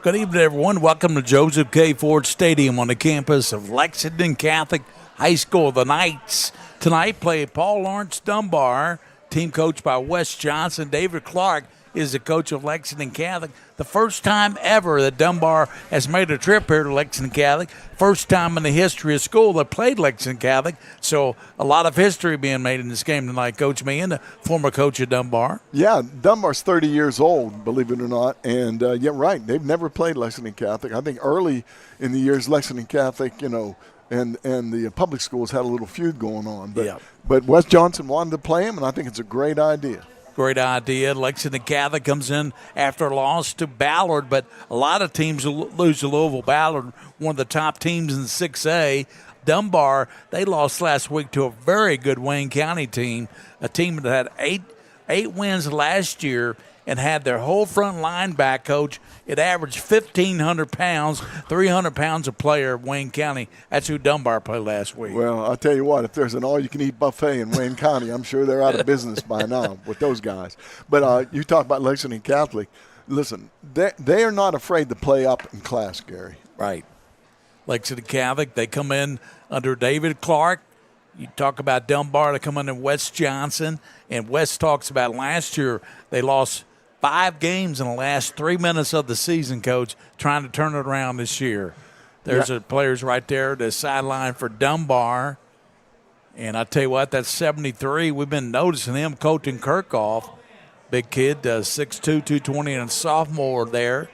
Good evening, everyone. Welcome to Joseph K. Ford Stadium on the campus of Lexington Catholic High School. The Knights tonight play Paul Lawrence Dunbar, team coached by Wes Johnson. David Clark is the coach of Lexington Catholic. The first time ever that Dunbar has made a trip here to Lexington Catholic. First time in the history of school that played Lexington Catholic. So a lot of history being made in this game tonight. Coach Meehan, the former coach of Dunbar. Yeah, Dunbar's 30 years old, believe it or not. And, yeah, right, they've never played Lexington Catholic. I think early in the years, Lexington Catholic, and the public schools had a little feud going on. But Wes Johnson wanted to play him, and I think it's a great idea. Great idea. Lexington Catholic comes in after a loss to Ballard, but a lot of teams lose to Louisville. Ballard, one of the top teams in 6A. Dunbar, they lost last week to a very good Wayne County team, a team that had eight wins last year and had their whole front line back, Coach. It averaged 1,500 pounds, 300 pounds a player of Wayne County. That's who Dunbar played last week. Well, I'll tell you what, if there's an all-you-can-eat buffet in Wayne County, I'm sure they're out of business by now with those guys. But you talk about Lexington Catholic. Listen, they are not afraid to play up in class, Gary. Right. Lexington Catholic, they come in under David Clark. You talk about Dunbar, they come under Wes Johnson. And Wes talks about last year they lost 5 games in the last 3 minutes of the season, Coach, trying to turn it around this year. There's the players right there, the sideline for Dunbar. And I tell you what, that's 73. We've been noticing him, Colton Kirkhoff. Big kid, 6'2", 220, and a sophomore there.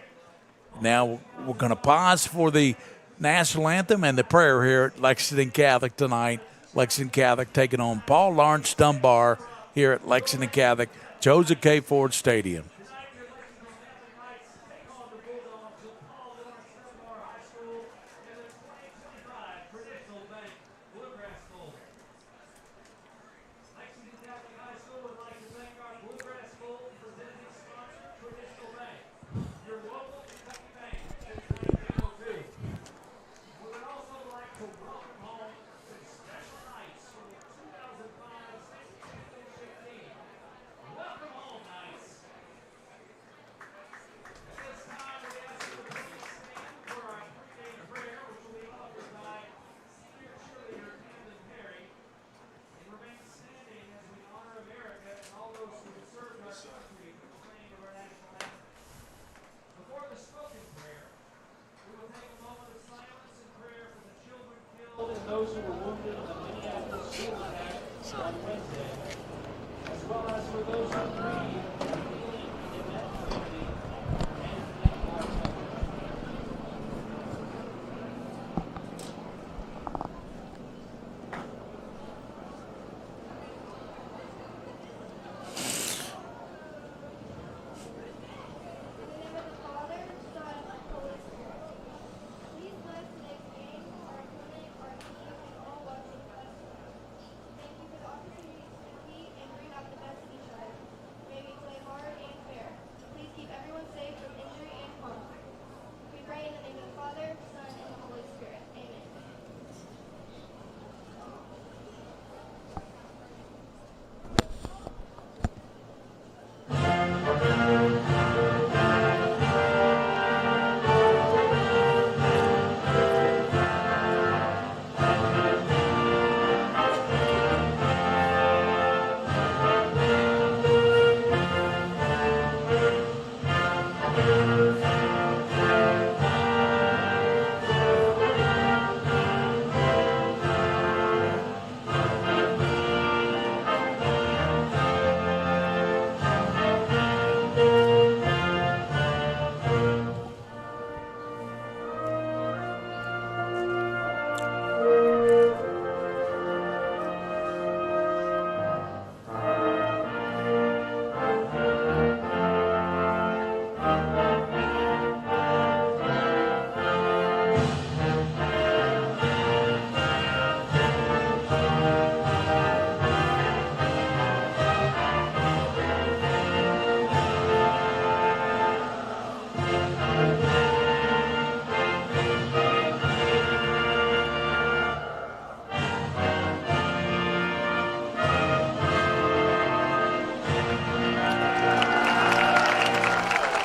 Now we're going to pause for the national anthem and the prayer here at Lexington Catholic tonight. Lexington Catholic taking on Paul Lawrence Dunbar here at Lexington Catholic, Joseph K. Ford Stadium. Those who were wounded in the Minneapolis school attack on Wednesday, as well as for those who grieve and healing in that community and in our country.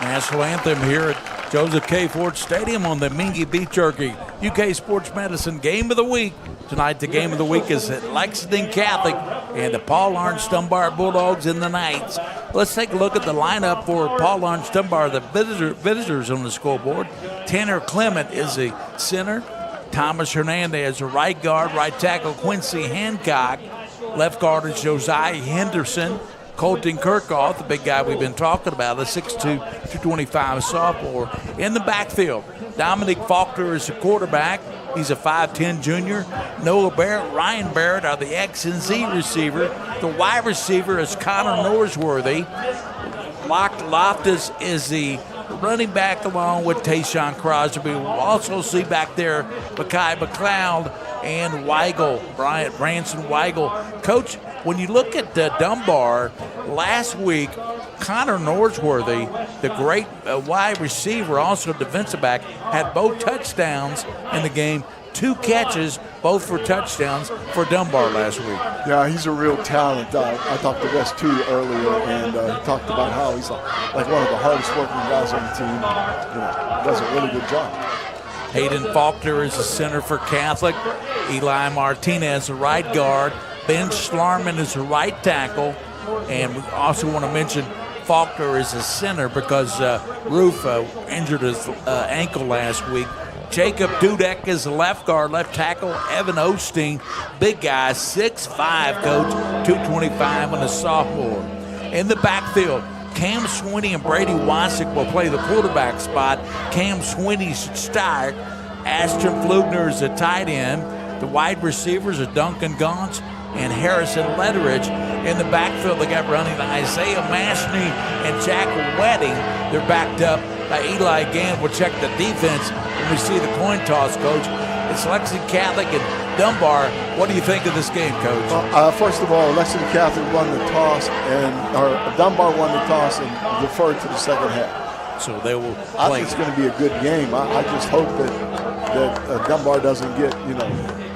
National anthem here at Joseph K. Ford Stadium on the Mingua Beef Jerky UK Sports Medicine Game of the Week. Tonight, the Game of the Week is at Lexington Catholic and the Paul Lawrence Dunbar Bulldogs in the Knights. Let's take a look at the lineup for Paul Lawrence Dunbar, the visitors on the scoreboard. Tanner Clement is the center. Thomas Hernandez, a right guard. Right tackle, Quincy Hancock. Left guard is Josiah Henderson. Colton Kirkhoff, the big guy we've been talking about, a 6'2", 225 sophomore. In the backfield, Dominic Faulkner is the quarterback. He's a 5'10 junior. Noah Barrett, Ryan Barrett are the X and Z receiver. The wide receiver is Connor Norsworthy. Locke Loftus is the running back along with Tayshawn Crosby. We'll also see back there Makai McLeod and Weigel, Branson Weigel. Coach, when you look at Dunbar, last week, Connor Norsworthy, the great wide receiver, also defensive back, had both touchdowns in the game. 2 catches, both for touchdowns for Dunbar last week. Yeah, he's a real talent. I talked to Wes too earlier, and he talked about how he's like one of the hardest working guys on the team. Does a really good job. Hayden Faulkner is the center for Catholic. Eli Martinez, the right guard. Ben Schlarman is the right tackle. And we also want to mention Faulkner is the center because Roof injured his ankle last week. Jacob Dudek is the left guard, left tackle. Evan Osteen, big guy, 6'5", coach, 225 and a sophomore. In the backfield, Cam Sweeney and Brady Wasik will play the quarterback spot. Cam Sweeney should start. Ashton Flugner is the tight end. The wide receivers are Duncan Gauntz and Harrison Letteridge. In the backfield, they got running Isaiah Mashney and Jack Wedding. They're backed up by Eli Gann. We'll check the defense when we see the coin toss, Coach. It's Lexington Catholic and Dunbar. What do you think of this game, Coach? First of all, Lexington Catholic won the toss, or Dunbar won the toss and deferred to the second half. So they will play. I think it's going to be a good game. I just hope that Dunbar doesn't get,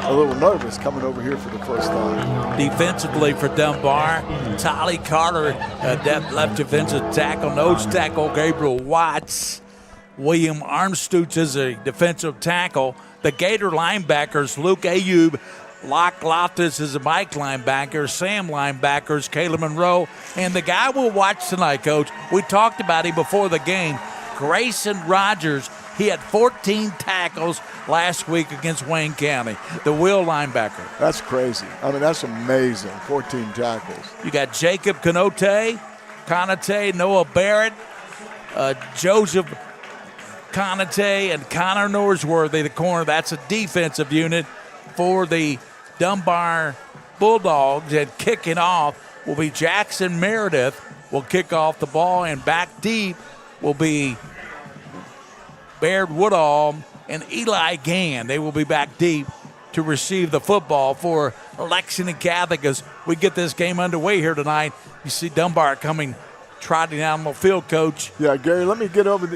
a little nervous coming over here for the first time. Defensively for Dunbar, Tolly Carter, left defensive tackle, nose tackle, Gabriel Watts. William Armstutz is a defensive tackle. The Gator linebackers, Luke Ayub, Locke Loftus is a Mike linebacker, Sam linebackers, Caleb Monroe. And the guy we'll watch tonight, Coach, we talked about him before the game, Grayson Rogers. He had 14 tackles last week against Wayne County, the Will linebacker. That's crazy. I mean, that's amazing, 14 tackles. You got Jacob Konate, Noah Barrett, Joseph Konate, and Connor Norsworthy, the corner. That's a defensive unit for the Dunbar Bulldogs. And kicking off will be Jackson Meredith will kick off the ball, and back deep will be Baird Woodall and Eli Gann. They will be back deep to receive the football for Lexington Catholic as we get this game underway here tonight. You see Dunbar coming, trotting down the field, Coach. Yeah, Gary, let me get over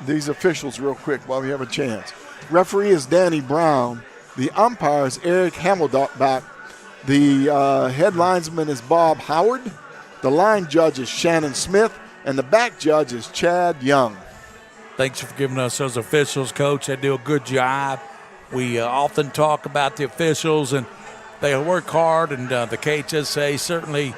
these officials real quick while we have a chance. Referee is Danny Brown. The umpire is Eric Hamelback. The head linesman is Bob Howard. The line judge is Shannon Smith. And the back judge is Chad Young. Thanks for giving us those officials, Coach. They do a good job. We often talk about the officials, and they work hard, and the KHSA certainly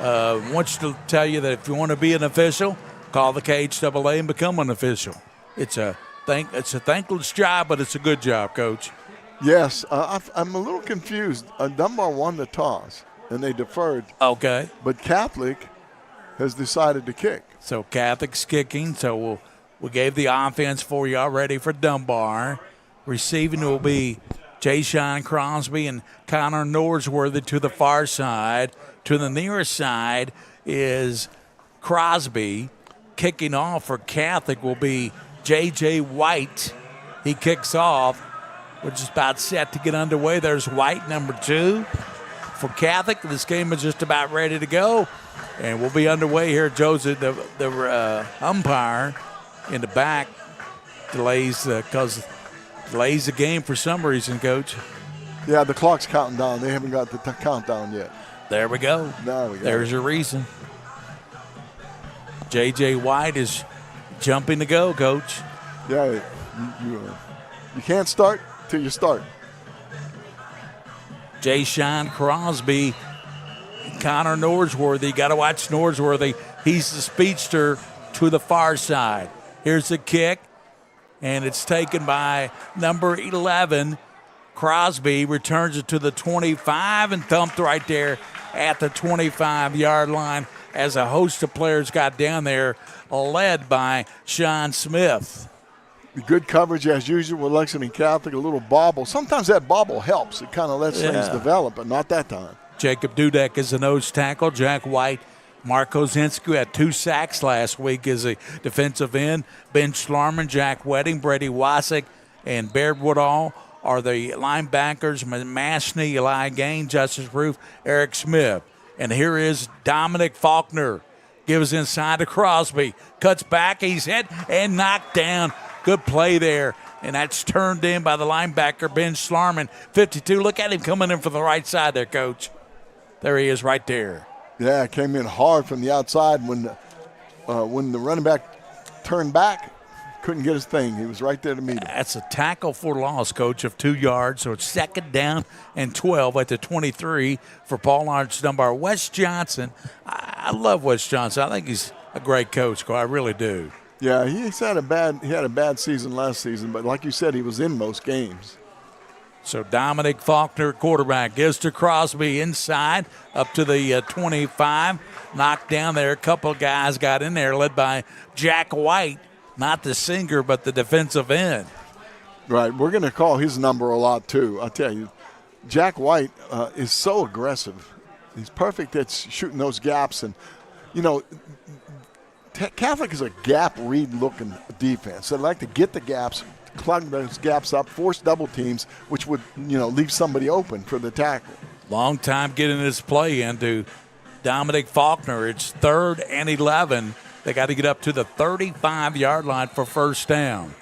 wants to tell you that if you want to be an official, call the KHAA and become an official. It's a thankless job, but it's a good job, Coach. Yes, I'm a little confused. Dunbar won the toss, and they deferred. Okay. But Catholic has decided to kick. So Catholic's kicking, so we gave the offense for you already for Dunbar. Receiving will be Jay-Sean Crosby and Connor Norsworthy to the far side. To the nearest side is Crosby. Kicking off for Catholic will be J.J. White. He kicks off. We're just about set to get underway. There's White, number 2. For Catholic, this game is just about ready to go. And we'll be underway here. Joseph, the umpire in the back, delays the game for some reason, Coach. Yeah, the clock's counting down. They haven't got the countdown yet. There we go. There's your reason. J.J. White is jumping to go, Coach. Yeah, you can't start till you start. Jay Sean Crosby, Connor Norsworthy. Got to watch Norsworthy. He's the speedster to the far side. Here's the kick, and it's taken by number 11. Crosby returns it to the 25 and thumped right there at the 25-yard line as a host of players got down there, led by Sean Smith. Good coverage as usual with Lexington Catholic, a little bobble. Sometimes that bobble helps. It kind of lets things develop, but not that time. Jacob Dudek is the nose tackle. Jack White, Marco Zinsky had 2 sacks last week as a defensive end. Ben Schlarman, Jack Wedding, Brady Wasik, and Baird Woodall are the linebackers. Mashney, Eli Gain, Justice Roof, Eric Smith. And here is Dominic Faulkner. Gives inside to Crosby. Cuts back. He's hit and knocked down. Good play there. And that's turned in by the linebacker, Ben Schlarman, 52. Look at him coming in from the right side there, Coach. There he is right there. Yeah, came in hard from the outside when the running back turned back. Couldn't get his thing. He was right there to meet him. That's a tackle for loss, Coach, of 2 yards. So it's 2nd down and 12 at the 23 for Paul Lawrence Dunbar. Wes Johnson, I love Wes Johnson. I think he's a great coach. I really do. Yeah, he had a bad season last season, but like you said, he was in most games. So Dominic Faulkner, quarterback, gives to Crosby inside up to the 25. Knocked down there. A couple of guys got in there, led by Jack White. Not the singer, but the defensive end. Right. We're going to call his number a lot, too. I'll tell you, Jack White is so aggressive. He's perfect at shooting those gaps. And, you know, Catholic is a gap-read-looking defense. They like to get the gaps, plug those gaps up, force double teams, which would, leave somebody open for the tackle. Long time getting this play into Dominic Faulkner. It's 3rd and 11. They got to get up to the 35-yard line for first down.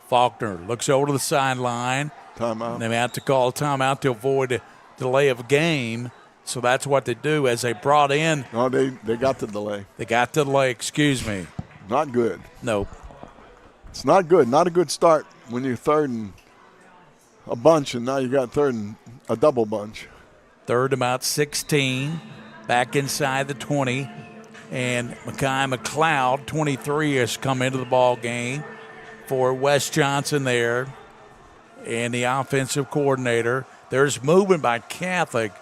Faulkner looks over to the sideline. Timeout. They have to call a timeout to avoid a delay of game. So that's what they do as they brought in. Oh, they got the delay. They got the delay, excuse me. Not good. Nope. It's not good. Not a good start when you're 3rd and a bunch, and now you got 3rd and a double bunch. 3rd about 16. Back inside the 20. And Mekhi McLeod, 23, has come into the ball game for Wes Johnson there. And the offensive coordinator. There's movement by Catholic.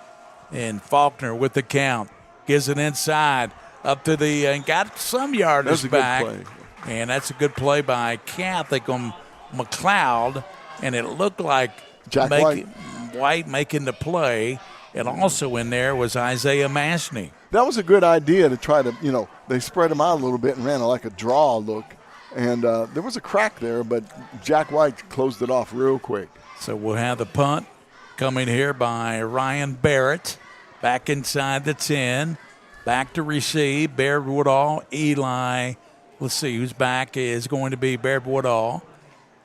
And Faulkner with the count. Gives it inside up to the and got some yardage back. Good play. And that's a good play by Catholic on McLeod. And it looked like Jack White making the play. And also in there was Isaiah Mashney. That was a good idea to try to, they spread him out a little bit and ran like a draw look. And there was a crack there, but Jack White closed it off real quick. So we'll have the punt coming here by Ryan Barrett. Back inside the 10. Back to receive. Baird Woodall, Eli. Let's see who's back is going to be Baird Woodall.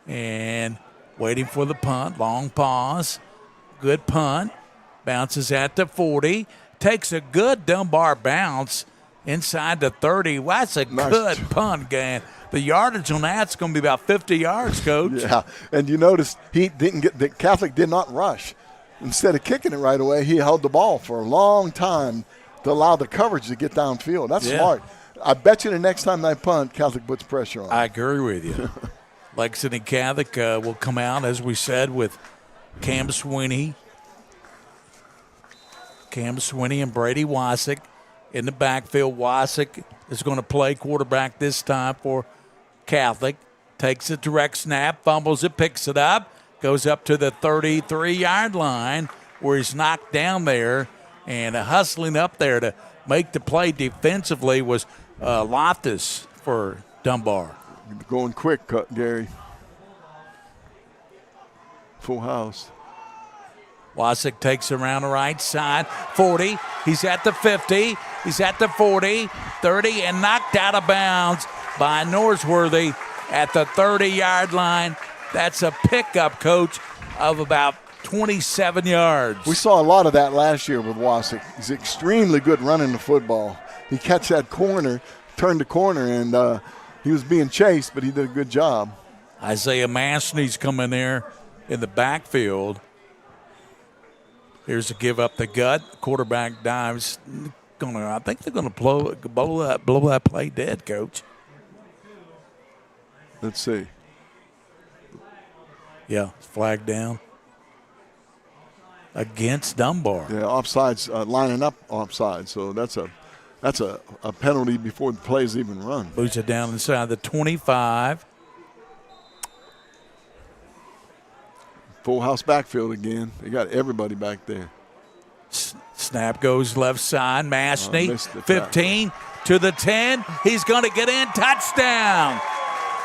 And waiting for the punt. Long pause. Good punt. Bounces at the 40. Takes a good Dunbar bounce inside the 30. Well, that's a good punt game. The yardage on that's going to be about 50 yards, Coach. Yeah, and you notice the Catholic did not rush. Instead of kicking it right away, he held the ball for a long time to allow the coverage to get downfield. That's smart. I bet you the next time they punt, Catholic puts pressure on. I agree with you. Lexington Catholic will come out, as we said, with Cam Sweeney and Brady Wasik in the backfield. Wasik is going to play quarterback this time for Catholic. Takes a direct snap, fumbles it, picks it up, goes up to the 33-yard line where he's knocked down there, and hustling up there to make the play defensively was Loftus for Dunbar. Going quick, Gary. Full house. Wasik takes around the right side. 40. He's at the 50. He's at the 40. 30 and knocked out of bounds by Norsworthy at the 30-yard line. That's a pickup, Coach, of about 27 yards. We saw a lot of that last year with Wasik. He's extremely good running the football. He catch that corner, turned the corner, and He was being chased, but he did a good job. Isaiah Mashney's coming there in the backfield. Here's a give up the gut. Quarterback dives. I think they're going to blow that play dead, Coach. Let's see. Yeah, flag down against Dunbar. Yeah, offsides, lining up offside. So that's a penalty before the play's even run. Moves it down inside the 25. Full house backfield again. They got everybody back there. Snap goes left side. Mashney, Missed the 15 to the 10. He's going to get in. Touchdown.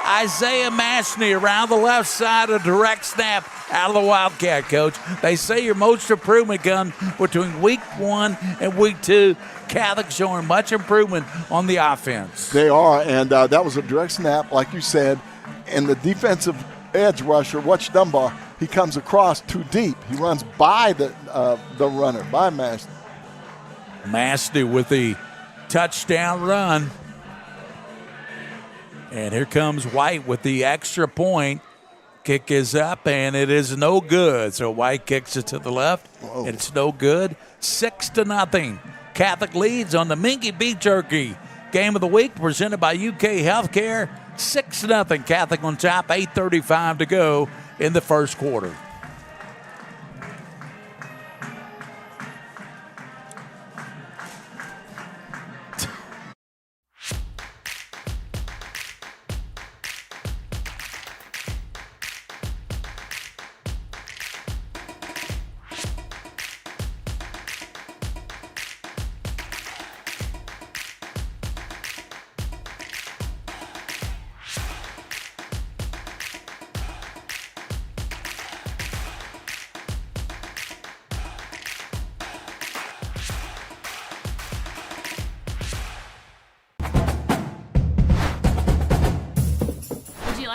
Isaiah Mashney around the left side, a direct snap out of the Wildcat, Coach. They say your most improvement gun between week 1 and week 2. Catholic showing much improvement on the offense. They are, and that was a direct snap, like you said. And the defensive edge rusher, watch Dunbar. He comes across too deep. He runs by the runner, by Mashney. Mashney with the touchdown run. And here comes White with the extra point. Kick is up, and it is no good. So White kicks it to the left, and it's no good. 6-0. Catholic leads on the Mingua Beef Jerky. Game of the week presented by UK Healthcare. 6-0. Catholic on top, 8:35 to go in the first quarter.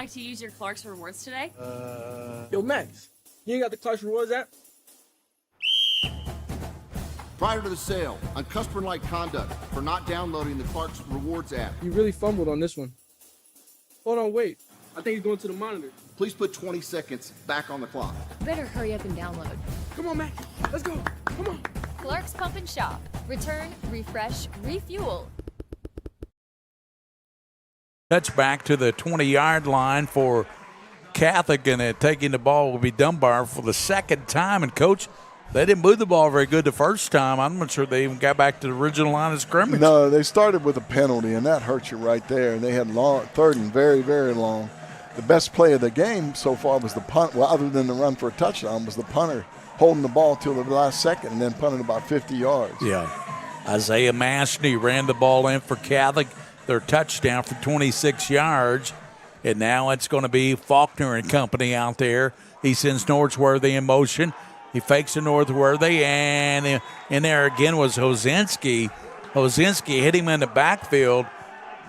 To use your Clark's Rewards today? Yo, Max, you ain't got the Clark's Rewards app? Prior to the sale, uncustomer-like conduct for not downloading the Clark's Rewards app. You really fumbled on this one. Hold on, wait. I think he's going to the monitor. Please put 20 seconds back on the clock. Better hurry up and download. Come on, Max. Let's go. Come on. Clark's Pump and Shop. Return, refresh, refuel. Touchback to the 20-yard line for Catholic, and taking the ball will be Dunbar for the second time. And, Coach, they didn't move the ball very good the first time. I'm not sure they even got back to the original line of scrimmage. No, they started with a penalty, and that hurt you right there. And they had third and very, very long. The best play of the game so far was the punt. Well, other than the run for a touchdown, was the punter holding the ball till the last second and then punting about 50 yards. Yeah. Isaiah Mashney ran the ball in for Catholic. Their touchdown for 26 yards. And now it's going to be Faulkner and company out there. He sends Northworthy in motion. He fakes to Northworthy, and in there again was Hosinski. Hosinski hit him in the backfield,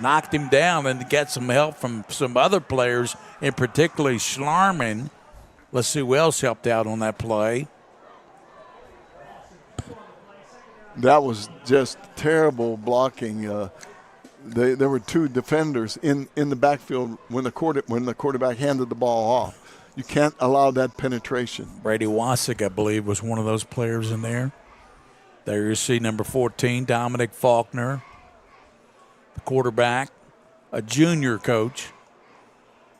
knocked him down, and got some help from some other players, and particularly Schlarman. Let's see who else helped out on that play. That was just terrible blocking. There were two defenders in the backfield when the quarterback handed the ball off. You can't allow that penetration. Brady Wasik, I believe, was one of those players in there. There you see number 14, Dominic Faulkner, the quarterback, a junior coach.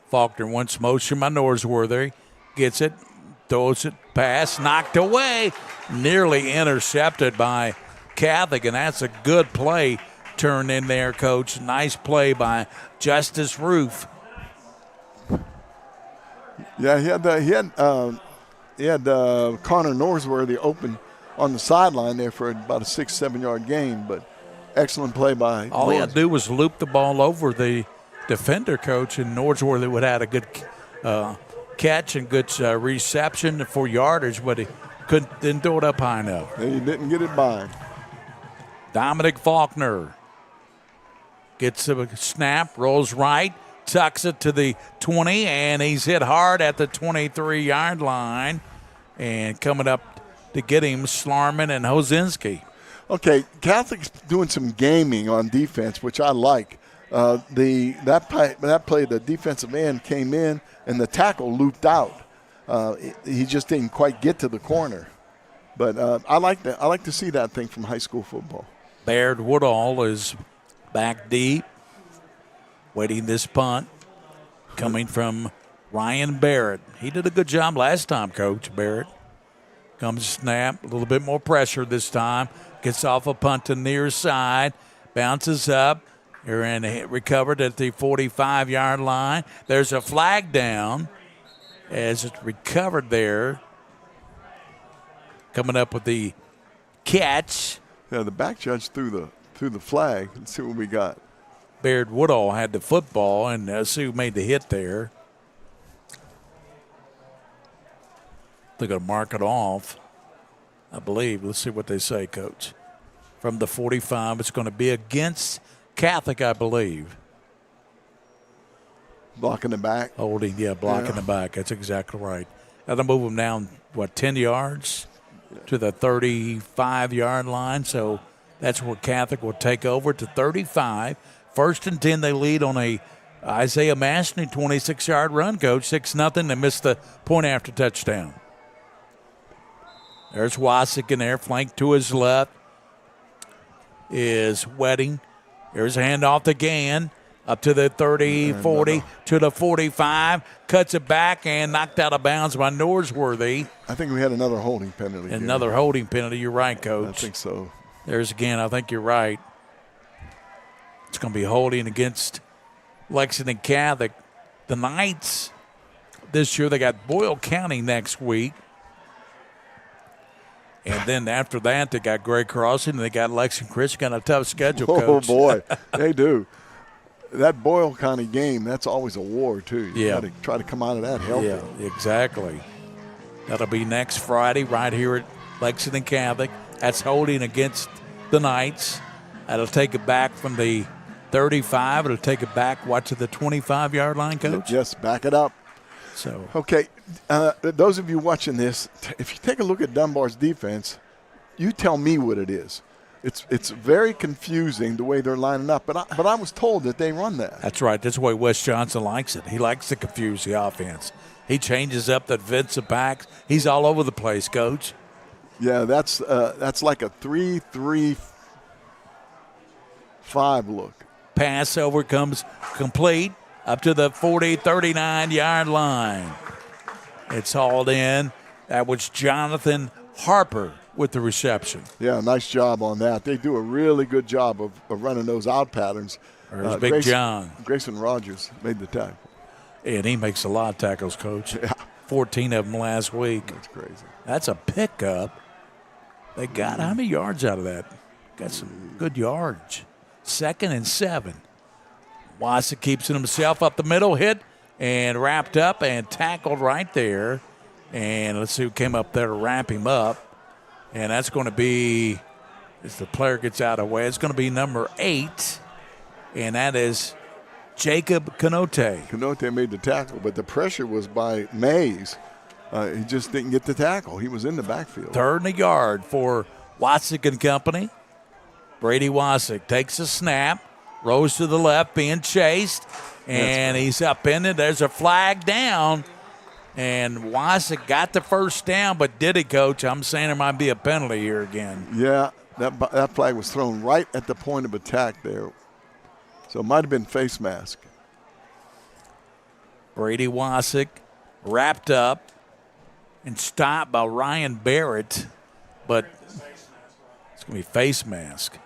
Faulkner wants motion by Norsworthy, gets it, throws it, pass, knocked away, nearly intercepted by Catholic, and that's a good play. Turn in there, Coach. Nice play by Justice Roof. Yeah, he had Connor Norsworthy open on the sideline there for about a 6-7 yard gain, but excellent play by. All he had to do was loop the ball over the defender, Coach, and Norsworthy would have had a good catch and good reception for yardage, but he didn't throw it up high enough. He didn't get it by. Dominic Faulkner gets a snap, rolls right, tucks it to the 20, and he's hit hard at the 23-yard line. And coming up to get him, Schlarman and Hosinski. Okay, Catholic's doing some gaming on defense, which I like. That play, the defensive end came in and the tackle looped out. He just didn't quite get to the corner. But I like that. I like to see that thing from high school football. Baird Woodall is back deep, waiting this punt, coming from Ryan Barrett. He did a good job last time, Coach Barrett. Comes snap, a little bit more pressure this time. Gets off a punt to near side, bounces up. They're recovered at the 45-yard line. There's a flag down as it's recovered there. Coming up with the catch. Yeah, the back judge threw the flag. Let's see what we got. Baird Woodall had the football, and see who made the hit there. They're going to mark it off, I believe. Let's see what they say, Coach. From the 45, it's going to be against Catholic, I believe. Blocking the back. Holding, blocking the back. That's exactly right. That'll move them down, 10 yards to the 35-yard line. So that's where Catholic will take over to 35. 1st and 10, they lead on a Isaiah Mastney 26-yard run, Coach. 6-0. They missed the point after touchdown. There's Wasik in there, flanked to his left is Wedding. There's a handoff to Gann, up to the 30, 40, to the 45. Cuts it back and knocked out of bounds by Norsworthy. I think we had another holding penalty. Another holding penalty. You're right, Coach. I think so. There's again, I think you're right. It's going to be holding against Lexington Catholic. The Knights this year, they got Boyle County next week. And then after that, they got Gray Crossing, and they got Lexington Christian. Got a tough schedule, Coach. Oh, boy. They do. That Boyle County game, that's always a war, too. You got to try to come out of that healthy. Yeah, exactly. That'll be next Friday right here at Lexington Catholic. That's holding against the Knights. That'll take it back from the 35. It'll take it back, to the 25-yard line, Coach? Yes, back it up. So okay, those of you watching this, if you take a look at Dunbar's defense, you tell me what it is. It's very confusing the way they're lining up, but I was told that they run that. That's right. That's the way Wes Johnson likes it. He likes to confuse the offense. He changes up the defensive backs. He's all over the place, Coach. Yeah, that's like a 3-3-5 look. Pass over comes complete. Up to the 40, 39-yard line. It's hauled in. That was Jonathan Harper with the reception. Yeah, nice job on that. They do a really good job of running those out patterns. There's Big John. Grayson Rogers made the tackle. And he makes a lot of tackles, Coach. Yeah. 14 of them last week. That's crazy. That's a pickup. They got how many yards out of that? Got some good yards. 2nd and 7. Wasik keeps it himself up the middle, hit and wrapped up and tackled right there. And let's see who came up there to wrap him up. And that's going to be, as the player gets out of the way, it's going to be number 8. And that is Jacob Canote. Canote made the tackle, but the pressure was by Mays. He just didn't get the tackle. He was in the backfield. 3rd and a yard for Wasik and company. Brady Wasik takes a snap. Rose to the left, being chased, and he's up in it. There's a flag down, and Wasik got the first down, but did it, Coach? I'm saying there might be a penalty here again. Yeah, that flag was thrown right at the point of attack there. So it might have been face mask. Brady Wasik wrapped up and stopped by Ryan Barrett, but it's going to be face mask.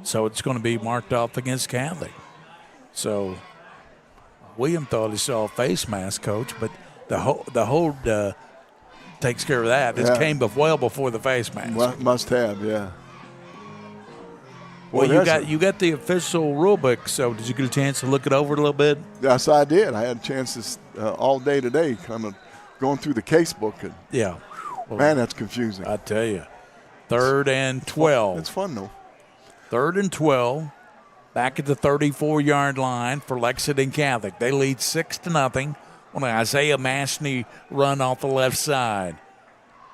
So it's going to be marked off against Catholic. So William thought he saw a face mask, Coach, but the hold takes care of that. This came well before the face mask. Well, must have, yeah. Well, you got the official rule book, so did you get a chance to look it over a little bit? Yes, I did. I had chances all day today kind of going through the case book. And, yeah. Well, man, that's confusing. I tell you. 3rd and 12. It's fun, though. 3rd and 12, back at the 34-yard line for Lexington Catholic. They lead 6-0 on an Isaiah Mastney run off the left side.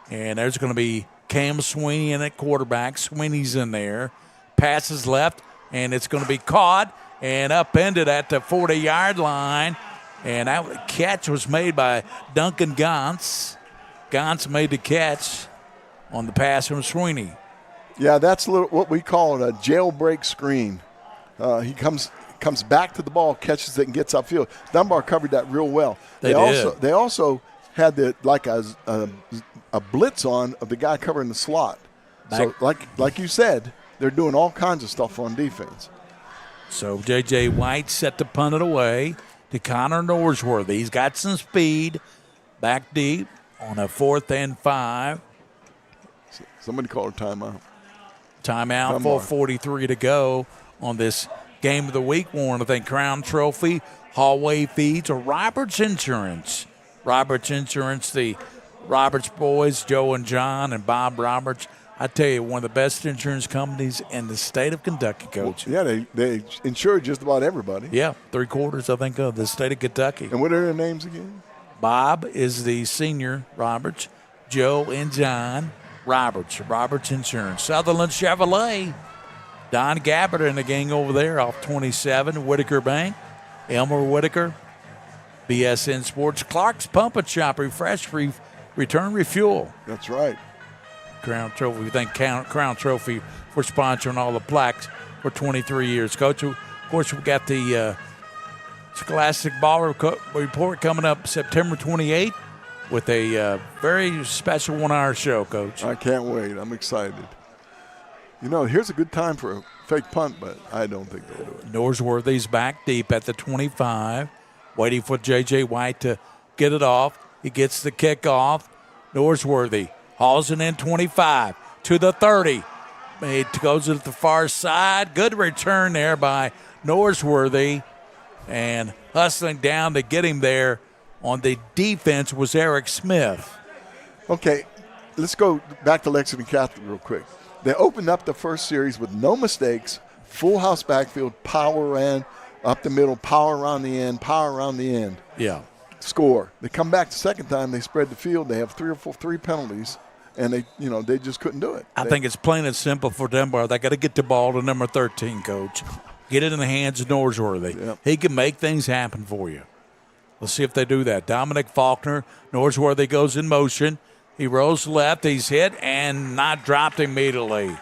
And there's going to be Cam Sweeney in at quarterback. Sweeney's in there. Passes left, and it's going to be caught and upended at the 40-yard line. And that catch was made by Duncan Gantz. Gantz made the catch on the pass from Sweeney. Yeah, that's what we call a jailbreak screen. He comes back to the ball, catches it, and gets upfield. Dunbar covered that real well. They also had a blitz on of the guy covering the slot. So, like you said, they're doing all kinds of stuff on defense. So J.J. White set to punt it away to Connor Norsworthy. He's got some speed back deep on a 4th and 5. Somebody call a timeout. Timeout, 4:43 to go on this game of the week. Warren, I think Crown Trophy, hallway feeds, or Roberts Insurance. Roberts Insurance, the Roberts boys, Joe and John and Bob Roberts. I tell you, one of the best insurance companies in the state of Kentucky, Coach. Well, yeah, they insure just about everybody. Yeah, 3/4, I think, of the state of Kentucky. And what are their names again? Bob is the senior Roberts. Joe and John Roberts Insurance. Sutherland Chevrolet. Don Gabbard and the gang over there off 27. Whitaker Bank. Elmer Whitaker. BSN Sports. Clark's Pump and Shop. Refresh, return, refuel. That's right. Crown Trophy. We thank Crown Trophy for sponsoring all the plaques for 23 years. Coach, of course, we got the Scholastic Ball Report coming up September 28th with a very special 1-hour show, Coach. I can't wait. I'm excited. You know, here's a good time for a fake punt, but I don't think they'll do it. Norsworthy's back deep at the 25, waiting for J.J. White to get it off. He gets the kickoff. Norsworthy hauls it in 25 to the 30. It goes to the far side. Good return there by Norsworthy. And hustling down to get him there on the defense was Eric Smith. Okay, let's go back to Lexington Catholic real quick. They opened up the first series with no mistakes, full house backfield, power ran up the middle, power around the end. Yeah. Score. They come back the second time, they spread the field. They have three penalties, and they just couldn't do it. I think it's plain and simple for Dunbar. They got to get the ball to number 13, Coach. Get it in the hands of Norsworthy. Yep. He can make things happen for you. Let's see if they do that. Dominic Faulkner, Norsworthy goes in motion. He rolls left. He's hit and not dropped immediately.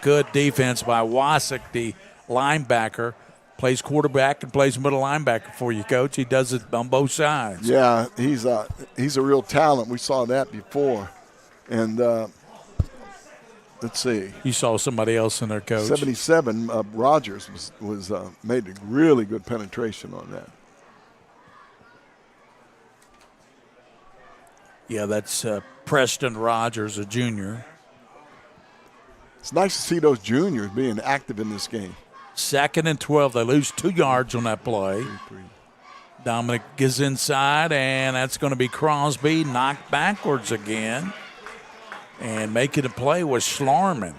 Good defense by Wasik, the linebacker. Plays quarterback and plays middle linebacker for you, Coach. He does it on both sides. Yeah, he's a real talent. We saw that before. And let's see. You saw somebody else in there, Coach. 77, Rogers was made a really good penetration on that. Yeah, that's Preston Rogers, a junior. It's nice to see those juniors being active in this game. 2nd and 12. They lose 2 yards on that play. Dominic gets inside, and that's going to be Crosby knocked backwards again. And making a play was Schlarman.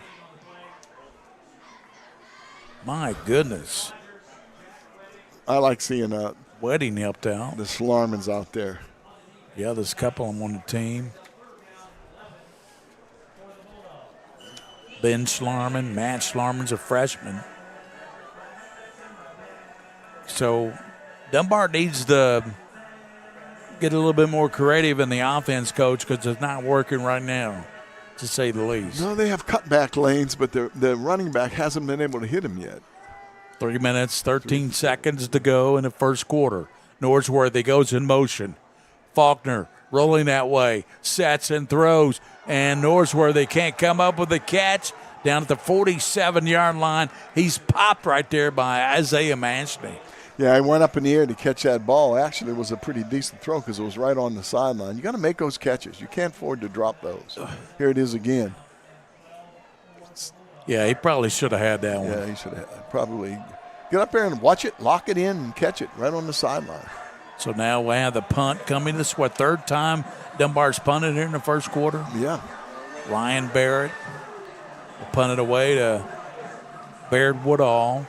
My goodness. I like seeing Wedding helped out. the Schlarmans out there. Yeah, there's a couple of them on the team. Ben Schlarman, Matt Schlarman's a freshman. So Dunbar needs to get a little bit more creative in the offense, Coach, because it's not working right now, to say the least. No, they have cutback lanes, but the running back hasn't been able to hit him yet. 3 minutes, 13 seconds to go in the first quarter. Norsworthy goes in motion. Faulkner rolling that way, sets and throws, and Norsworthy can't come up with the catch down at the 47-yard line. He's popped right there by Isaiah Manchney. Yeah, he went up in the air to catch that ball. Actually, it was a pretty decent throw because it was right on the sideline. You got to make those catches. You can't afford to drop those. Here it is again. Yeah, he probably should have had that one. Yeah, he should have probably get up there and watch it, lock it in, and catch it right on the sideline. So now we have the punt coming. This is what, 3rd time Dunbar's punted here in the first quarter? Yeah. Ryan Barrett will punt it away to Baird Woodall.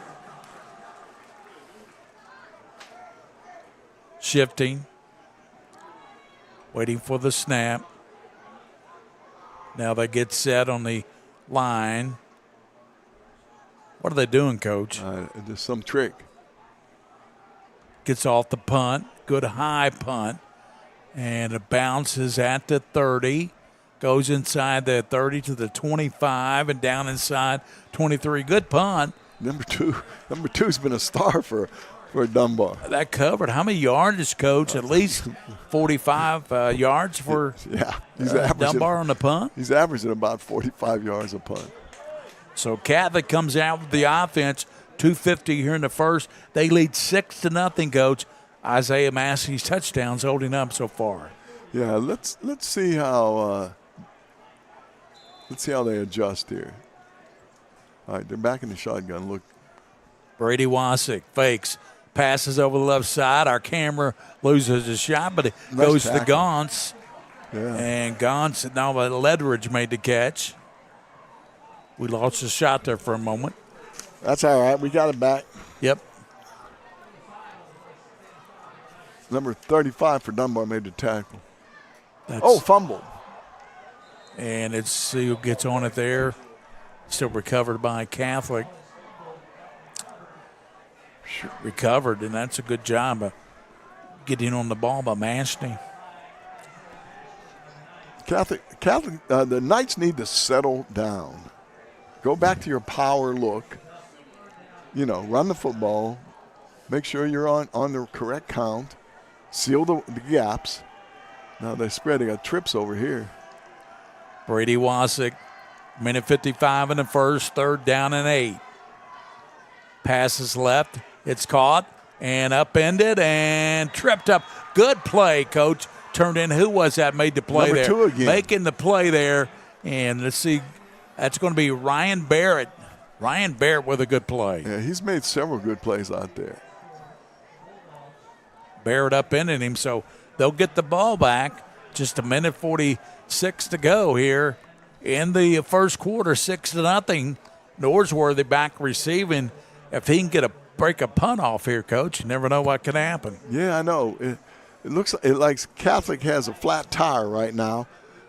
Shifting. Waiting for the snap. Now they get set on the line. What are they doing, Coach? Just some trick. Gets off the punt. Good high punt. And it bounces at the 30. Goes inside the 30 to the 25 and down inside 23. Good punt. Number two's been a star for Dunbar. That covered. How many yards, Coach? At least 45 yards for he's Dunbar on the punt. He's averaging about 45 yards a punt. So Catholic comes out with the offense, 250 here in the first. They lead 6-0, Coach. Isaiah Massey's touchdowns holding up so far. Yeah, let's see how they adjust here. All right, they're back in the shotgun. Look, Brady Wasik fakes, passes over the left side. Our camera loses a shot, but it goes to Gauntz. Yeah. And Gauntz, now Ledridge made the catch. We lost a shot there for a moment. That's all right. We got it back. Yep. Number 35 for Dunbar made the tackle. That's, fumbled. And it's who gets on it there. Still recovered by Catholic. Recovered, and that's a good job of getting on the ball by Mashney. Catholic. The Knights need to settle down. Go back to your power look. Run the football. Make sure you're on the correct count. Seal the gaps. Now they're spreading. Got trips over here. Brady Wasik, minute 55 in the first, 3rd down and 8. Passes left. It's caught and upended and tripped up. Good play, Coach. Turned in. Who was that made the play Number there? 2 again. Making the play there. And let's see. That's going to be Ryan Barrett. Ryan Barrett with a good play. Yeah, he's made several good plays out there. Barrett upended him, so they'll get the ball back. Just a minute 46 to go here in the first quarter, 6-0. Norsworthy back receiving. If he can break a punt off here, Coach, you never know what can happen. Yeah, I know. It looks like Catholic has a flat tire right now.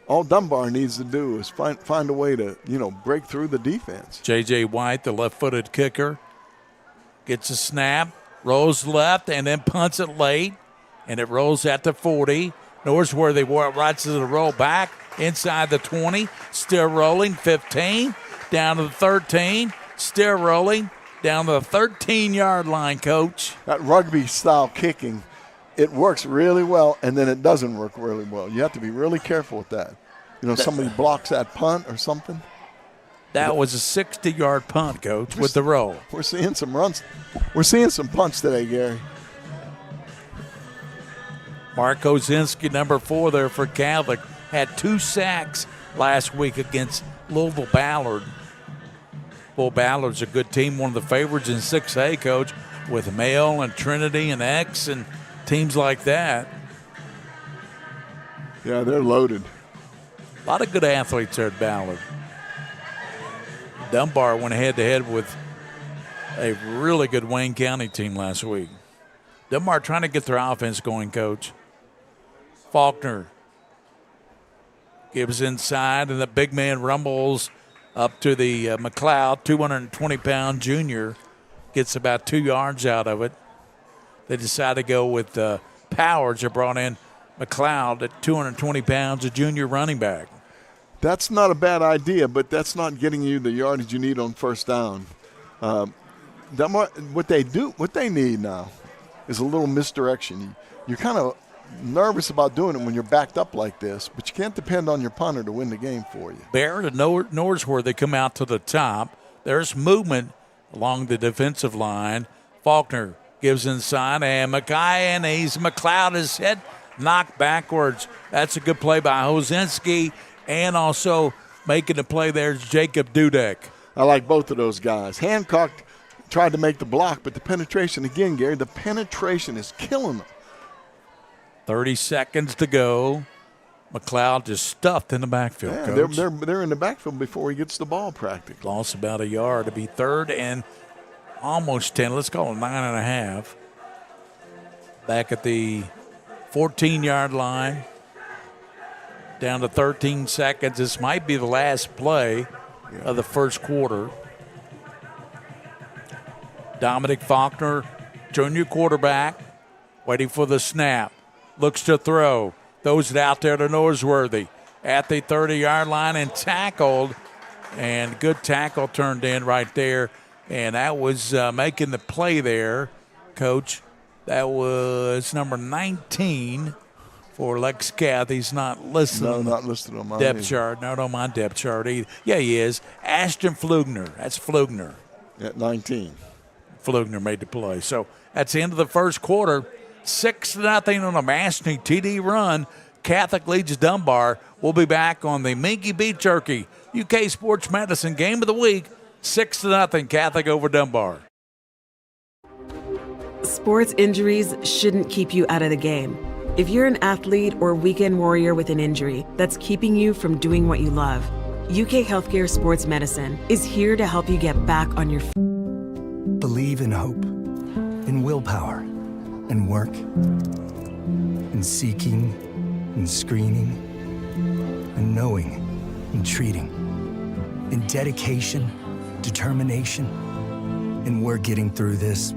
All Dunbar needs to do is find a way to, break through the defense. J.J. White, the left-footed kicker, gets a snap, rolls left, and then punts it late, and it rolls at the 40. Norsworthy rides to the roll back inside the 20, still rolling, 15, down to the 13, still rolling, down to the 13-yard line, Coach. That rugby-style kicking, it works really well, and then it doesn't work really well. You have to be really careful with that. Somebody blocks that punt or something. That was a 60-yard punt, Coach, with the roll. We're seeing some runs. We're seeing some punts today, Gary. Mark Ozinski, number 4 there for Catholic, had 2 sacks last week against Louisville Ballard. Louisville Ballard's a good team, one of the favorites in 6A, Coach, with Mail and Trinity and X and teams like that. Yeah, they're loaded. A lot of good athletes there at Ballard. Dunbar went head-to-head with a really good Wayne County team last week. Dunbar trying to get their offense going, Coach. Faulkner gives inside, and the big man rumbles up to the McLeod, 220-pound junior, gets about 2 yards out of it. They decide to go with Powers. They brought in McLeod at 220 pounds, a junior running back. That's not a bad idea, but that's not getting you the yardage you need on first down. What they need now is a little misdirection. You're kind of nervous about doing it when you're backed up like this, but you can't depend on your punter to win the game for you. Barrett and Norsworthy come out to the top. There's movement along the defensive line. Faulkner gives inside, and McLeod is hit, knocked backwards. That's a good play by Hozinski, and also making the play there is Jacob Dudek. I like both of those guys. Hancock tried to make the block, but the penetration, again, Gary, the penetration is killing them. 30 seconds to go. McLeod just stuffed in the backfield, Yeah, Coach. they're in the backfield before he gets the ball practically. Lost about a yard to be 3rd and almost 10. Let's call it 9.5. Back at the 14-yard line. Down to 13 seconds. This might be the last play of the first quarter. Dominic Faulkner, junior quarterback, waiting for the snap. Looks to throw. Throws it out there to Norsworthy at the 30-yard line and tackled. And good tackle turned in right there. And that was making the play there, Coach. That was number 19 for Lex Cath. He's not listed. No, not listed on my depth chart. No, on my depth chart either. Yeah, he is. Ashton Flugner. That's Flugner. At 19. Flugner made the play. So that's the end of the first quarter. 6-0 on a Mastney TD run. Catholic leads Dunbar. We'll be back on the Minky Beat Jerky UK Sports Medicine Game of the Week. 6-0 Catholic over Dunbar. Sports injuries shouldn't keep you out of the game. If you're an athlete or weekend warrior with an injury that's keeping you from doing what you love, UK Healthcare Sports Medicine is here to help you get back on your feet. Believe in hope, in willpower, in work, in seeking, in screening, in knowing, in treating, in dedication, determination, and we're getting through this,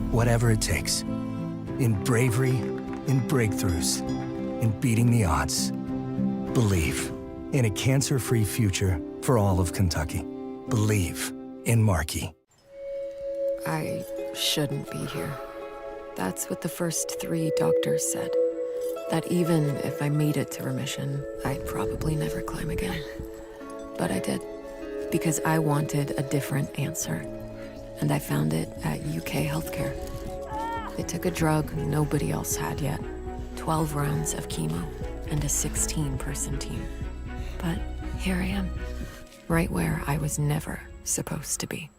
whatever it takes. In bravery, in breakthroughs, in beating the odds. Believe in a cancer-free future for all of Kentucky. Believe in Markey. I shouldn't be here. That's what the first 3 doctors said. That even if I made it to remission, I'd probably never climb again. But I did, because I wanted a different answer. And I found it at UK Healthcare. They took a drug nobody else had yet. 12 rounds of chemo and a 16-person team. But here I am, right where I was never supposed to be.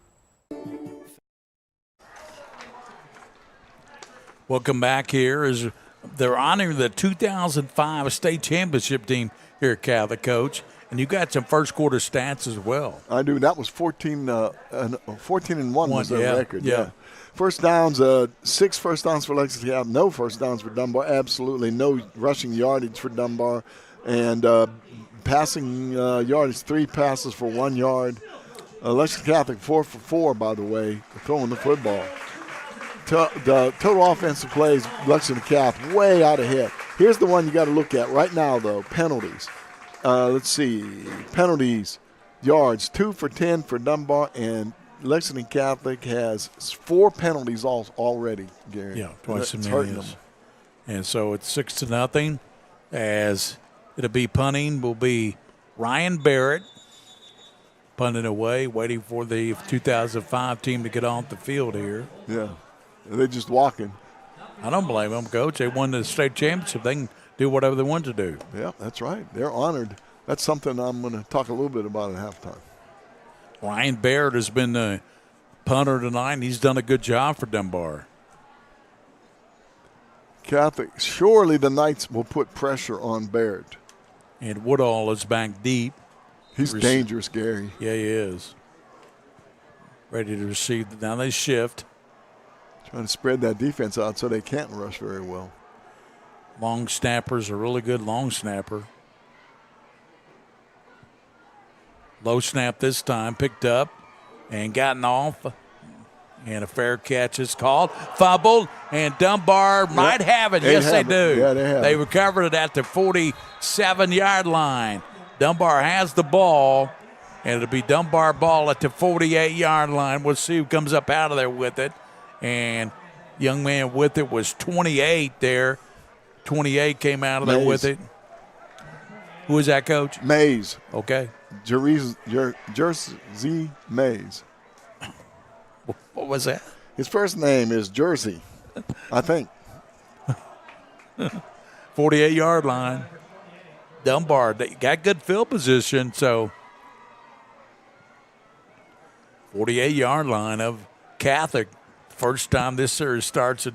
Welcome back here as they're honoring the 2005 state championship team here at Catholic, Coach. And you got some first quarter stats as well. I do. That was 14 and 1 was their record. Yeah. First downs, 6 first downs for Lexington. No first downs for Dunbar. Absolutely no rushing yardage for Dunbar. And passing yardage, 3 passes for 1 yard. Lexington Catholic 4 for 4, by the way, throwing the football. The total offensive plays, Lexington Catholic way out ahead. Here's the one you got to look at right now, though, penalties. Let's see, penalties, yards, 2 for 10 for Dunbar, and Lexington Catholic has 4 penalties already, Gary. Yeah, twice as hurting many. them. And so it's 6-0 as it'll be punting will be Ryan Barrett punting away, waiting for the 2005 team to get off the field here. Yeah, they're just walking. I don't blame them, Coach. They won the state championship. They can do whatever they want to do. Yeah, that's right. They're honored. That's something I'm going to talk a little bit about at halftime. Ryan Baird has been the punter tonight, and he's done a good job for Dunbar. Catholic, surely the Knights will put pressure on Baird. And Woodall is back deep. He's dangerous, Gary. Yeah, he is. Ready to receive. Now they shift. Trying to spread that defense out so they can't rush very well. Long snapper's a really good long snapper. Low snap this time, picked up and gotten off. And a fair catch is called. Fumbled, and Dunbar might have it. Yes, they do. Yeah, they have They it. recovered it at the 47-yard line. Dunbar has the ball, and it'll be Dunbar ball at the 48-yard line. We'll see who comes up out of there with it. And young man with it was 28 there. 28 came out of there with it. Who is that, Coach? Mays. Okay. Jersey Mays. What was that? His first name is Jersey, I think. 48-yard line. Dunbar, they got good field position, so 48-yard line of Catholic. First time this series starts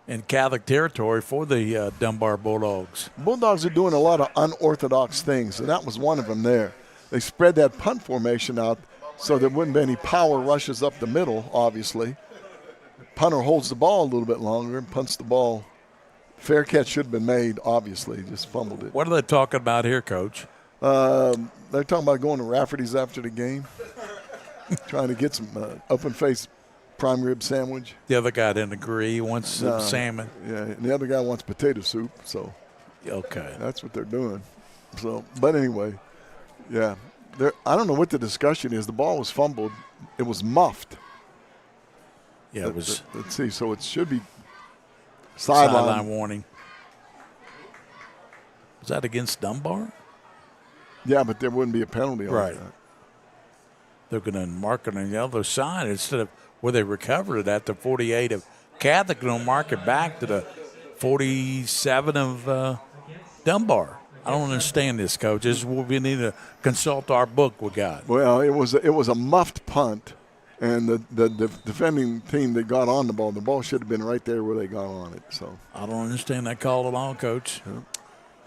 in Catholic territory for the Dunbar Bulldogs. Bulldogs are doing a lot of unorthodox things, and that was one of them there. They spread that punt formation out so there wouldn't be any power rushes up the middle, obviously. Punter holds the ball a little bit longer and punts the ball Fair catch should have been made, obviously. Just fumbled it. What are they talking about here, Coach? They're talking about going to Rafferty's after the game, trying to get some open-faced prime rib sandwich. The other guy didn't agree. He wants some salmon. Yeah, and the other guy wants potato soup, so okay, that's what they're doing. So, but anyway, yeah, I don't know what the discussion is. The ball was fumbled. It was muffed. Yeah, it was. Let's see. So it should be sideline warning. Was that against Dunbar? Yeah, but there wouldn't be a penalty on that. They're going to mark it on the other side instead of where they recovered it at the 48 of Catholic. Going to mark it back to the 47 of Dunbar. I don't understand this, Coach. This is what we need to consult our book we got. Well, it was a muffed punt, and the defending team that got on the ball should have been right there where they got on it. So I don't understand that call at all, Coach. Yeah.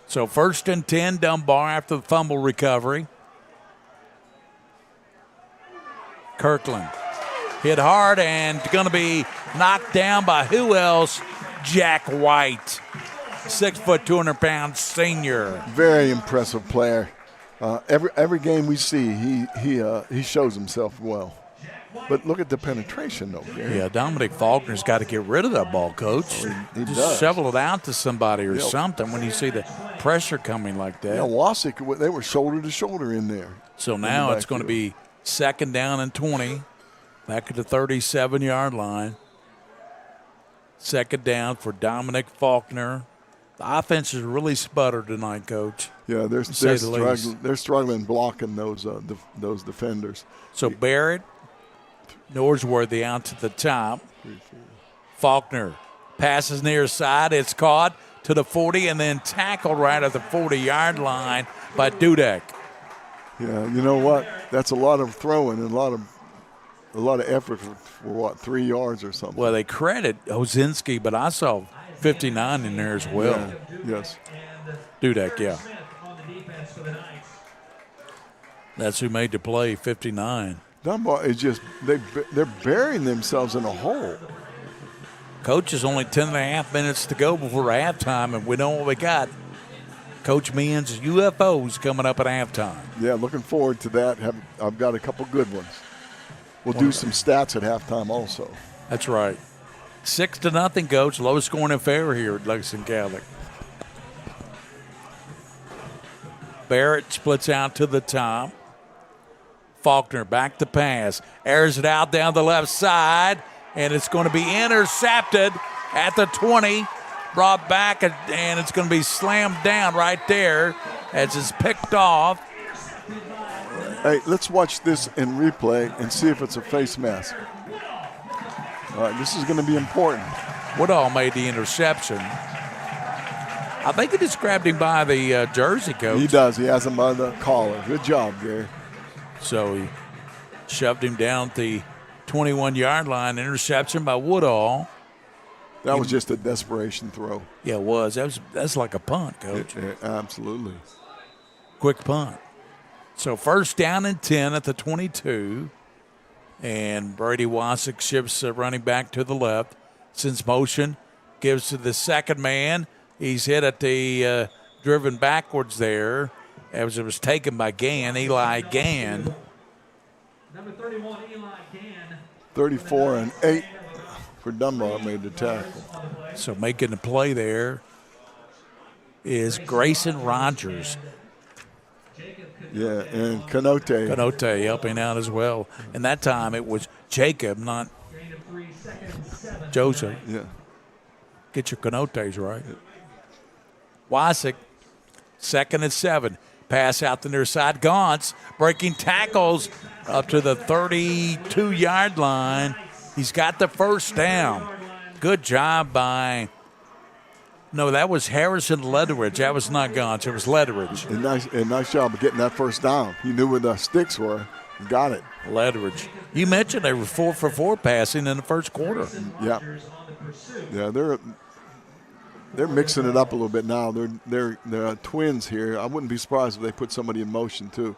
So 1st and 10, Dunbar after the fumble recovery. Kirkland hit hard and going to be knocked down by who else? Jack White, 6 foot, 200-pound senior. Very impressive player. Every game we see, he shows himself well. But look at the penetration, though, Gary. Yeah, Dominic Faulkner's got to get rid of that ball, Coach. He just does. shovel it out to somebody or something when you see the pressure coming like that. Yeah, Wasik, they were shoulder to shoulder in there. So now it's going to be 2nd down and 20, back at the 37-yard line. 2nd down for Dominic Faulkner. The offense is really sputtered tonight, Coach. Yeah, they're struggling. They're struggling blocking those defenders. So Barrett, Norsworthy out to the top. Faulkner passes near side. It's caught to the 40 and then tackled right at the 40-yard line by Dudek. Yeah, you know what? That's a lot of throwing and a lot of effort for what, 3 yards or something. Well, they credit Ozinski, but I saw 59 in there as well. Yeah, yes. Dudek, yeah. That's who made the play, 59. Dunbar is just, they're burying themselves in a hole. Coach, is only 10.5 minutes to go before halftime, and we know what we got. Coach Meehan's UFOs coming up at halftime. Yeah, looking forward to that. I've got a couple good ones. We'll do some stats at halftime also. That's right. 6-0, Coach. Lowest scoring affair here at Lexington Catholic. Barrett splits out to the top. Faulkner back to pass. Airs it out down the left side, and it's going to be intercepted at the 20. Brought back, and it's going to be slammed down right there as it's picked off. Hey, let's watch this in replay and see if it's a face mask. All right, this is going to be important. Woodall made the interception. I think he just grabbed him by the jersey, Coach. He does. He has him by the collar. Good job, Gary. So he shoved him down the 21-yard line. Interception by Woodall. That was just a desperation throw. Yeah, it was. That's like a punt, Coach. Absolutely. Quick punt. So 1st down and 10 at the 22. And Brady Wasik shifts the running back to the left. Sends motion. Gives to the second man. He's hit at the driven backwards there. As it was taken by Eli Gann. Number 31, Eli Gann. 34-8 for Dunbar made the tackle. So making the play there is Grayson Rogers. Yeah, and Canote. Canote helping out as well. And that time it was Jacob, not Joseph. Yeah. Get your Canotes right. Wasik, 2nd and 7. Pass out the near side. Gauntz breaking tackles up to the 32-yard line. He's got the 1st down. Good job by – no, that was Harrison Lederidge. That was not Gauntz. It was Lederidge. And nice job of getting that 1st down. He knew where the sticks were. Got it. Lederidge. You mentioned they were 4 for 4 passing in the first quarter. Yeah. Yeah, they're mixing it up a little bit now. They're twins here. I wouldn't be surprised if they put somebody in motion too.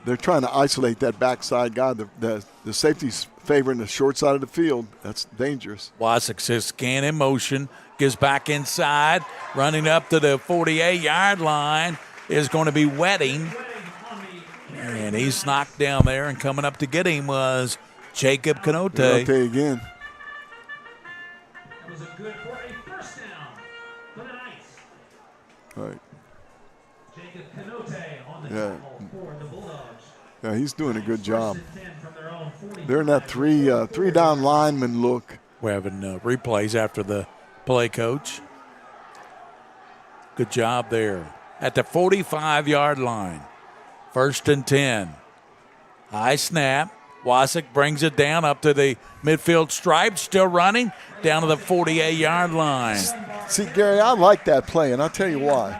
they're trying to isolate that backside guy. The safety's favoring the short side of the field. That's dangerous. Wasik says scan in motion, gives back inside, running up to the 48-yard line is going to be Wedding. And he's knocked down there, and coming up to get him was Jacob Canote. Canote again. That was a good for a first down for the Knights. All right. Jacob Canote on the tackle for the Bulldogs. Yeah, he's doing a good job. They're in that three down lineman look. We're having replays after the play, coach. Good job there. At the 45-yard line, 1st and 10. High snap. Wasik brings it down up to the midfield stripe, still running, down to the 48-yard line. See, Gary, I like that play, and I'll tell you why.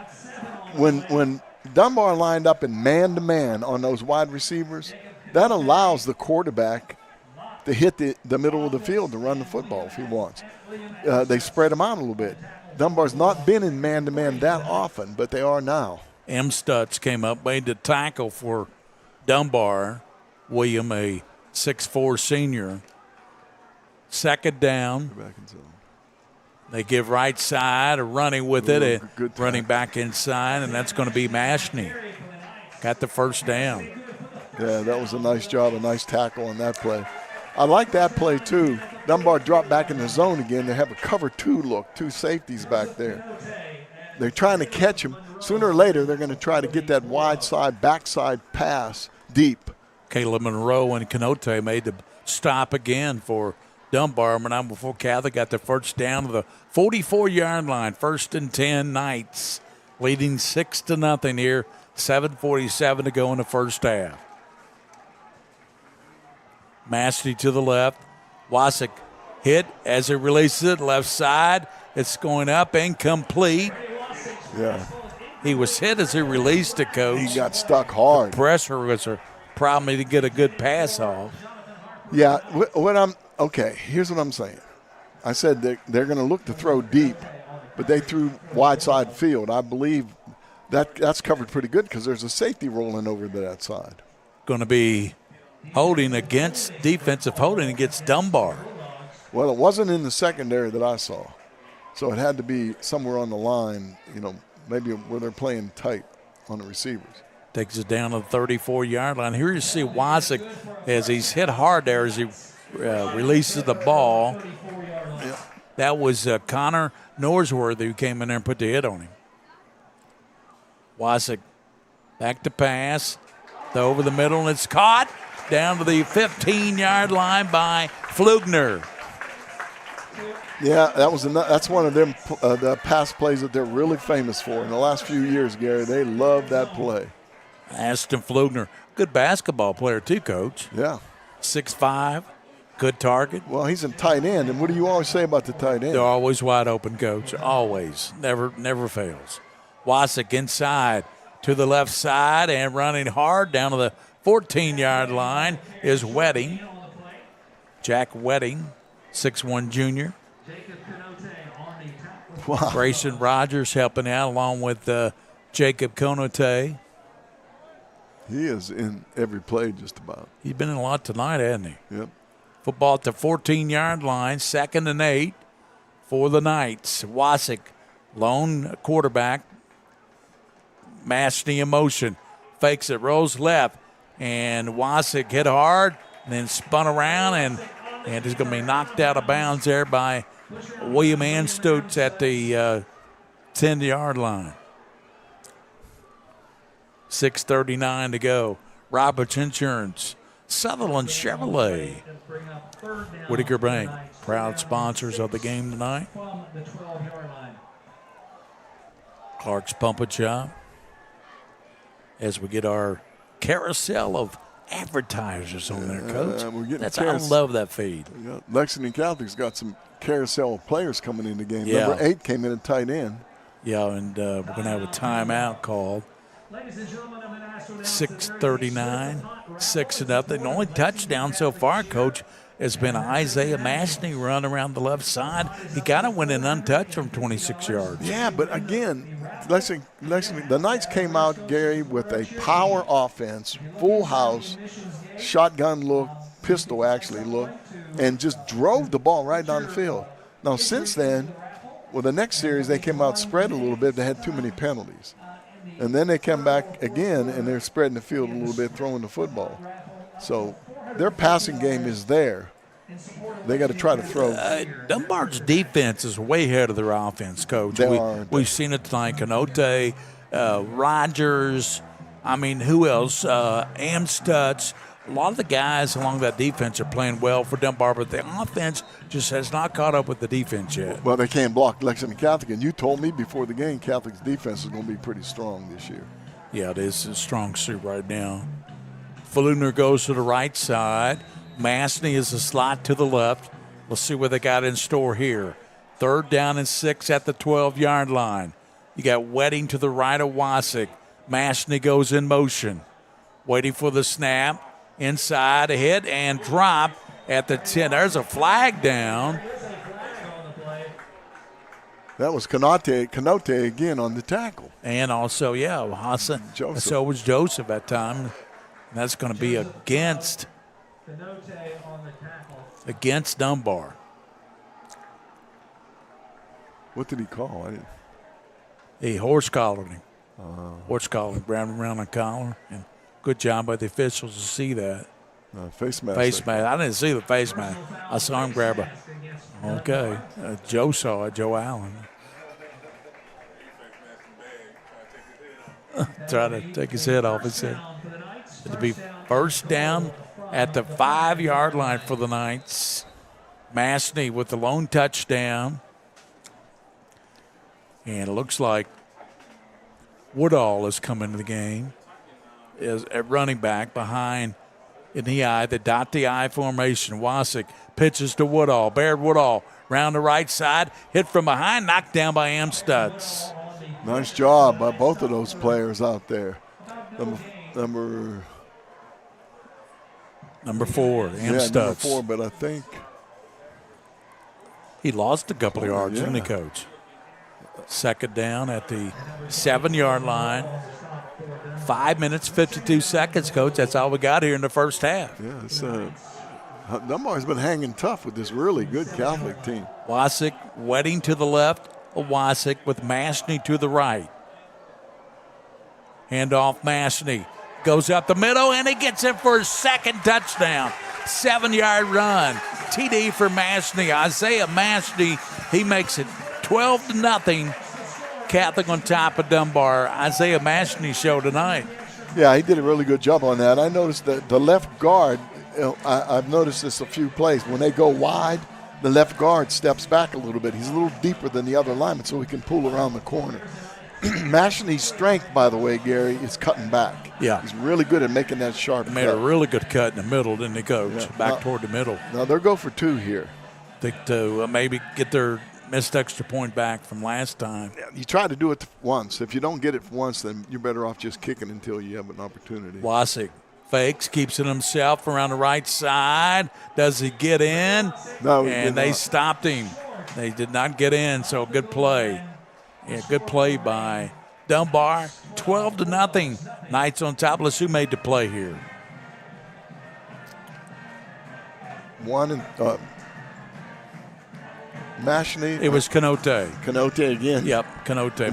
When Dunbar lined up in man-to-man on those wide receivers, that allows the quarterback to hit the middle of the field to run the football if he wants. They spread him out a little bit. Dunbar's not been in man-to-man that often, but they are now. M. Stutz came up, made the tackle for Dunbar. William, a 6'4 senior. 2nd down. They give right side, a running with it, running back inside, and that's going to be Mashney. Got the 1st down. Yeah, that was a nice job, a nice tackle on that play. I like that play, too. Dunbar dropped back in the zone again. They have a cover 2 look, 2 safeties back there. They're trying to catch him. Sooner or later, they're going to try to get that wide side, backside pass deep. Caleb Monroe and Canote made the stop again for Dunbar. But before Catholic got the 1st down to the 44-yard line. 1st and 10 Knights, leading 6-0 here. 7:47 to go in the 1st half. Massey to the left. Wasik hit as he releases it, left side. It's going up, incomplete. Yeah. He was hit as he released it, Coach. He got stuck hard. The pressure was a problem to get a good pass off. Yeah, here's what I'm saying. I said they're going to look to throw deep, but they threw wide side field. I believe that's covered pretty good because there's a safety rolling over to that side. Going to be defensive holding against Dunbar. Well, it wasn't in the secondary that I saw, so it had to be somewhere on the line, maybe where they're playing tight on the receivers. Takes it down to the 34-yard line. Here you see Wasik as he's hit hard there as he releases the ball. Yeah. That was Connor Norsworthy who came in there and put the hit on him. Wasik back to pass. Over the middle, and it's caught down to the 15-yard line by Flugner. Yeah, that's one of them the pass plays that they're really famous for. In the last few years, Gary, they love that play. Ashton Flugner, good basketball player too, Coach. Yeah. 6'5", good target. Well, he's a tight end, and what do you always say about the tight end? They're always wide open, Coach. Always. Never fails. Wasik inside to the left side and running hard down to the 14-yard line is Wedding. Jack Wedding, 6'1" junior. Wow. Grayson Rogers helping out along with Jacob Canote. He is in every play just about. He's been in a lot tonight, hasn't he? Yep. Football at the 14-yard line, 2nd and 8 for the Knights. Wasik, lone quarterback. Mashney in motion, fakes it, rolls left, and Wasik hit hard, and then spun around, and he's going to be knocked out of bounds there by William Anstutz at the 10-yard line. 6:39 to go. Roberts Insurance, Sutherland Chevrolet, Whitaker Bank, proud sponsors of the game tonight. Clark's Pumping Shop. As we get our carousel of advertisers on there, Coach. I love that feed. Yeah. Lexington Catholic's got some carousel of players coming in the game. Yeah. Number 8 came in at tight end. Yeah, and we're going to have a timeout called. 6:39, 6-0. The only touchdown so far, Coach, has been Isaiah Mashney run around the left side. He kind of went in untouched from 26 yards. Yeah, but again, Lexington, the Knights came out, Gary, with a power offense, full house, shotgun look, pistol actually look, and just drove the ball right down the field. Now, since then, well, the next series they came out spread a little bit. They had too many penalties. And then they come back again, and they're spreading the field a little bit, throwing the football. So their passing game is there. They got to try to throw. Dunbar's defense is way ahead of their offense, Coach. We've seen it tonight. Canote, Rogers, who else? Amstutz. A lot of the guys along that defense are playing well for Dunbar, but the offense just has not caught up with the defense yet. Well, they can't block Lexington Catholic, and you told me before the game Catholic's defense is going to be pretty strong this year. Yeah, it is a strong suit right now. Faluner goes to the right side. Mashney is a slot to the left. We'll see what they got in store here. 3rd down and 6 at the 12-yard line. You got Wedding to the right of Wasik. Mashney goes in motion. Waiting for the snap. Inside, a hit, and drop at the 10. There's a flag down. That was Canote again on the tackle. And also, Hassan. Joseph. So was Joseph at time. That's going to be against Dunbar. What did he call? He horse collared him. Horse collared, grabbed him around the collar. And good job by the officials to see that. Face mask. Face mask. I didn't see the face mask. I saw him grab a. Okay. Joe saw it, Joe Allen. Try to take his head off his head. It'll be 1st down at the 5-yard line for the Knights. Mashney with the lone touchdown. And it looks like Woodall is coming to the game. Is at running back behind in the I, the dot the I formation. Wasik pitches to Woodall. Baird Woodall round the right side. Hit from behind, knocked down by Amstutz. Nice job by both of those players out there. Number 4, Amstutz. Yeah, number 4, but I think he lost a couple of yards, didn't he, Coach? 2nd down at the 7-yard line. 5 minutes, 52 seconds, Coach. That's all we got here in the first half. Yeah, Dunbar's been hanging tough with this really good Catholic team. Wasik, Wedding to the left of Wasik with Mashney to the right. Handoff Mashney. Goes up the middle, and he gets it for his 2nd touchdown. 7-yard run. TD for Mashney. Isaiah Mashney, he makes it 12-0. Catholic on top of Dunbar. Isaiah Mashney show tonight. Yeah, he did a really good job on that. I noticed that the left guard, I've noticed this a few plays. When they go wide, the left guard steps back a little bit. He's a little deeper than the other lineman, so he can pull around the corner. Mashney's strength, by the way, Gary, is cutting back. Yeah. He's really good at making that sharp cut. Made a really good cut in the middle, didn't he, Coach? Yeah. Back toward the middle. Now they'll go for 2 here. Think to maybe get their missed extra point back from last time. You try to do it once. If you don't get it once, then you're better off just kicking until you have an opportunity. Wasik fakes, keeps it himself around the right side. Does he get in? No, and they stopped him. They did not get in, so good play. Yeah, good play by Dunbar. 12-0. Knights on top. Let's see who made the play here. Mashney. It was Canote. Canote again. Yep, Canote.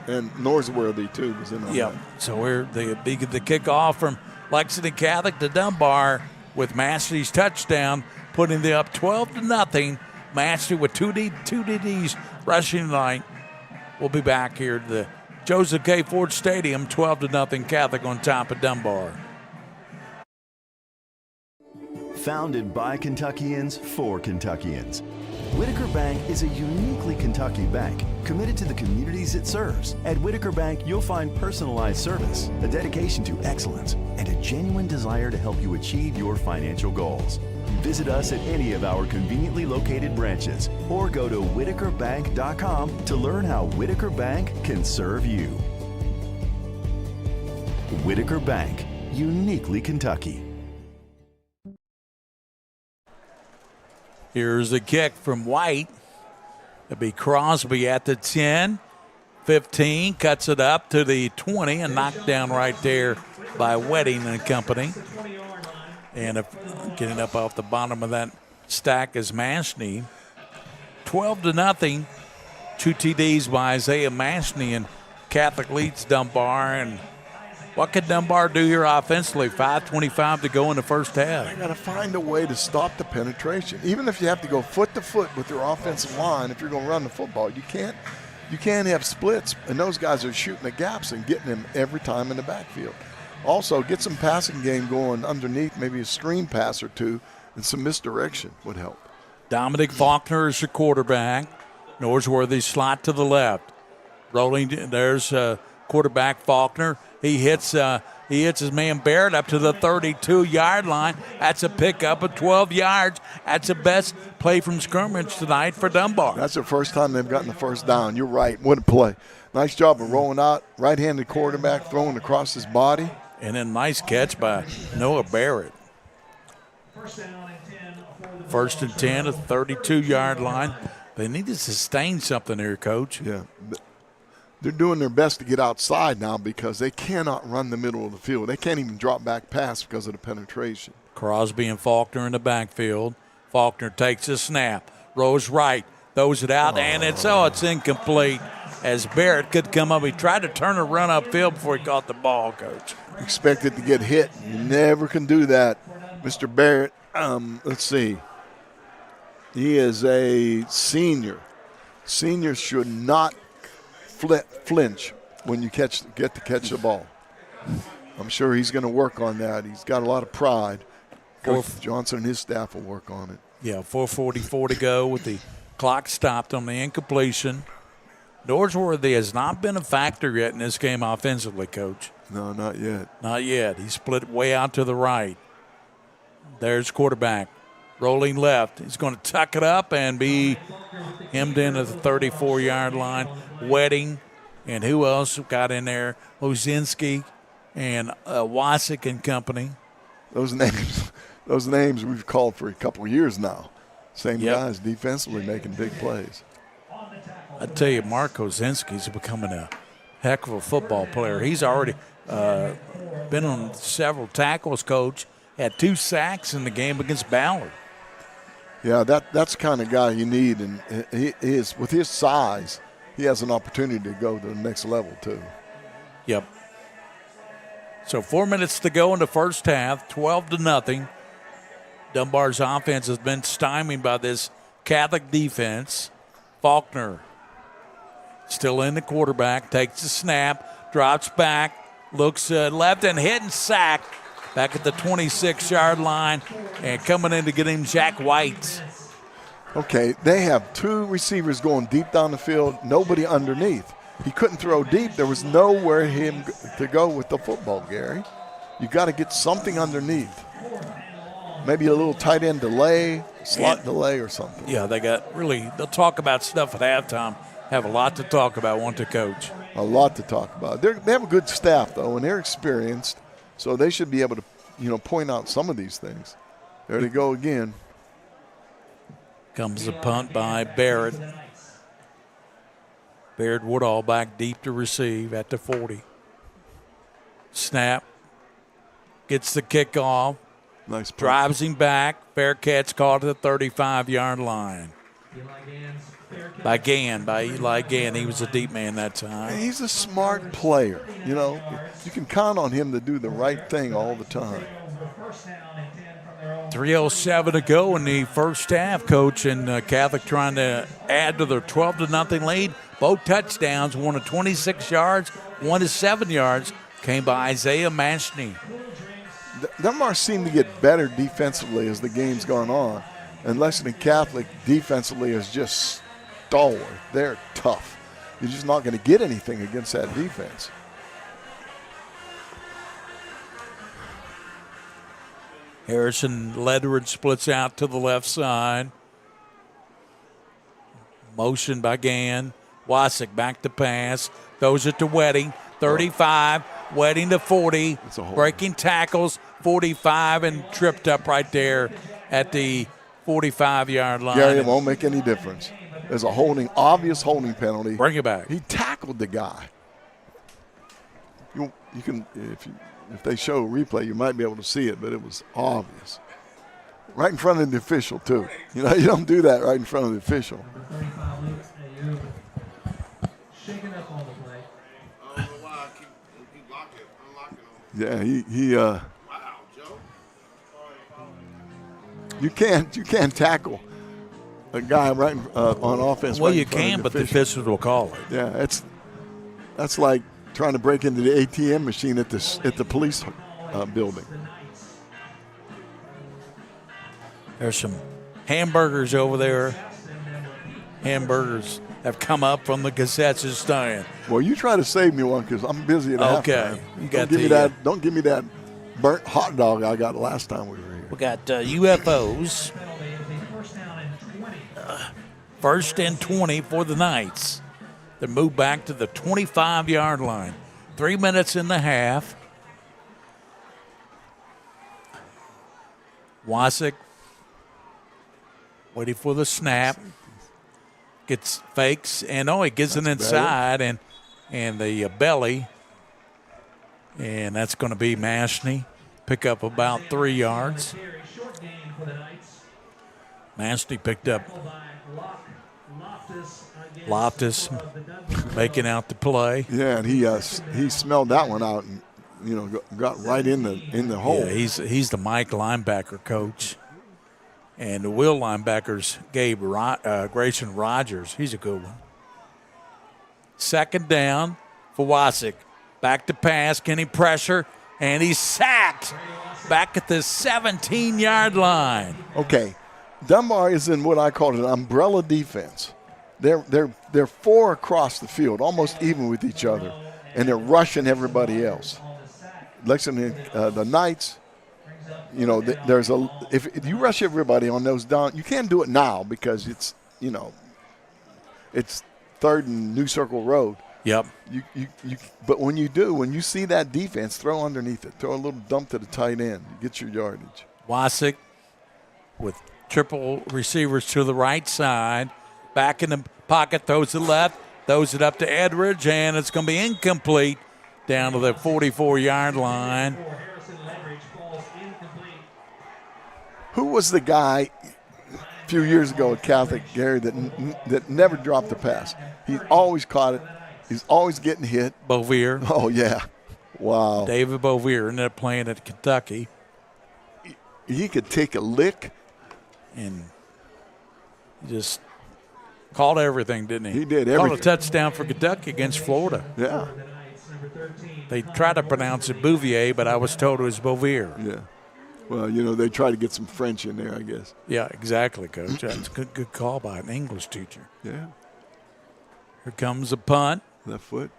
Norsworthy, too, was in on Yep. that. So we're the kickoff from Lexington Catholic to Dunbar with Mashney's touchdown, putting them up 12-0. Mashney with 2 DDs rushing tonight. We'll be back here at the Joseph K. Ford Stadium, 12-0 Catholic on top of Dunbar. Founded by Kentuckians for Kentuckians, Whitaker Bank is a uniquely Kentucky bank committed to the communities it serves. At Whitaker Bank, you'll find personalized service, a dedication to excellence, and a genuine desire to help you achieve your financial goals. Visit us at any of our conveniently located branches or go to whitakerbank.com to learn how Whitaker Bank can serve you. Whitaker Bank, uniquely Kentucky. Here's the kick from White. It'll be Crosby at the 10. 15, cuts it up to the 20 and knocked down right there by Wedding and company. And getting up off the bottom of that stack is Mashney. 12-0. 2 TDs by Isaiah Mashney, and Catholic leads Dunbar. And what could Dunbar do here offensively? 5:25 to go in the first half. They got to find a way to stop the penetration. Even if you have to go foot to foot with your offensive line, if you're going to run the football, you can't have splits, and those guys are shooting the gaps and getting them every time in the backfield. Also, get some passing game going underneath, maybe a screen pass or two, and some misdirection would help. Dominic Faulkner is the quarterback. Norsworthy slot to the left. Rolling, there's quarterback Faulkner. He hits his man Barrett up to the 32-yard line. That's a pickup of 12 yards. That's the best play from scrimmage tonight for Dunbar. That's the first time they've gotten the first down. You're right. What a play. Nice job of rolling out. Right-handed quarterback throwing across his body. And then nice catch by Noah Barrett. First and 10 at the 32-yard line. They need to sustain something here, Coach. Yeah. They're doing their best to get outside now because they cannot run the middle of the field. They can't even drop back pass because of the penetration. Crosby and Faulkner in the backfield. Faulkner takes a snap, rolls right, throws it out, and it's incomplete. As Barrett could come up, he tried to turn a run upfield before he caught the ball, Coach. Expected to get hit. You never can do that. Mr. Barrett, let's see. He is a senior. Seniors should not flinch when you get to catch the ball. I'm sure he's going to work on that. He's got a lot of pride. Coach Johnson and his staff will work on it. Yeah, 4:44 to go with the clock stopped on the incompletion. Norsworthy has not been a factor yet in this game offensively, Coach. No, not yet. Not yet. He split way out to the right. There's quarterback. Rolling left. He's going to tuck it up and be hemmed in at the 34-yard line. Wedding. And who else got in there? Ozinski and Wasik and company. Those names we've called for a couple of years now. Same guys defensively making big plays. I tell you, Mark Ozinski's becoming a heck of a football player. He's already been on several tackles, Coach. Had 2 sacks in the game against Ballard. Yeah, that's the kind of guy you need, and he is with his size, he has an opportunity to go to the next level too. Yep. So 4 minutes to go in the first half, 12-0. Dunbar's offense has been stymied by this Catholic defense. Faulkner still in the quarterback, takes the snap, drops back, looks left and hit and sacked. Back at the 26-yard line, and coming in to get him, Jack White. Okay, they have 2 receivers going deep down the field, nobody underneath. He couldn't throw deep. There was nowhere him to go with the football, Gary. You got to get something underneath. Maybe a little tight end delay, slot delay or something. Yeah, they'll talk about stuff at halftime. Have a lot to talk about, won't they, Coach? A lot to talk about. They have a good staff, though, and they're experienced. So they should be able to, point out some of these things. There they go again. Comes a punt by Barrett. Barrett Woodall back deep to receive at the 40. Snap. Gets the kickoff. Nice punt. Drives him back. Fair catch caught at the 35-yard line. By Eli Gann. He was a deep man that time. He's a smart player. You can count on him to do the right thing all the time. 3:07 to go in the first half, Coach, and Catholic trying to add to their 12-0 lead. Both touchdowns, one to 26 yards, one to 7 yards, came by Isaiah Mashney. Dunbar seemed to get better defensively as the game's gone on, and Lexington Catholic defensively is just stalwart. They're tough. You're just not going to get anything against that defense. Harrison Ledward splits out to the left side. Motion by Gann. Wasik back to pass. Throws it to Wedding. 35. Wedding to 40. Breaking tackles. 45 and tripped up right there at the 45-yard line. Gary, it won't make any difference. There's a obvious holding penalty. Bring it back. He tackled the guy. You can, if they show a replay, you might be able to see it, but it was obvious. Right in front of the official, too. You know, you don't do that right in front of the official. Shaking up on the play. I don't know why I keep unlocking Yeah, on. he Wow, Joe. you can't tackle a guy right on offense. Well, right you in front can, of but the officials will call it. Yeah, that's like trying to break into the ATM machine at the police building. There's some hamburgers over there. Hamburgers have come up from the Gazette's stand. Well, you try to save me one because I'm busy at Okay, halftime. you got Don't give me that burnt hot dog I got last time we were here. We got UFOs. First and 20 for the Knights. They move back to the 25-yard line. 3 minutes in the half. Wasik waiting for the snap. Gets fakes, and he gets it inside and the belly. And that's going to be Mashney. Pick up about 3 yards. Mashney picked up Loftus making out the play. Yeah, and he smelled that one out and got right in the hole. Yeah, he's the Mike linebacker coach. And the Will linebackers, Grayson Rogers. He's a good one. Second down for Wasik. Back to pass. Can he pressure? And he's sacked back at the 17-yard line. Okay, Dunbar is in what I call an umbrella defense. They're four across the field, almost even with each other, and they're rushing everybody else. Lexington, the Knights. If you rush everybody on those down, you can't do it now because it's third and New Circle Road. Yep. But when you see that defense, throw underneath it. Throw a little dump to the tight end. Get your yardage. Wasik with triple receivers to the right side. Back in the pocket, throws it left, throws it up to Edridge, and it's going to be incomplete down to the 44-yard line. Who was the guy a few years ago at Catholic, Gary, that never dropped a pass? He always caught it. He's always getting hit. Bovier. Oh, yeah. Wow. David Bovier ended up playing at Kentucky. He could take a lick. And he just caught everything, didn't he? He did everything. Caught a touchdown for Kentucky against Florida. Yeah. They tried to pronounce it Bouvier, but I was told it was Bovier. Yeah. Well, they try to get some French in there, I guess. Yeah, exactly, Coach. That's a good call by an English teacher. Yeah. Here comes a punt. Left foot.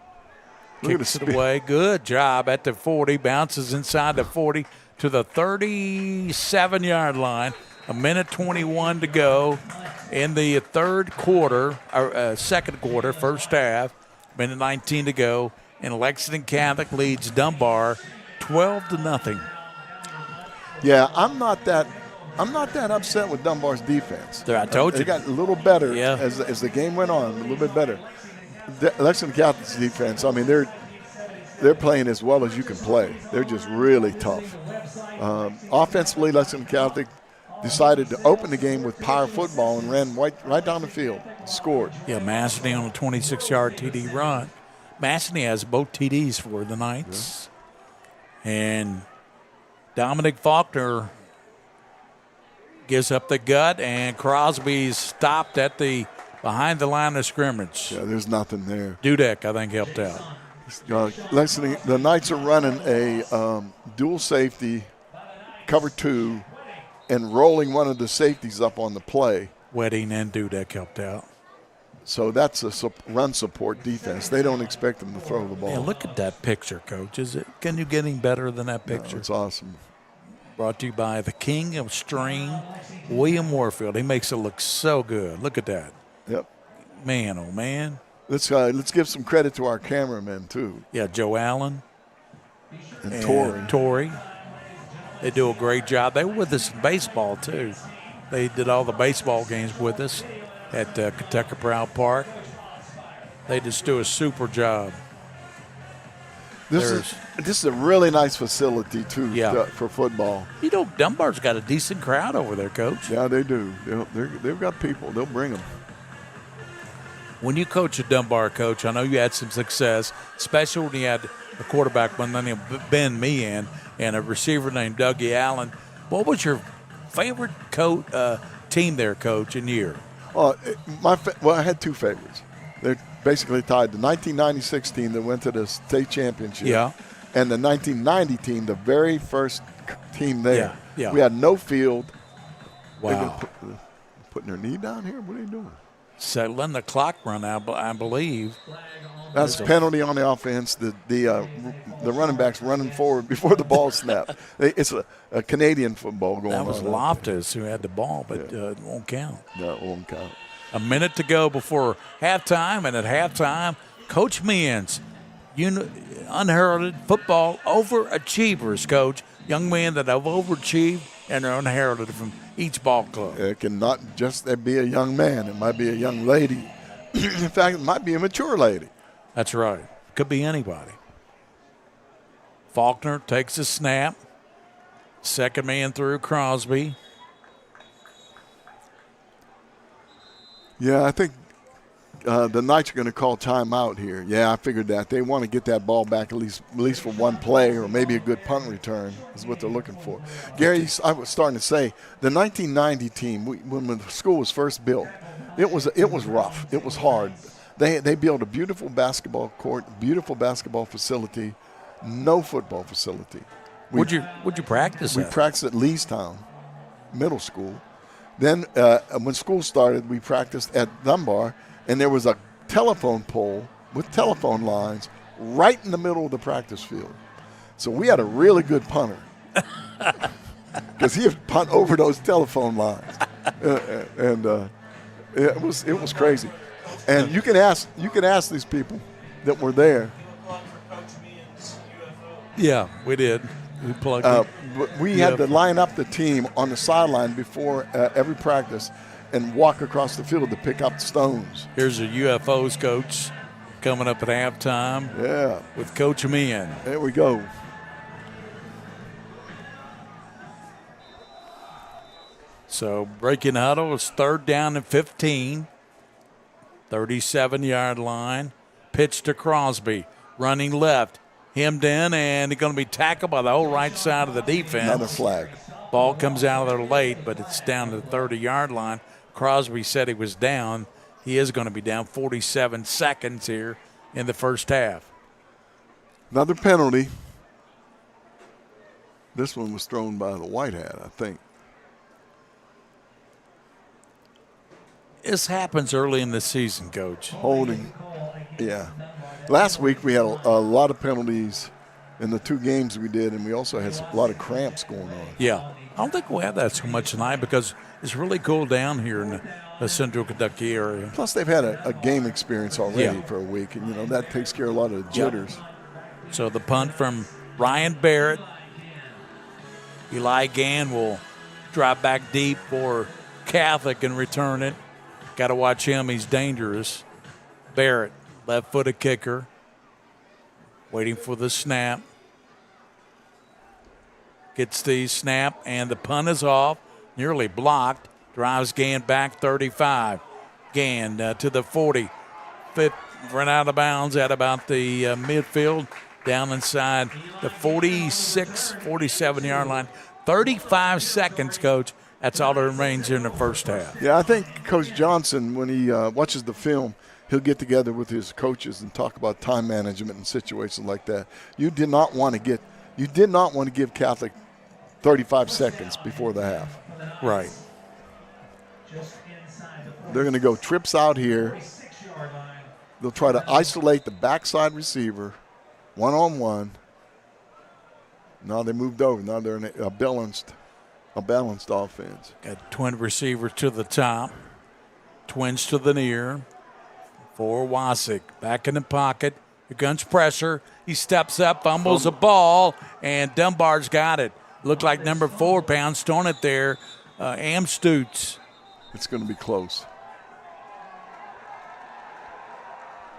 Kicks it away. Good job at the 40. Bounces inside the 40 to the 37-yard line. A minute 21 to go in the third quarter, or second quarter, first half. Minute 19 to go. And Lexington Catholic leads Dunbar 12-0. Yeah, I'm not that upset with Dunbar's defense. I told you. They got a little better Yeah. as the game went on, a little bit better. Lexington Catholic's defense, I mean, they're playing as well as you can play. They're just really tough. Offensively, Lexington Catholic decided to open the game with power football and ran right down the field, scored. Yeah, Massey on a 26-yard TD run. Massey has both TDs for the Knights. Yeah. And Dominic Faulkner gives up the gut, and Crosby's stopped at behind the line of scrimmage. Yeah, there's nothing there. Dudek, I think, helped out. Lexington, the Knights are running a dual safety, cover two, and rolling one of the safeties up on the play. Wedding and Dudek helped out. So that's a run support defense. They don't expect them to throw the ball. Yeah, look at that picture, Coach. Can you get any better than that picture? No, it's awesome. Brought to you by the King of String, William Warfield. He makes it look so good. Look at that. Yep. Man, oh, man. Let's give some credit to our cameramen, too. Yeah, Joe Allen. And Torrey. They do a great job. They were with us in baseball, too. They did all the baseball games with us at Kentucky Proud Park. They just do a super job. This is a really nice facility, too, Yeah. for football. You know, Dunbar's got a decent crowd over there, Coach. Yeah, they do. They've got people. They'll bring them. When you coach at Dunbar, Coach, I know you had some success, especially when you had a quarterback by the name of Ben Meehan and a receiver named Dougie Allen. What was your favorite team there, Coach, in year? Well, I had two favorites. They're basically tied. The 1996 team that went to the state championship, and the 1990 team, the very first team there. Yeah. We had no field. Wow. Putting their knee down here? What are they doing? So letting the clock run out, I believe. That's a penalty on the offense. The running back's running forward before the ball snapped. It's a Canadian football going on. That was Loftus who had the ball, but it won't count. No, it won't count. A minute to go before halftime, and at halftime, Coach Meehan's unheralded football overachievers, Coach. Young men that have overachieved and are unheralded from each ball club. It can not just be a young man. It might be a young lady. In fact, it might be a mature lady. That's right. Could be anybody. Faulkner takes a snap. Second man through Crosby. Yeah, I think the Knights are going to call timeout here. Yeah, I figured that. They want to get that ball back at least for one play or maybe a good punt return is what they're looking for. Gary, I was starting to say, the 1990 team, when the school was first built, it was rough. It was hard. They built a beautiful basketball court, beautiful basketball facility, no football facility. Would you practice We at? practiced at Leestown Middle School. Then when school started, we practiced at Dunbar, and there was a telephone pole with telephone lines right in the middle of the practice field. So we had a really good punter because he would punt over those telephone lines, and it was crazy. And you can ask these people that were there. Yeah, we did. We plugged it. We had to line up the team on the sideline before every practice and walk across the field to pick up stones. Here's a UFOs coach coming up at halftime. Yeah. With Coach Meehan. There we go. So breaking huddle is 3rd down and 15. 37-yard line. Pitch to Crosby. Running left. Hemmed in, and he's going to be tackled by the whole right side of the defense. Another flag. Ball comes out of there late, but it's down to the 30-yard line. Crosby said he was down. He is going to be down 47 seconds here in the first half. Another penalty. This one was thrown by the white hat, I think. This happens early in the season, Coach. Holding. Yeah. Last week we had a lot of penalties in the two games we did, and we also had a lot of cramps going on. Yeah. I don't think we'll have that so much tonight because it's really cooled down here in the central Kentucky area. Plus, they've had a game experience already for a week, and, that takes care of a lot of the jitters. So the punt from Ryan Barrett. Eli Gann will drop back deep for Catholic and return it. Got to watch him. He's dangerous. Barrett, left-footed kicker. Waiting for the snap. Gets the snap, and the punt is off. Nearly blocked. Drives Gann back 35. Gann to the 40. Run out of bounds at about the midfield. Down inside the 46, 47-yard line. 35 seconds, Coach. That's all that remains here in the first half. Yeah, I think Coach Johnson, when he watches the film, he'll get together with his coaches and talk about time management and situations like that. You did not want to give Catholic 35 seconds before the half. Right. They're going to go trips out here. They'll try to isolate the backside receiver, one-on-one. Now they moved over. Now they're in a balanced offense. Got twin receivers to the top. Twins to the near. For Wasik. Back in the pocket. Here comes pressure. He steps up, fumbles the ball, and Dunbar's got it. Looked like number 4 pounds throwing it there. Amstutz. It's going to be close.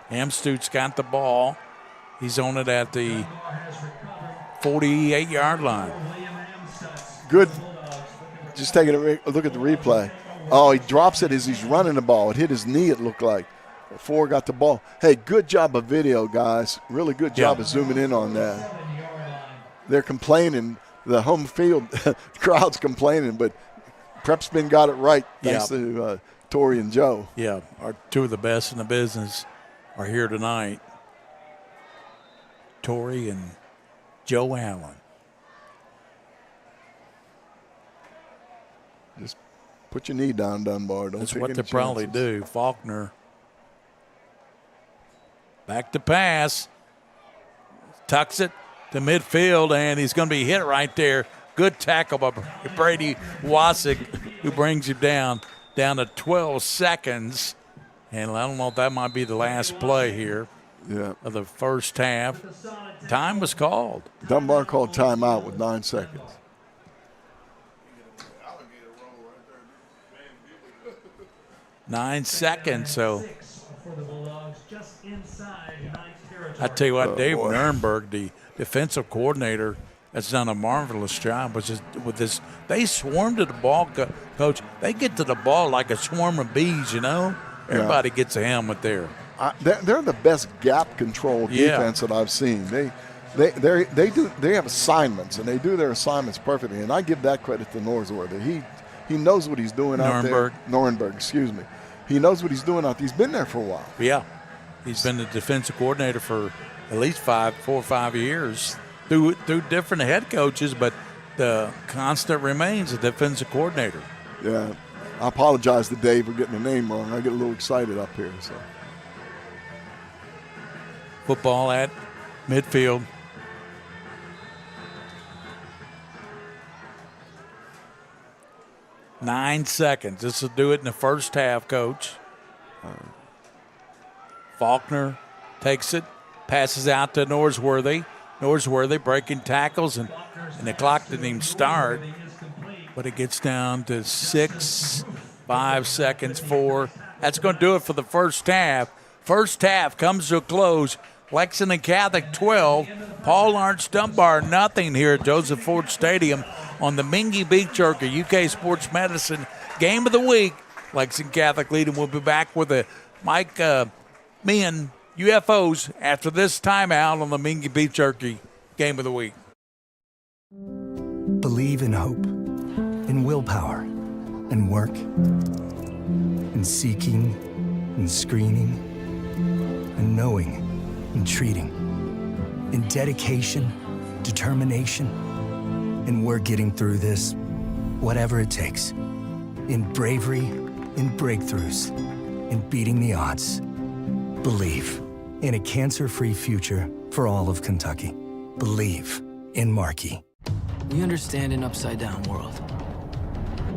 Amstutz got the ball. He's on it at the 48-yard line. Good. Just taking a look at the replay. Oh, he drops it as he's running the ball. It hit his knee, it looked like. Ford got the ball. Hey, good job of video, guys. Really good job of zooming in on that. They're complaining. The home field crowd's complaining, but Prepspin got it right thanks to Tori and Joe. Yeah, our two of the best in the business are here tonight. Tori and Joe Allen. Just put your knee down, Dunbar. Don't That's take what any they probably chances. do. Faulkner. Back to pass. Tucks it to midfield, and he's going to be hit right there. Good tackle by Brady Wasik, who brings him down to 12 seconds. And I don't know if that might be the last play here of the first half. Time was called. Dunbar called timeout with 9 seconds. Nine seconds, so I tell you what, Dave Nurnberg, the defensive coordinator, has done a marvelous job with this. They swarm to the ball, Coach. They get to the ball like a swarm of bees, you know. Everybody gets a helmet there. They're the best gap control defense that I've seen. They have assignments, and they do their assignments perfectly. And I give that credit to Norsworthy. He knows what he's doing out there. Nurnberg, excuse me. He knows what he's doing out there. He's been there for a while. Yeah. He's been the defensive coordinator for at least 4 or 5 years through different head coaches, but the constant remains a defensive coordinator. Yeah. I apologize to Dave for getting the name wrong. I get a little excited up here. So. Football at midfield. Nine seconds. This will do it in the first half, Coach. Faulkner takes it, passes out to Norsworthy. Norsworthy breaking tackles, and the clock didn't even start. But it gets down to 6, 5 seconds, 4. That's going to do it for the first half. First half comes to a close. Lexington Catholic 12, Paul Lawrence Dunbar nothing here at Joseph Ford Stadium on the Mingua Beef Jerky UK Sports Medicine Game of the Week. Lexington Catholic leading. We'll be back with a Mike, me and UFOs after this timeout on the Mingua Beef Jerky Game of the Week. Believe in hope, in willpower, and work, in seeking, in screening, and knowing, in treating, in dedication, determination, and we're getting through this, whatever it takes, in bravery, in breakthroughs, in beating the odds. Believe in a cancer-free future for all of Kentucky. Believe in Markey. We understand an upside-down world,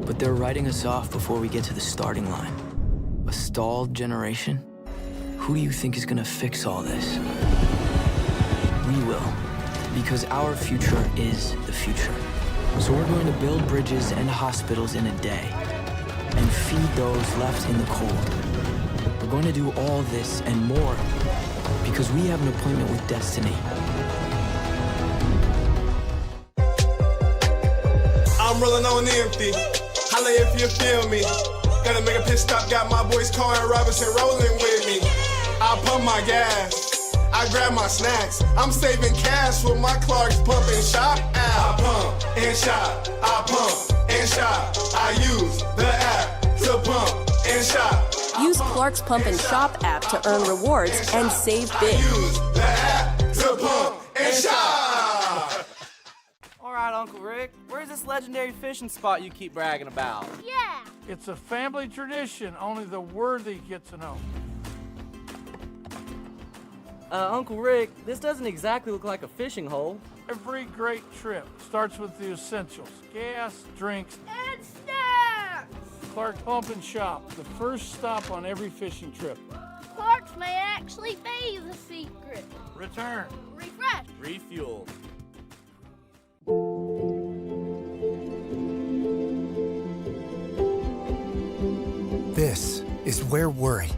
but they're writing us off before we get to the starting line. A stalled generation? Who do you think is gonna fix all this? We will, because our future is the future. So we're going to build bridges and hospitals in a day, and feed those left in the cold. We're going to do all this and more, because we have an appointment with destiny. I'm rolling on empty. Holla if you feel me. Gotta make a pit stop. Got my boys Carl and Robinson rolling with me. I pump my gas. I grab my snacks. I'm saving cash with my Clark's pump and shop app. I pump and shop. I pump and shop. I use the app to pump and shop. Use Clark's Pump and Shop app to earn rewards and save big. Use the app to pump and shop. All right, Uncle Rick, where's this legendary fishing spot you keep bragging about? Yeah! It's a family tradition. Only the worthy get to know. Uncle Rick, this doesn't exactly look like a fishing hole. Every great trip starts with the essentials: gas, drinks, And snacks! Clark Pump and Shop, the first stop on every fishing trip. Clark's may actually be the secret. Return. Refresh. is where worry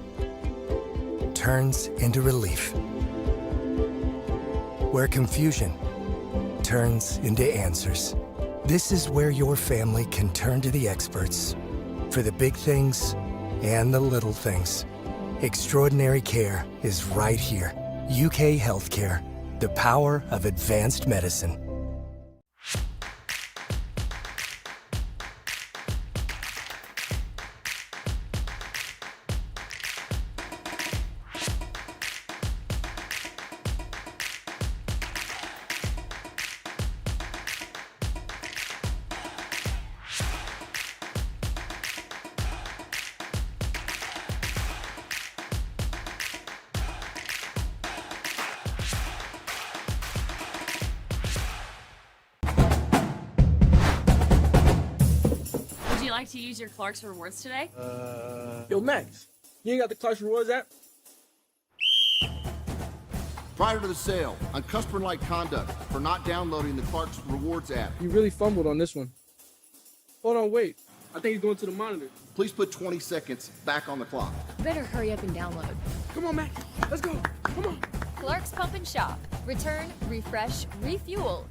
turns into relief. Where confusion turns into answers. This is where your family can turn to the experts for the big things and the little things. Extraordinary care is right here. UK Healthcare, the power of advanced medicine. Would you like to use your Clark's rewards today? Yo, Max, you ain't got the Clark's Rewards app? Prior to the sale, uncustomer-like conduct for not downloading the Clark's Rewards app. You really fumbled on this one. Hold on, wait. I think he's going to the monitor. Please put 20 seconds back on the clock. Better hurry up and download. Come on, Max. Let's go. Come on. Clark's Pump and Shop. Return, refresh, refuel.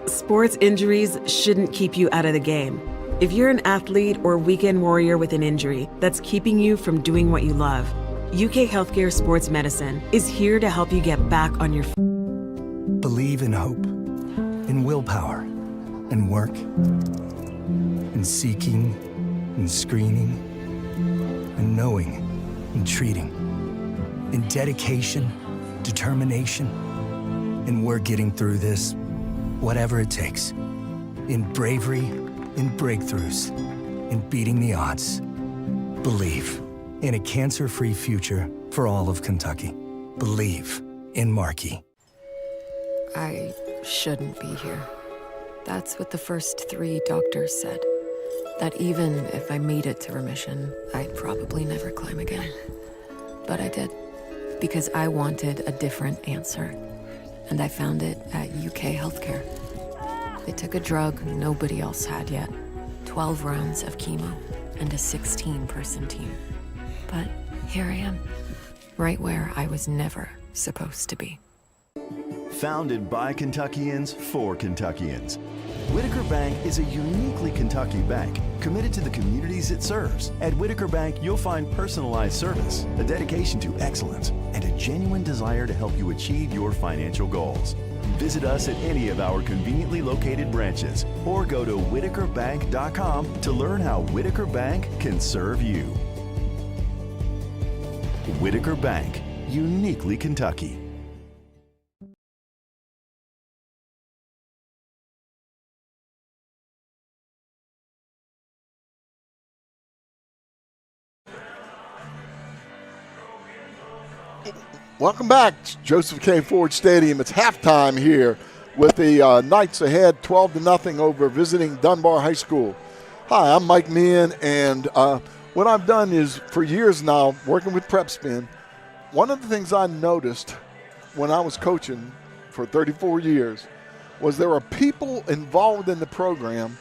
Sports injuries shouldn't keep you out of the game. If you're an athlete or weekend warrior with an injury that's keeping you from doing what you love, UK Healthcare Sports Medicine is here to help you get back on your feet. Believe in hope, in willpower, in work, in seeking, in screening, in knowing, in treating, in dedication, determination, and we're getting through this, whatever it takes. In bravery, in breakthroughs, in beating the odds. Believe in a cancer-free future for all of Kentucky. Believe in Markey. I shouldn't be here. That's what the first 3 doctors said. That even if I made it to remission, I'd probably never climb again. But I did, because I wanted a different answer. And I found it at UK Healthcare. They took a drug nobody else had yet. 12 rounds of chemo and a 16-person team. But here I am, right where I was never supposed to be. Founded by Kentuckians for Kentuckians, Whitaker Bank is a uniquely Kentucky bank committed to the communities it serves. At Whitaker Bank, you'll find personalized service, a dedication to excellence, and a genuine desire to help you achieve your financial goals. Visit us at any of our conveniently located branches or go to whitakerbank.com to learn how Whitaker Bank can serve you. Whitaker Bank, uniquely Kentucky. Welcome back to Joseph K. Ford Stadium. It's halftime here with the Knights ahead 12-0 over visiting Dunbar High School. Hi, I'm Mike Meehan, and what I've done is for years now, working with Prep Spin, one of the things I noticed when I was coaching for 34 years was there were people involved in the program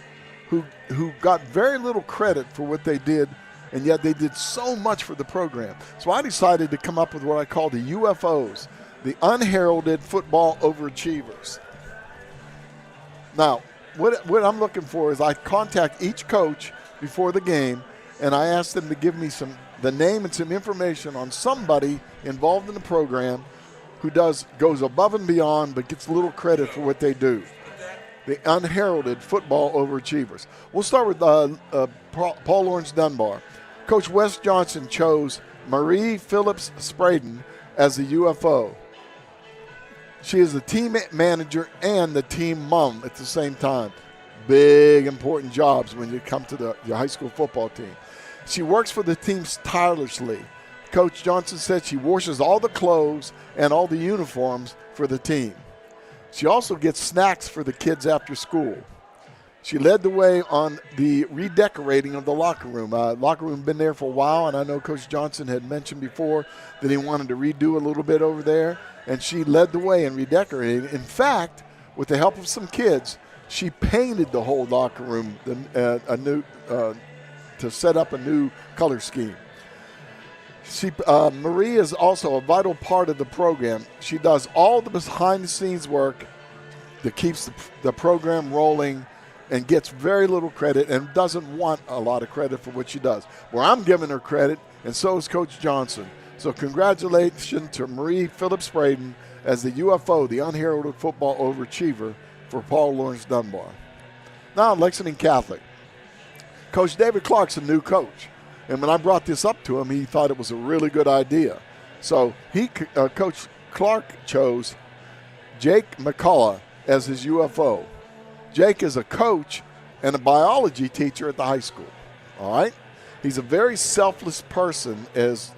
who got very little credit for what they did, and yet they did so much for the program. So I decided to come up with what I call the UFOs, the Unheralded Football Overachievers. Now, what I'm looking for is I contact each coach before the game, and I ask them to give me the name and some information on somebody involved in the program who goes above and beyond but gets little credit for what they do. The Unheralded Football Overachievers. We'll start with Paul Lawrence Dunbar. Coach Wes Johnson chose Marie Phillips Spraden as the UFO. She is the team manager and the team mom at the same time. Big, important jobs when you come to your high school football team. She works for the teams tirelessly. Coach Johnson said she washes all the clothes and all the uniforms for the team. She also gets snacks for the kids after school. She led the way on the redecorating of the locker room. Locker room been there for a while, and I know Coach Johnson had mentioned before that he wanted to redo a little bit over there, and she led the way in redecorating. In fact, with the help of some kids, she painted the whole locker room to set up a new color scheme. Marie is also a vital part of the program. She does all the behind-the-scenes work that keeps the program rolling and gets very little credit and doesn't want a lot of credit for what she does. Well, I'm giving her credit, and so is Coach Johnson. So congratulations to Marie Phillips Braden as the UFO, the unheralded football overachiever for Paul Lawrence Dunbar. Now, Lexington Catholic. Coach David Clark's a new coach. And when I brought this up to him, he thought it was a really good idea. So Coach Clark chose Jake McCullough as his UFO. Jake is a coach and a biology teacher at the high school. All right? He's a very selfless person, as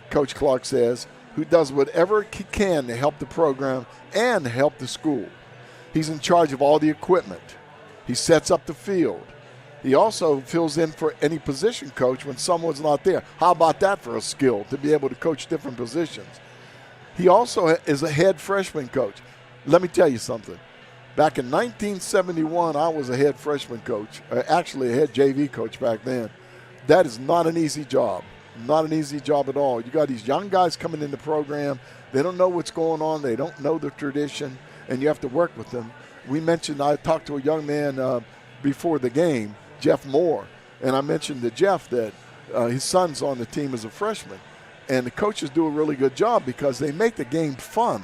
Coach Clark says, who does whatever he can to help the program and help the school. He's in charge of all the equipment. He sets up the field. He also fills in for any position coach when someone's not there. How about that for a skill, to be able to coach different positions? He also is a head freshman coach. Let me tell you something. Back in 1971, I was a head freshman coach, actually a head JV coach back then. That is not an easy job. Not an easy job at all. You got these young guys coming in the program. They don't know what's going on. They don't know the tradition, and you have to work with them. I talked to a young man before the game, Jeff Moore, and I mentioned to Jeff that his son's on the team as a freshman. And the coaches do a really good job because they make the game fun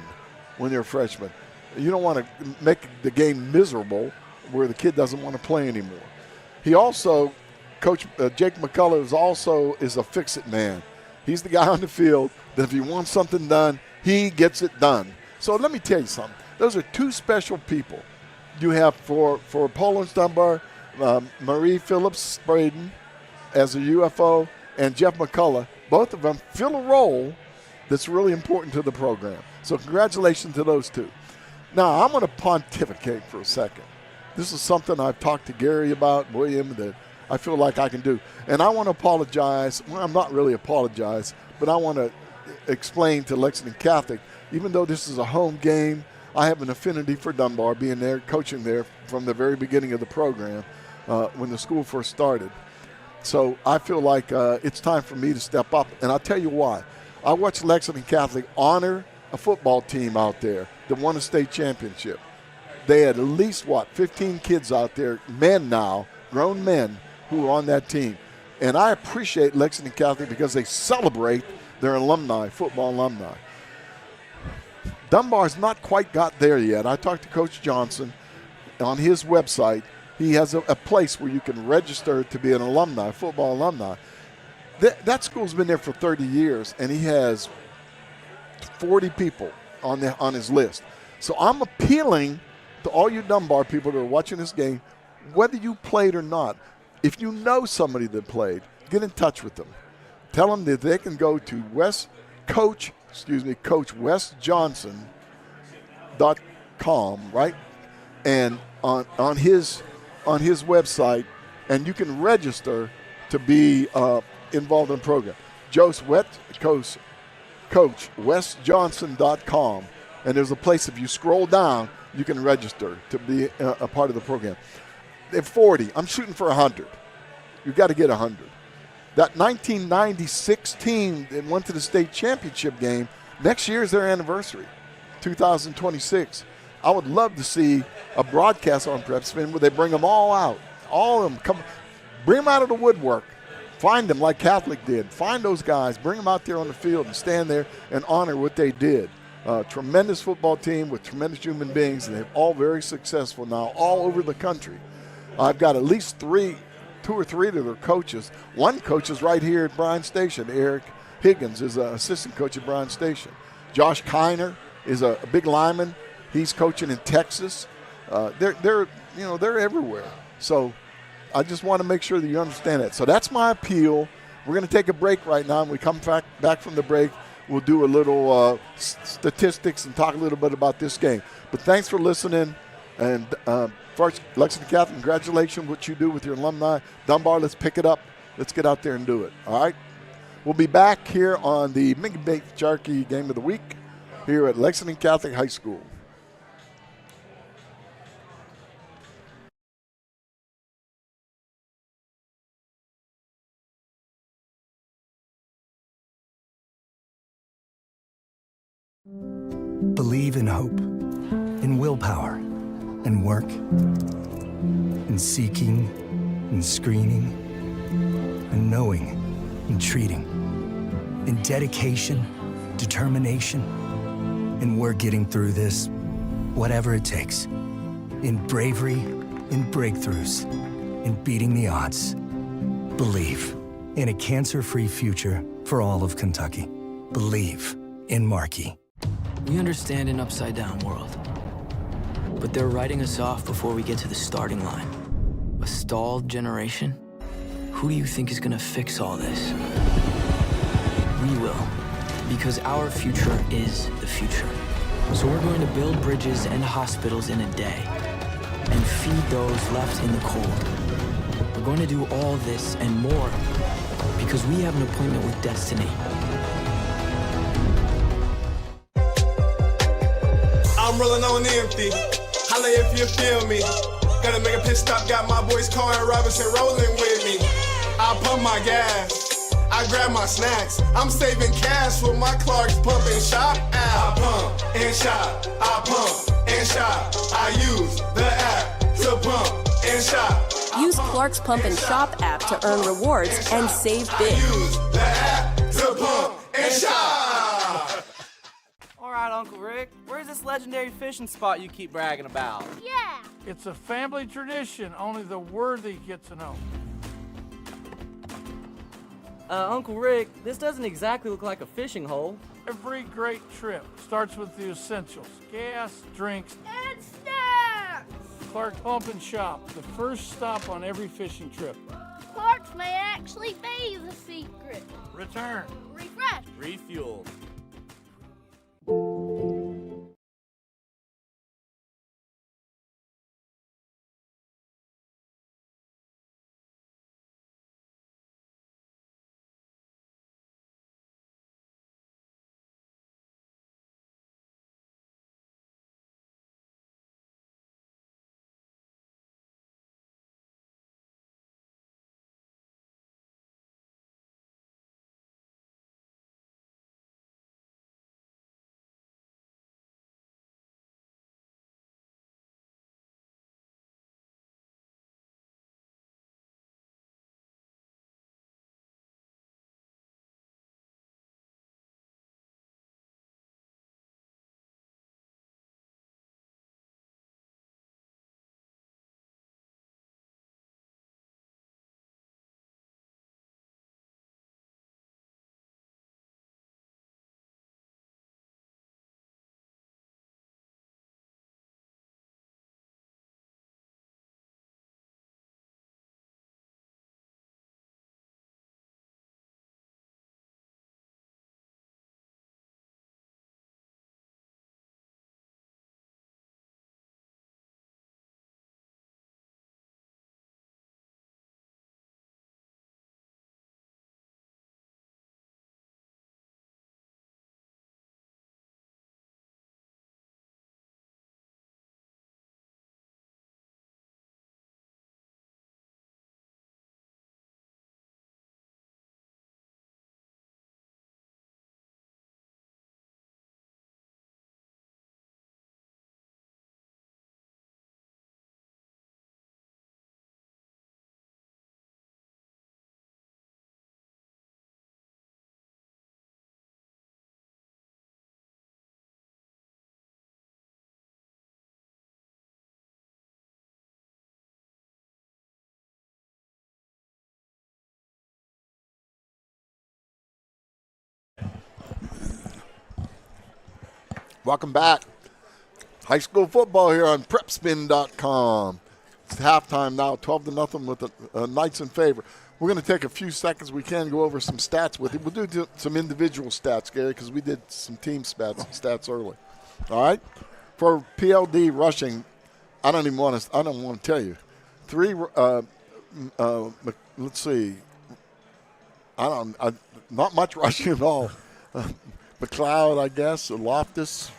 when they're freshmen. You don't want to make the game miserable where the kid doesn't want to play anymore. He also, Coach Jake McCullough is a fix-it man. He's the guy on the field that if he wants something done, he gets it done. So let me tell you something. Those are two special people. You have for Paul Lawrence Dunbar, Marie Phillips Braden as a UFO, and Jeff McCullough. Both of them fill a role that's really important to the program. So congratulations to those two. Now, I'm going to pontificate for a second. This is something I've talked to Gary about, William, that I feel like I can do. And I want to apologize. Well, I'm not really apologize, but I want to explain to Lexington Catholic, even though this is a home game, I have an affinity for Dunbar, being there, coaching there from the very beginning of the program when the school first started. So I feel like it's time for me to step up, and I'll tell you why. I watched Lexington Catholic honor a football team out there that won a state championship. They had at least, 15 kids out there, men now, grown men, who are on that team. And I appreciate Lexington Catholic because they celebrate their alumni, football alumni. Dunbar's not quite got there yet. I talked to Coach Johnson on his website. He has a place where you can register to be an alumni, football alumni. That school's been there for 30 years, and he has 40 people on his list. So I'm appealing to all you Dunbar people that are watching this game, whether you played or not. If you know somebody that played, get in touch with them. Tell them that they can go to Coach WesJohnson.com, right? And on his website, and you can register to be involved in the program. Coach WesJohnson.com, and there's a place, if you scroll down, you can register to be a part of the program. At 40, I'm shooting for 100. You've got to get 100. That 1996 team that went to the state championship game, next year is their anniversary, 2026. I would love to see a broadcast on Prep Spin where they bring them all out. All of them. Bring them out of the woodwork. Find them like Catholic did. Find those guys. Bring them out there on the field and stand there and honor what they did. Tremendous football team with tremendous human beings, and they're all very successful now all over the country. I've got at least 2 or 3 of their coaches. One coach is right here at Bryan Station. Eric Higgins is an assistant coach at Bryan Station. Josh Kiner is a big lineman. He's coaching in Texas. They're everywhere. So I just want to make sure that you understand that. So that's my appeal. We're going to take a break right now. When we come back from the break, we'll do a little statistics and talk a little bit about this game. But thanks for listening. And first, Lexington Catholic, congratulations what you do with your alumni. Dunbar, let's pick it up. Let's get out there and do it. All right? We'll be back here on the Mingua Jerky Game of the Week here at Lexington Catholic High School. Believe in hope, in willpower, and work, in seeking, and screening, and knowing, and treating, in dedication, determination, and we're getting through this, whatever it takes, in bravery, in breakthroughs, in beating the odds. Believe in a cancer-free future for all of Kentucky. Believe in Markey. We understand an upside-down world, but they're writing us off before we get to the starting line. A stalled generation? Who do you think is gonna fix all this? We will, because our future is the future. So we're going to build bridges and hospitals in a day, and feed those left in the cold. We're going to do all this and more, because we have an appointment with destiny. I'm rolling on empty. Holla if you feel me. Gotta make a pit stop. Got my boys Carr and Robinson rolling with me. I pump my gas. I grab my snacks. I'm saving cash with my Clark's pump and shop app. I pump and shop. I pump and shop. I use the app to pump and shop. Use Clark's Pump and Shop app to earn rewards and save big. Use the app to pump and shop. All right, Uncle Rick, where's this legendary fishing spot you keep bragging about? Yeah. It's a family tradition. Only the worthy get to know. Uncle Rick, this doesn't exactly look like a fishing hole. Every great trip starts with the essentials: gas, drinks, and snacks. Clark Pump and Shop, the first stop on every fishing trip. Clark's may actually be the secret. Return. Refresh. Refuel. Welcome back. High school football here on prepspin.com. It's halftime now, 12-0 with the Knights in favor. We're going to take a few seconds. We can go over some stats with it. We'll do some individual stats, Gary, because we did some team stats early. All right? For PLD rushing, I don't want to tell you. Let's see. Not much rushing at all. McLeod, I guess, Loftus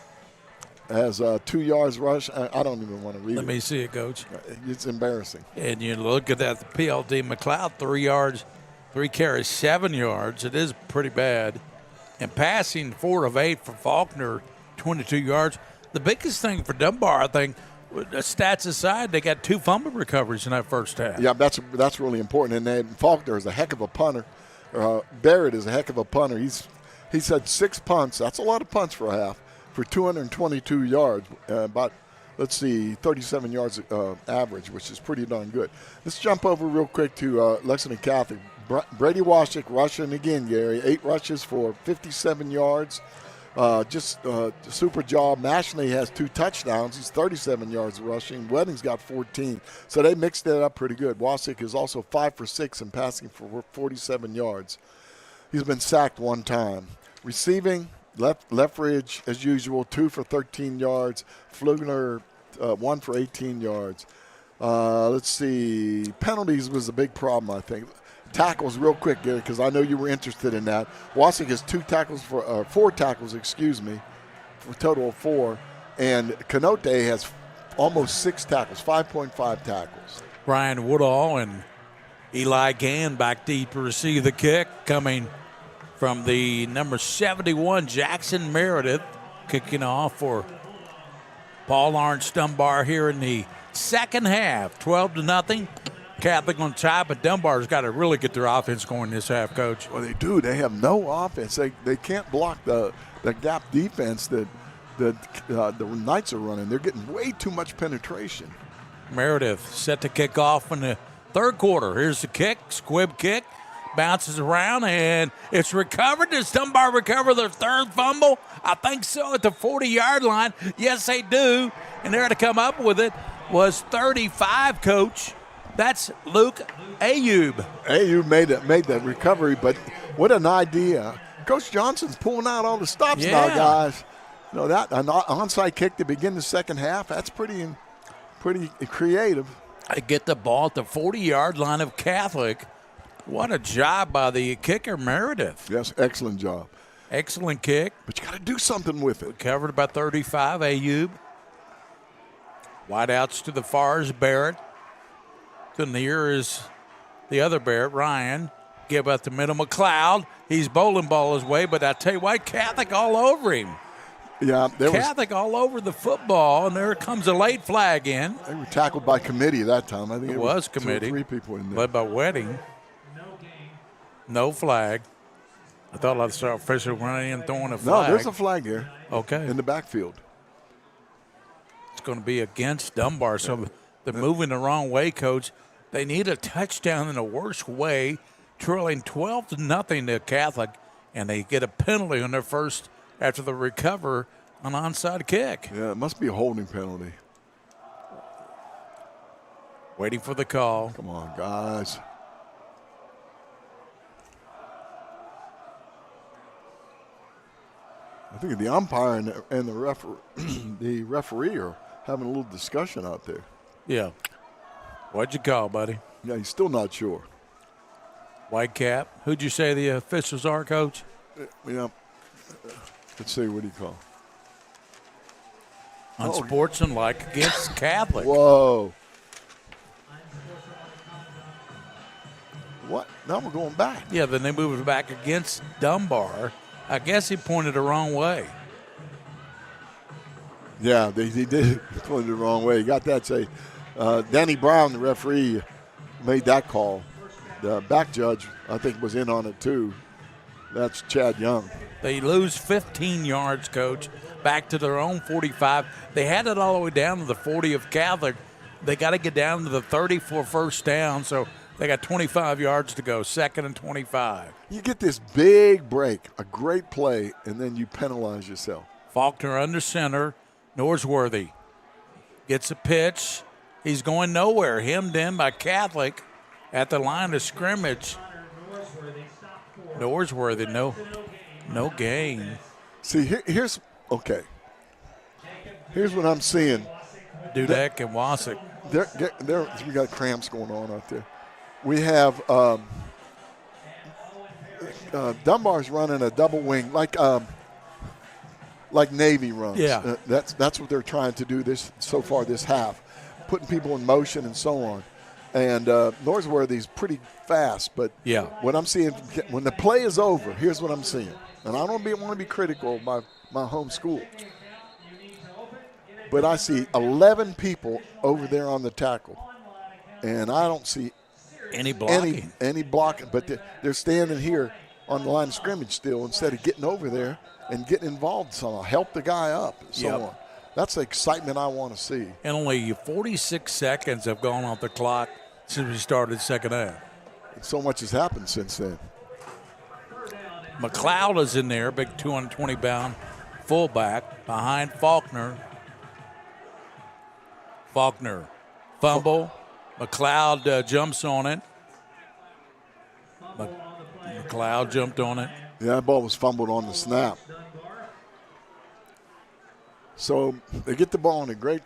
has 2 yards rush. I don't even want to read it. Let me see it, Coach. It's embarrassing. And you look at that, the PLD McLeod, 3 yards, 3 carries, 7 yards. It is pretty bad. And passing 4 of 8 for Faulkner, 22 yards. The biggest thing for Dunbar, I think, stats aside, they got 2 fumble recoveries in that first half. Yeah, that's really important. And then Faulkner is a heck of a punter. Barrett is a heck of a punter. He's had 6 punts. That's a lot of punts for a half for 222 yards. About, 37 yards average, which is pretty darn good. Let's jump over real quick to Lexington Catholic. Brady Wasik rushing again, Gary. 8 rushes for 57 yards. Super job. Nationally has 2 touchdowns. He's 37 yards rushing. Wedding's got 14. So they mixed it up pretty good. Wasik is also 5 for 6 in passing for 47 yards. He's been sacked 1 time. Receiving, Leffridge, as usual, 2 for 13 yards. Flugner, 1 for 18 yards. Penalties was a big problem, I think. Tackles real quick, Gary, because I know you were interested in that. Wasik has 4 tackles, for a total of 4. And Canote has almost 6 tackles, 5.5 tackles. Ryan Woodall and Eli Gann back deep to receive the kick, coming from the number 71, Jackson Meredith, kicking off for Paul Lawrence Dunbar here in the second half, 12-0. Catholic on top, but Dunbar's got to really get their offense going this half, Coach. Well, they do. They have no offense. They can't block the gap defense that the Knights are running. They're getting way too much penetration. Meredith set to kick off in the third quarter. Here's the kick, squib kick, bounces around, and it's recovered. Does Dunbar recover their 3rd fumble? I think so, at the 40-yard line. Yes, they do. And there to come up with it was 35, Coach. That's Luke Ayub. Ayub made that recovery, but what an idea. Coach Johnson's pulling out all the stops now, guys. That an onside kick to begin the second half, that's pretty creative. I get the ball at the 40-yard line of Catholic. What a job by the kicker, Meredith. Yes, excellent job. Excellent kick. But you got to do something with it. Recovered about 35, Ayub. Wideouts to the far is Barrett. The near is the other Barrett, Ryan. Give up the middle, McLeod. He's bowling ball his way, but I tell you what, Catholic all over him. Yeah, Catholic all over the football, and there comes a late flag in. They were tackled by committee that time. I think it was committee. 2 or 3 people in there. Led by Wedding. No flag. I thought I saw Fisher running in throwing a flag. No, there's a flag here. Okay. In the backfield. It's going to be against Dunbar, so they're moving the wrong way, Coach. They need a touchdown in the worst way, trailing 12-0 to Catholic, and they get a penalty on their first after the recover on onside kick. Yeah, it must be a holding penalty. Waiting for the call. Come on, guys. I think the umpire and the referee are having a little discussion out there. Yeah. What'd you call, buddy? Yeah, he's still not sure. White cap. Who'd you say the officials are, Coach? Yeah. Let's see, what do you call? Unsportsmanlike against Catholic. Whoa. What? Now we're going back. Yeah, then they moved it back against Dunbar. I guess he pointed the wrong way. Yeah, he did point it the wrong way. He got that. Say, Danny Brown, the referee, made that call. The back judge, I think, was in on it too. That's Chad Young. They lose 15 yards, Coach, back to their own 45. They had it all the way down to the 40 of Catholic. They got to get down to the 30 for first down, so they got 25 yards to go, 2nd and 25. You get this big break, a great play, and then you penalize yourself. Faulkner under center. Norsworthy gets a pitch. He's going nowhere. Hemmed in by Catholic. at the line of scrimmage. Norsworthy, no gain. See, here's what I'm seeing. Dudek and Wasik. We got cramps going on out there. We have Dunbar's running a double wing like Navy runs. Yeah. That's what they're trying to do this half, putting people in motion and so on. And Norsworthy's pretty fast, but yeah, what I'm seeing when the play is over, here's what I'm seeing. And I don't want to be critical of my home school, but I see 11 people over there on the tackle, and I don't see any blocking. Any blocking, but they're standing here on the line of scrimmage still instead of getting over there and getting involved somehow, help the guy up, and so on. That's the excitement I want to see. And only 46 seconds have gone off the clock since we started second half. And so much has happened since then. McLeod is in there, big 220-pound fullback behind Faulkner. Faulkner, fumble. McLeod jumps on it. McLeod jumped on it. Yeah, that ball was fumbled on the snap. So they get the ball in a great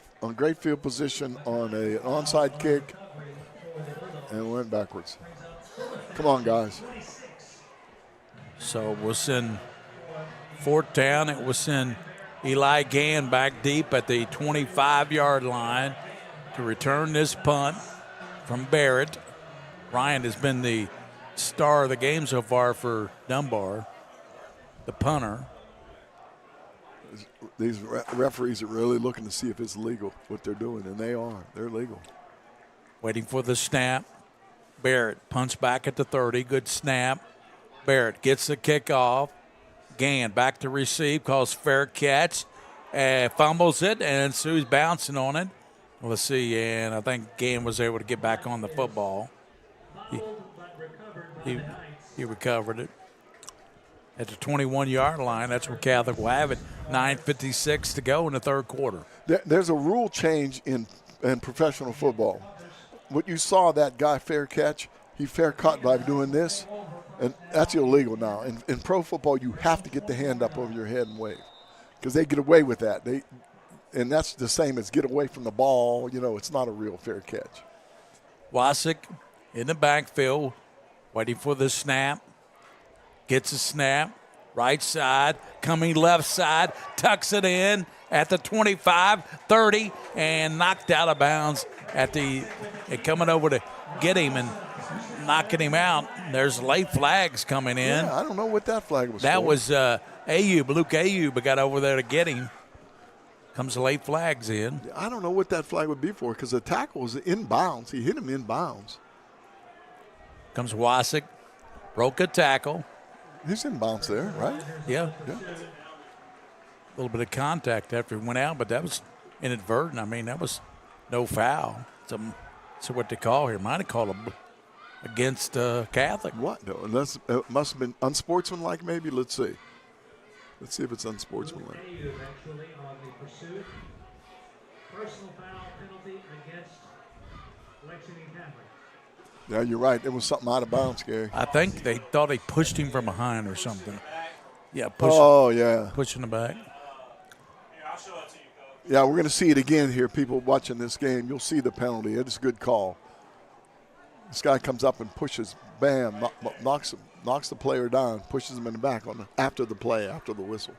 field position on an onside kick, and went backwards. Come on, guys. So we'll send fourth down. It will send Eli Gann back deep at the 25-yard line to return this punt from Barrett. Ryan has been the star of the game so far for Dunbar, the punter. These referees are really looking to see if it's legal, what they're doing, and they are. They're legal. Waiting for the snap. Barrett punts back at the 30. Good snap. Barrett gets the kickoff. Gann back to receive, calls fair catch. Fumbles it, and Sue's bouncing on it. Let's see, and I think Gann was able to get back on the football. He recovered it. At the 21-yard line, that's where Catholic will have it. 9:56 to go in the third quarter. There's a rule change in professional football. What you saw, that guy fair catch, he fair caught by doing this, and that's illegal now. In pro football, you have to get the hand up over your head and wave because they get away with that. And that's the same as get away from the ball. You know, it's not a real fair catch. Wasik in the backfield, waiting for the snap. Gets a snap, right side, coming left side, tucks it in at the 25, 30, and knocked out of bounds coming over to get him and knocking him out. There's late flags coming in. Yeah, I don't know what that flag was That for. was Ayub, Luke Ayub got over there to get him. Comes the late flags in. I don't know what that flag would be for because the tackle was in bounds. He hit him in bounds. Comes Wasik, broke a tackle. He's in bounds there, right? Yeah. A little bit of contact after he went out, but that was inadvertent. I mean, that was no foul. So what they call here. Might have called him against Catholic. What? No, unless it must have been unsportsmanlike maybe. Let's see. Let's see if it's unsportsmanlike. Eventually on the pursuit. Personal foul penalty against Lexington Catholic. Yeah, you're right. It was something out of bounds, Gary. I think they thought he pushed him from behind or something. Yeah, pushing him back. Yeah, we're going to see it again here. People watching this game, you'll see the penalty. It is a good call. This guy comes up and pushes, bam, knocks the player down, pushes him in the back after the play, after the whistle.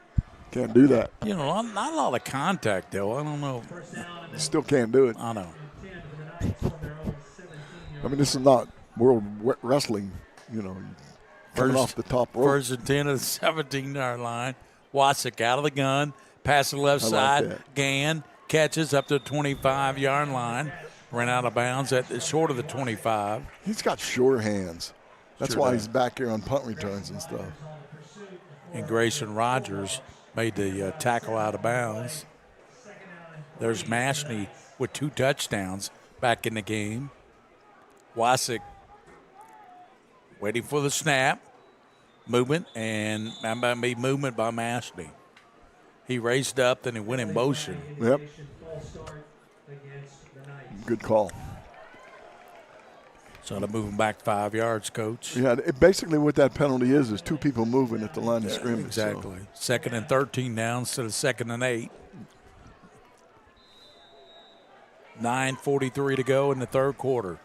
Can't do that. You know, not a lot of contact, though. I don't know. You still can't do it. I know. I mean, this is not world wrestling, you know, coming off the top rope. First and 10 at the 17-yard line. Wasik out of the gun. Pass to the left side. Gann catches up to the 25-yard line. Ran out of bounds at short of the 25. He's got sure hands. That's Sure why does. he's back here on punt returns and stuff. And Grayson Rogers made the tackle out of bounds. There's Mashney with 2 touchdowns back in the game. Wasik waiting for the snap. Movement, and that might be movement by Mashney. He raised up, then he went in motion. Yep. Good call. So they're moving back 5 yards, Coach. Yeah, basically what that penalty is two people moving at the line of scrimmage. Exactly. So. 2nd and 13 now instead of 2nd and 8. 9:43 to go in the third quarter.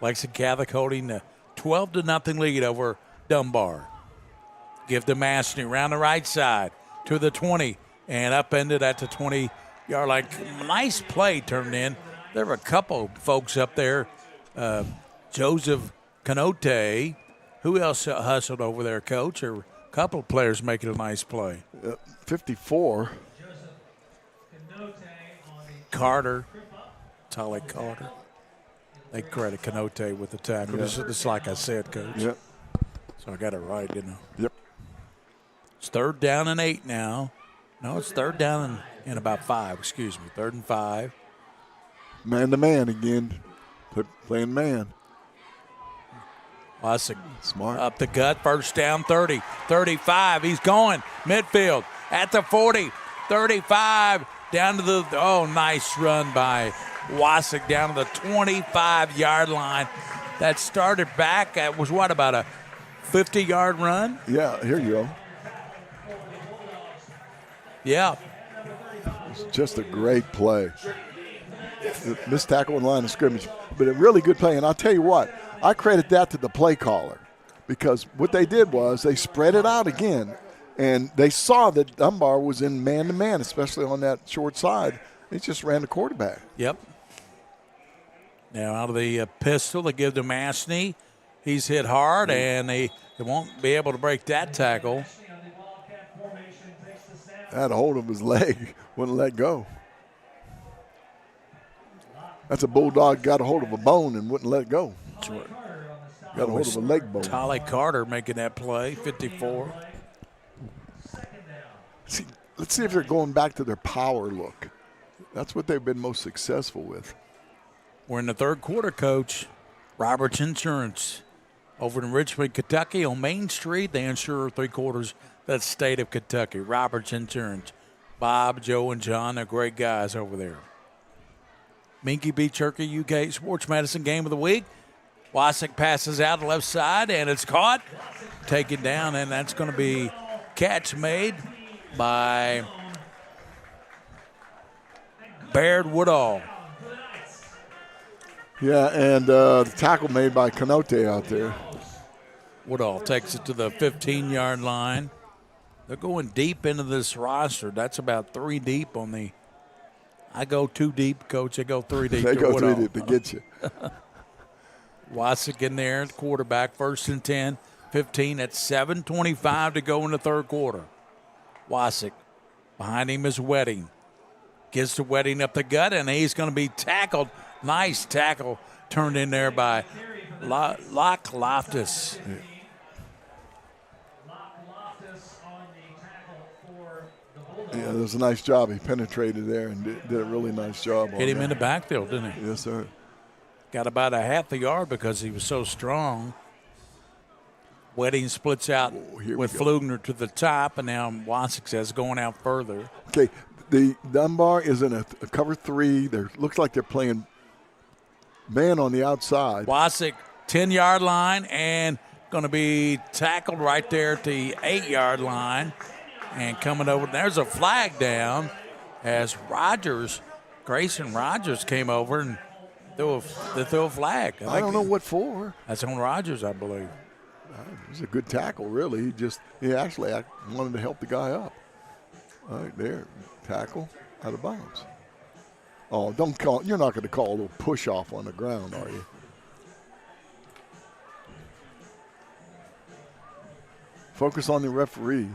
Lexington Catholic holding a 12-0 lead over Dunbar. Give to Mastney around the right side to the 20 and upended at the 20-yard line. Nice play turned in. There were a couple folks up there. Joseph Canote. Who else hustled over there, Coach? Or a couple of players making a nice play. 54. Carter. Tolly Carter. They credit Canote with the tackle. Yeah. Just like I said, Coach. Yep. So I got it right, didn't I? Yep. It's 3rd down and 8 now. No, it's 3rd down and about 5, excuse me. 3rd and 5. Man-to-man again. Playing man. Wasik smart. Up the gut, 1st down, 30, 35. He's going midfield at the 40, 35, down to the, nice run by Wasik down to the 25-yard line. That started back. That was about a 50-yard run? Yeah, here you go. Yeah. It's just a great play. Missed tackle in line of scrimmage, but a really good play. And I'll tell you what, I credit that to the play caller because what they did was they spread it out again, and they saw that Dunbar was in man-to-man, especially on that short side. They just ran the quarterback. Yep. Now out of the pistol, they give to Mastney. He's hit hard, and they won't be able to break that tackle. Had a hold of his leg, wouldn't let go. That's a bulldog got a hold of a bone and wouldn't let go. Got a hold of a leg bone. Tolly Carter making that play, 54. See, let's see if they're going back to their power look. That's what they've been most successful with. We're in the third quarter, Coach. Roberts Insurance over in Richmond, Kentucky on Main Street. They insure 3/4 that state of Kentucky. Roberts Insurance. Bob, Joe, and John, they're great guys over there. Minky beats Jerky, UK Sports Medicine Game of the Week. Wasik passes out the left side, and it's caught. Taken down, and that's going to be catch made by Baird Woodall. Yeah, and the tackle made by Canote out there. Woodall takes it to the 15-yard line. They're going deep into this roster. That's about 3 deep on the – I go 2 deep, Coach. They go 3 deep. They go Woodall. 3 deep to get you. Wasik in there, quarterback, 1st and 10, 15 at 7:25 to go in the third quarter. Wasik, behind him is Wedding. Gets to Wedding up the gut, and he's going to be tackled. Nice tackle turned in there by Locke Loftus. Yeah. Yeah, that was a nice job. He penetrated there and did a really nice job. Hit him in the backfield, didn't he? Yes, sir. Got about a half a yard because he was so strong. Wedding splits out with Flugner to the top, and now Wasik says going out further. Okay, the Dunbar is in a cover 3. Looks like they're playing man on the outside. Wasik, 10-yard line, and going to be tackled right there at the 8-yard line. And coming over, there's a flag down as Grayson Rogers came over and threw a flag. I don't know what for. That's on Rogers, I believe. It was a good tackle, really. He actually wanted to help the guy up. All right, there, tackle out of bounds. Oh, you're not going to call a little push off on the ground, are you? Focus on the referee.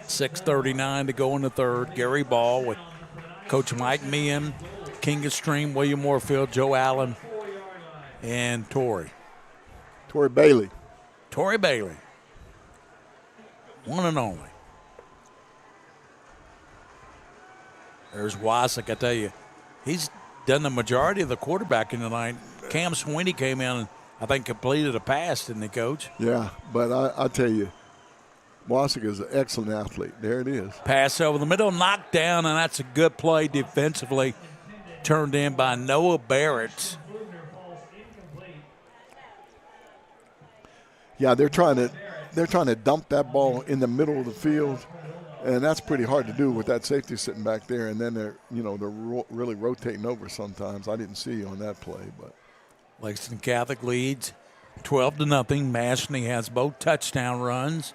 6:39 to go in the third. Gary Ball with Coach Mike Meehan, King of Stream, William Moorfield, Joe Allen, and Torrey Bailey. Torrey Bailey. One and only. There's Wasik. I tell you, he's done the majority of the quarterbacking tonight. Cam Sweeney came in and I think completed a pass, didn't he, Coach? Yeah, but I tell you, Wasik is an excellent athlete. There it is. Pass over the middle, knocked down, and that's a good play defensively. Turned in by Noah Barrett. Yeah, they're trying to dump that ball in the middle of the field, and that's pretty hard to do with that safety sitting back there. And then they're really rotating over sometimes. I didn't see on that play, but Lexington Catholic leads 12-0. Mashney has both touchdown runs.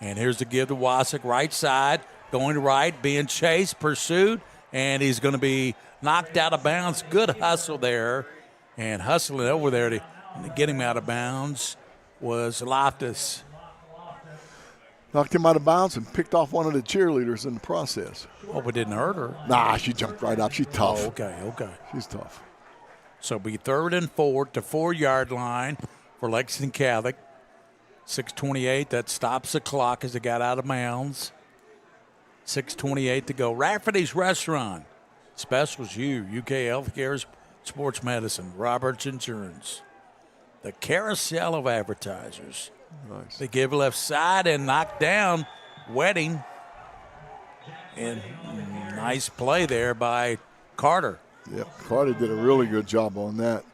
And here's the give to Wasik, right side, going right, being chased, pursued, and he's going to be knocked out of bounds. Good hustle there, and hustling over there to get him out of bounds was Loftus. Knocked him out of bounds and picked off one of the cheerleaders in the process. Hope it didn't hurt her. Nah, she jumped right up. She's tough. Oh, okay. She's tough. So it'll be 3rd and 4 to 4-yard line for Lexington Catholic. 6:28, that stops the clock as it got out of bounds. 6:28 to go. Rafferty's Restaurant. Specials you, UK Healthcare, Sports Medicine, Roberts Insurance. The carousel of advertisers. Nice. They give left side and knock down Wedding. And nice play there by Carter. Yep, Carter did a really good job on that.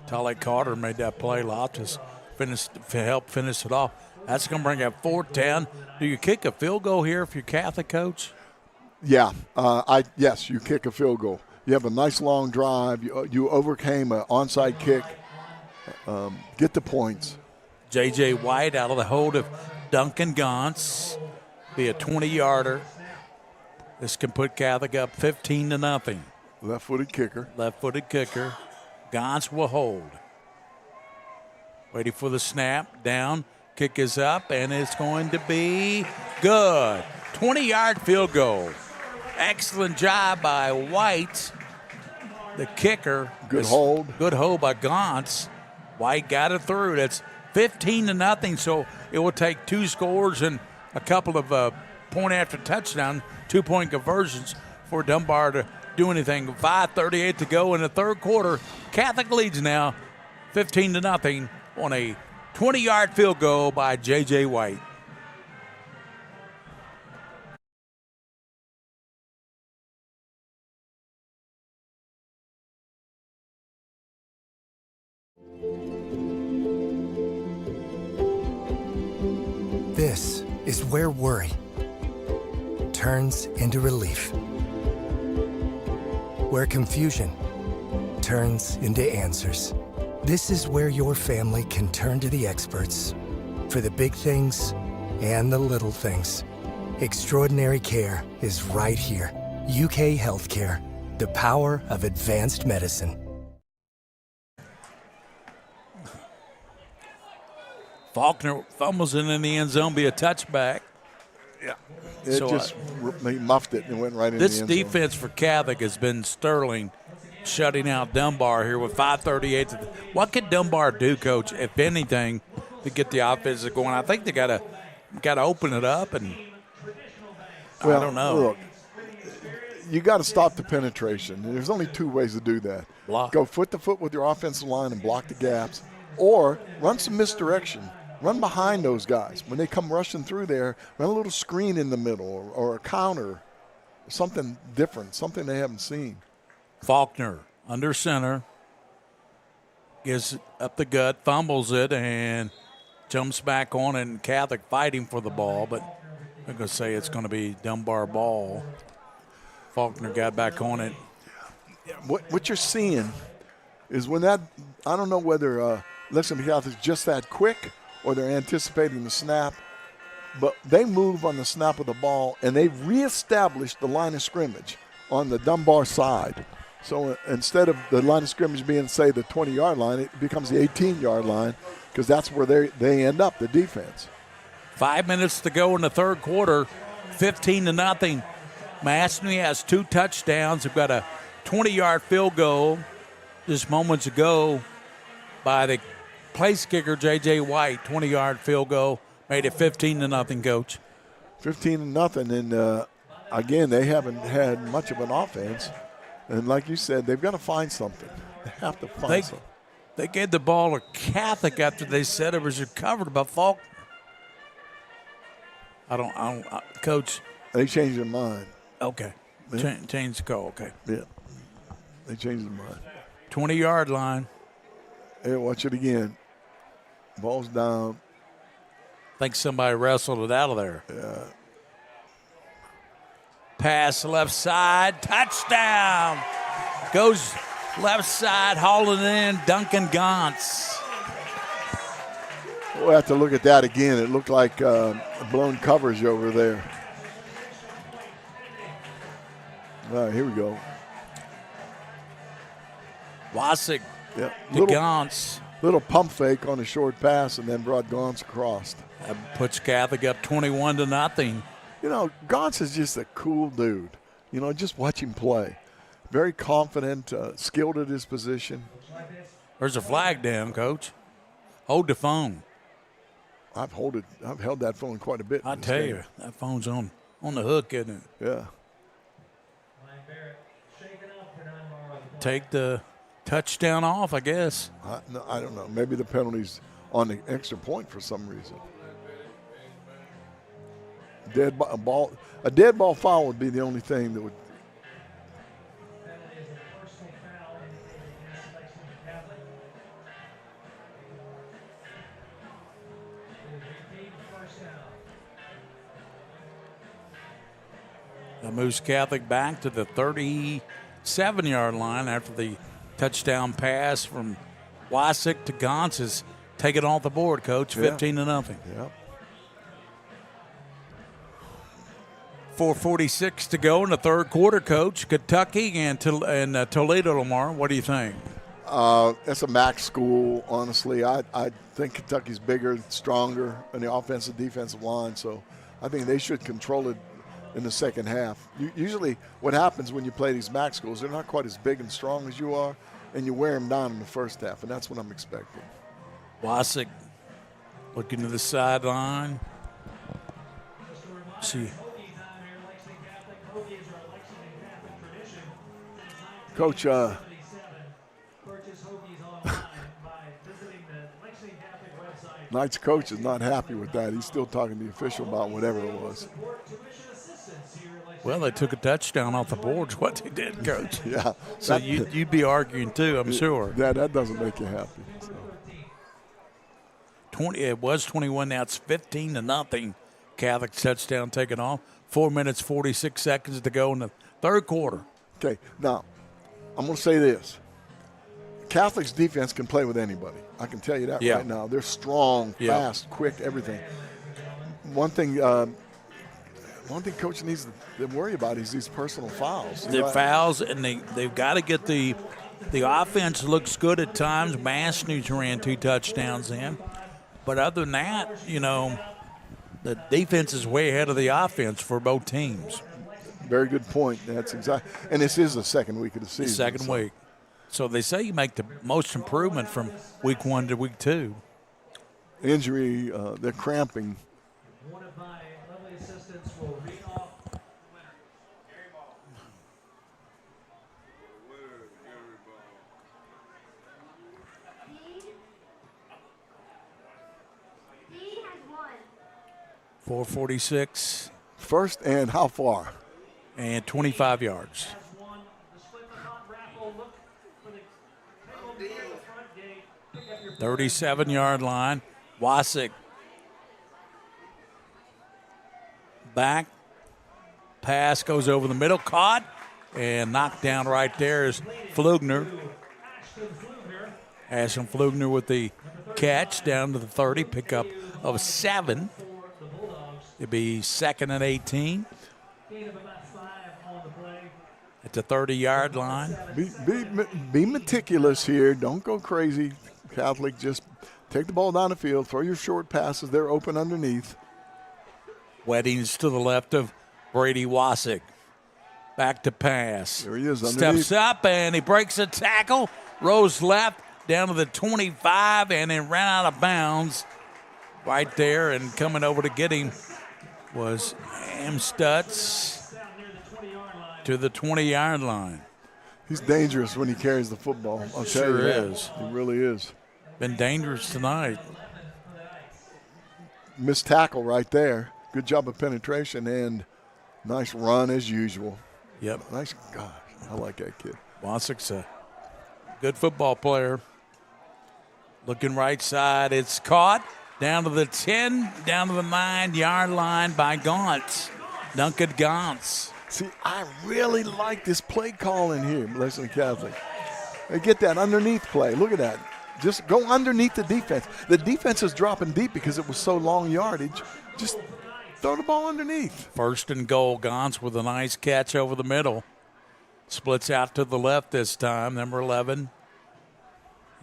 Tolly Carter made that play. Loftus helped finish it off. That's going to bring up 4-10. Do you kick a field goal here if you're Catholic, Coach? Yeah, yes, you kick a field goal. You have a nice long drive. You overcame an onside kick. Get the points. J.J. White out of the hold of Duncan Gauntz. Be a 20-yarder. This can put Catholic up 15-0. Left-footed kicker. Gauntz will hold. Waiting for the snap. Down. Kick is up, and it's going to be good. 20-yard field goal. Excellent job by White, the kicker. Good hold. Good hold by Gauntz. White got it through. That's 15-0, so it will take 2 scores and a couple of point after touchdown, 2-point conversions for Dunbar to do anything. 5:38 to go in the third quarter. Catholic leads now 15-0 on a 20-yard field goal by J.J. White. This is where worry turns into relief. Where confusion turns into answers. This is where your family can turn to the experts for the big things and the little things. Extraordinary care is right here. UK Healthcare, the power of advanced medicine. Faulkner fumbles it in the end zone, be a touchback. Yeah. He muffed it and went right in the end zone. This defense for Catholic has been sterling, shutting out Dunbar here with 5:38. What could Dunbar do, Coach, if anything, to get the offense going? I think they got to open it up, and I don't know. Look, you got to stop the penetration. There's only 2 ways to do that. Block. Go foot to foot with your offensive line and block the gaps, or run some misdirection. Run behind those guys. When they come rushing through there, run a little screen in the middle or a counter, something different, something they haven't seen. Faulkner under center, gives up the gut, fumbles it, and jumps back on it. And Catholic fighting for the ball, but I'm going to say it's going to be Dunbar ball. Faulkner got back on it. What you're seeing is when that, I don't know whether Lexington Catholic is just that quick or they're anticipating the snap, but they move on the snap of the ball, and they reestablish the line of scrimmage on the Dunbar side. So instead of the line of scrimmage being, say, the 20-yard line, it becomes the 18-yard line because that's where they end up, the defense. 5 minutes to go in the third quarter, 15-0. Mashney has 2 touchdowns. They've got a 20-yard field goal just moments ago by the place kicker, J.J. White. 20-yard field goal, made it 15-0, Coach. 15-0, and again, they haven't had much of an offense. And like you said, they've got to find something. They have to find something. They gave the ball to Catholic after they said it was recovered by Faulkner. Coach. They changed their mind. Okay. Yeah. Change the call. Okay. Yeah. They changed their mind. 20-yard line. Hey, watch it again. Ball's down. I think somebody wrestled it out of there. Yeah. Pass left side. Touchdown. Goes left side, hauling in Duncan Gauntz. We'll have to look at that again. It looked like blown coverage over there. All right, here we go. Wasik to Gauntz. Little pump fake on a short pass and then brought Gauntz across. That puts Catholic up 21-0. You know, Gauntz is just a cool dude. You know, just watch him play. Very confident, skilled at his position. There's a flag down, Coach. Hold the phone. I've held that phone quite a bit. I tell you, that phone's on the hook, isn't it? Yeah. Take the touchdown off, I guess. No, I don't know. Maybe the penalty's on the extra point for some reason. A dead ball foul would be the only thing that would. That moves Catholic back to the 37-yard line after the touchdown pass from Wasik to Gauntz is taken off the board, Coach, 15-0. Yeah. 4:46 to go in the third quarter, Coach. Kentucky and Toledo tomorrow. What do you think? It's a MAC school, honestly. I think Kentucky's bigger, stronger in the offensive, defensive line, so I think they should control it in the second half. Usually what happens when you play these MAC schools, they're not quite as big and strong as you are, and you wear them down in the first half, and that's what I'm expecting. Wasik looking to the sideline. See. Coach, Knight's coach is not happy with that. He's still talking to the official about whatever it was. Well, they took a touchdown off the boards. What they did, Coach. Yeah. So you'd be arguing too, I'm sure. Yeah, that doesn't make you happy. So. It was 21. Now it's 15-0. Catholic touchdown taken off. 4 minutes 46 seconds to go in the third quarter. Okay. Now, I'm going to say this. Catholic's defense can play with anybody. I can tell you that right now. They're strong, fast, quick, everything. One thing Coach needs to worry about is these personal fouls. The fouls, and they've got to get the offense looks good at times. Masnich ran 2 touchdowns in. But other than that, you know, the defense is way ahead of the offense for both teams. Very good point. That's exactly. And this is the second week of the season. Second week. So they say you make the most improvement from week 1 to week 2. Injury, they're cramping. One of my lovely assistants will read off the winner. He has won. 4:46. First and how far? And 25 yards. 37-yard line. Wasik back. Pass goes over the middle. Caught and knocked down right there is Flugner. Ashton Flugner with the catch down to the 30. Pickup of 7. It'd be 2nd and 18. At the 30-yard line. Be meticulous here. Don't go crazy. Catholic, just take the ball down the field, throw your short passes. They're open underneath. Weddings to the left of Brady Wasik. Back to pass. There he is underneath. Steps up and he breaks a tackle. Rose left down to the 25 and then ran out of bounds right there. And coming over to get him was Amstutz to the 20-yard line. He's dangerous when he carries the football. I'll tell you Sure that. is. He really is. Been dangerous tonight. Missed tackle right there. Good job of penetration and nice run as usual. Yep. Nice. God, I like that kid. Wasik's a good football player. Looking right side. It's caught down to the 10, down to the 9-yard line by Gauntz. Duncan Gauntz. See, I really like this play call in here, Lexington Catholic. They get that underneath play. Look at that. Just go underneath the defense. The defense is dropping deep because it was so long yardage. Just throw the ball underneath. 1st and goal. Gauntz with a nice catch over the middle. Splits out to the left this time, number 11.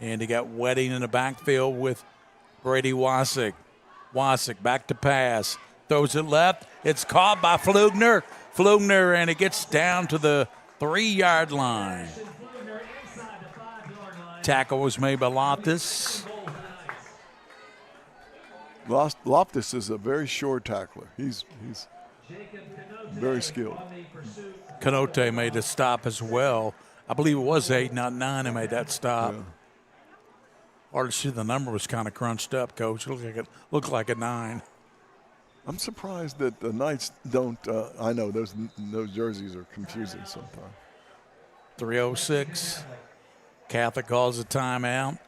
And he got Wedding in the backfield with Brady Wasik. Wasik back to pass. Throws it left. It's caught by Flugner. Flugner, and it gets down to the 3-yard line. Tackle was made by Loftus. Loftus is a very short tackler. He's very skilled. Canote made a stop as well. I believe it was 8, not 9, who made that stop. Yeah. Hard to see, the number was kind of crunched up, Coach. It looked like a 9. I'm surprised that the Knights don't. I know those jerseys are confusing sometimes. 3:06. Catholic calls a timeout.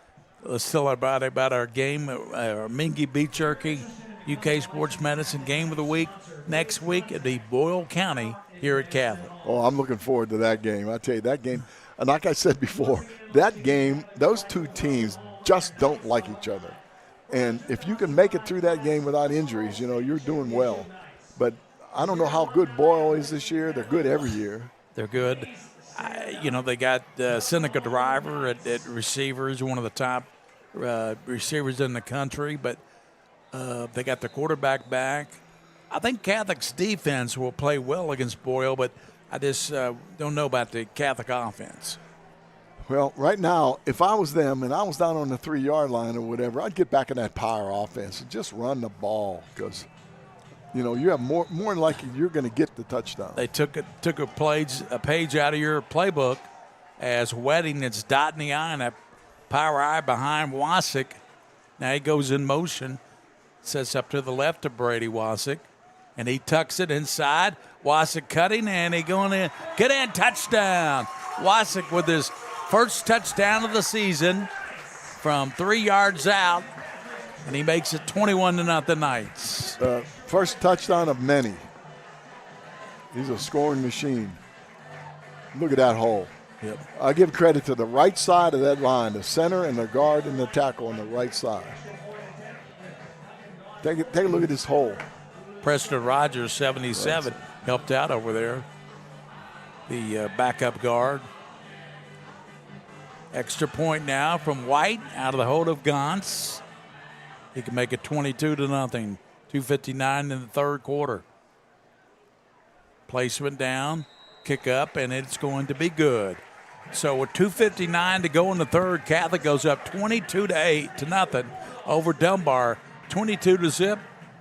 Let's tell everybody about our game. Our Mingua beat Jerky, UK Sports Medicine game of the week. Next week at the Boyle County here at Catholic. Oh, I'm looking forward to that game. I tell you, that game, and like I said before, that game, those two teams just don't like each other. And if you can make it through that game without injuries, you're doing well. But I don't know how good Boyle is this year. They're good every year. They're good. They got Seneca Driver at receivers, one of the top receivers in the country. But they got the quarterback back. I think Catholic's defense will play well against Boyle, but I just don't know about the Catholic offense. Well, right now, if I was them and I was down on the 3-yard line or whatever, I'd get back in that power offense and just run the ball because, you have more than likely you're going to get the touchdown. They took a page out of your playbook as Wedding. It's dotting the I and that power I behind Wasik. Now he goes in motion, sets up to the left of Brady Wasik, and he tucks it inside. Wasik cutting, and he going in. Get in, touchdown. Wasik with his first touchdown of the season from 3 yards out, and he makes it 21-0 Knights. First touchdown of many. He's a scoring machine. Look at that hole. Yep. I give credit to the right side of that line, the center and the guard and the tackle on the right side. Take a look at this hole. Preston Rogers, 77, helped out over there. The backup guard. Extra point now from White out of the hold of Gauntz. He can make it 22-0. 2:59 in the third quarter. Placement down, kick up, and it's going to be good. So with 2:59 to go in the third, Catholic goes up 22-0 over Dunbar, 22-0.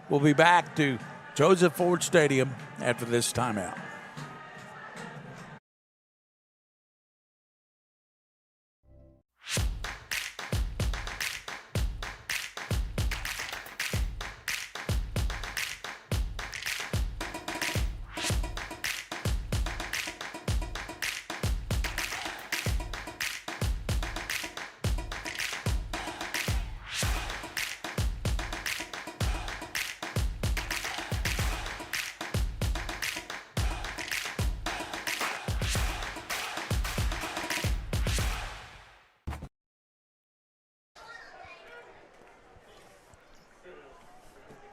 We'll be back to Joseph Ford Stadium after this timeout.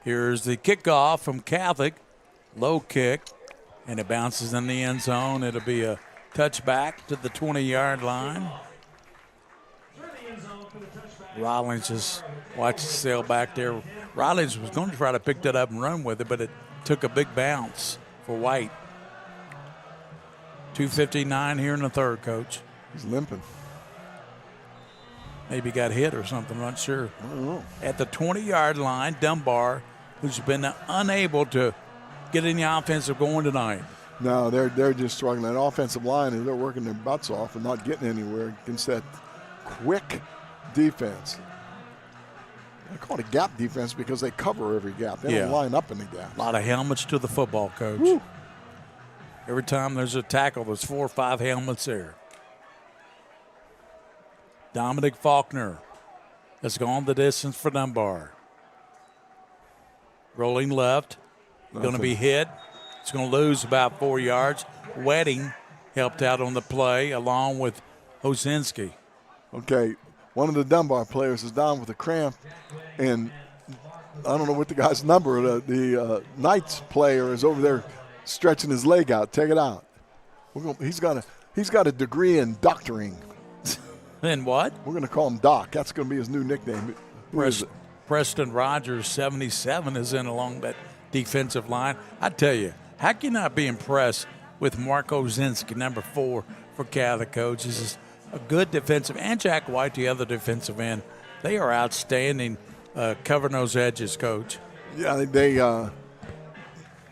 Here's the kickoff from Catholic. Low kick, and it bounces in the end zone. It'll be a touchback to the 20-yard line. Rollins just watched it sail back there. Rollins was going to try to pick that up and run with it, but it took a big bounce for White. 2:59 here in the third, Coach. He's limping. Maybe got hit or something, I'm not sure. I don't know. At the 20-yard line, Dunbar, who's been unable to get any offensive going tonight. No, they're just struggling. That offensive line, and they're working their butts off and not getting anywhere against that quick defense. I call it a gap defense because they cover every gap. They don't line up in the gap. A lot of helmets to the football, Coach. Woo. Every time there's a tackle, there's 4 or 5 helmets there. Dominic Faulkner has gone the distance for Dunbar. Rolling left. Going to be hit. It's going to lose about 4 yards. Wedding helped out on the play along with Hosinski. Okay, one of the Dunbar players is down with a cramp, and I don't know what the guy's number. The Knights player is over there stretching his leg out. Take it out. He's got a degree in doctoring. In what? We're going to call him Doc. That's going to be his new nickname. Who is it? Preston Rogers, 77, is in along that defensive line. I tell you, how can you not be impressed with Marco Zinski, number 4 for Catholic, Coach? This is a good defensive, and Jack White, the other defensive end. They are outstanding covering those edges, Coach. Yeah,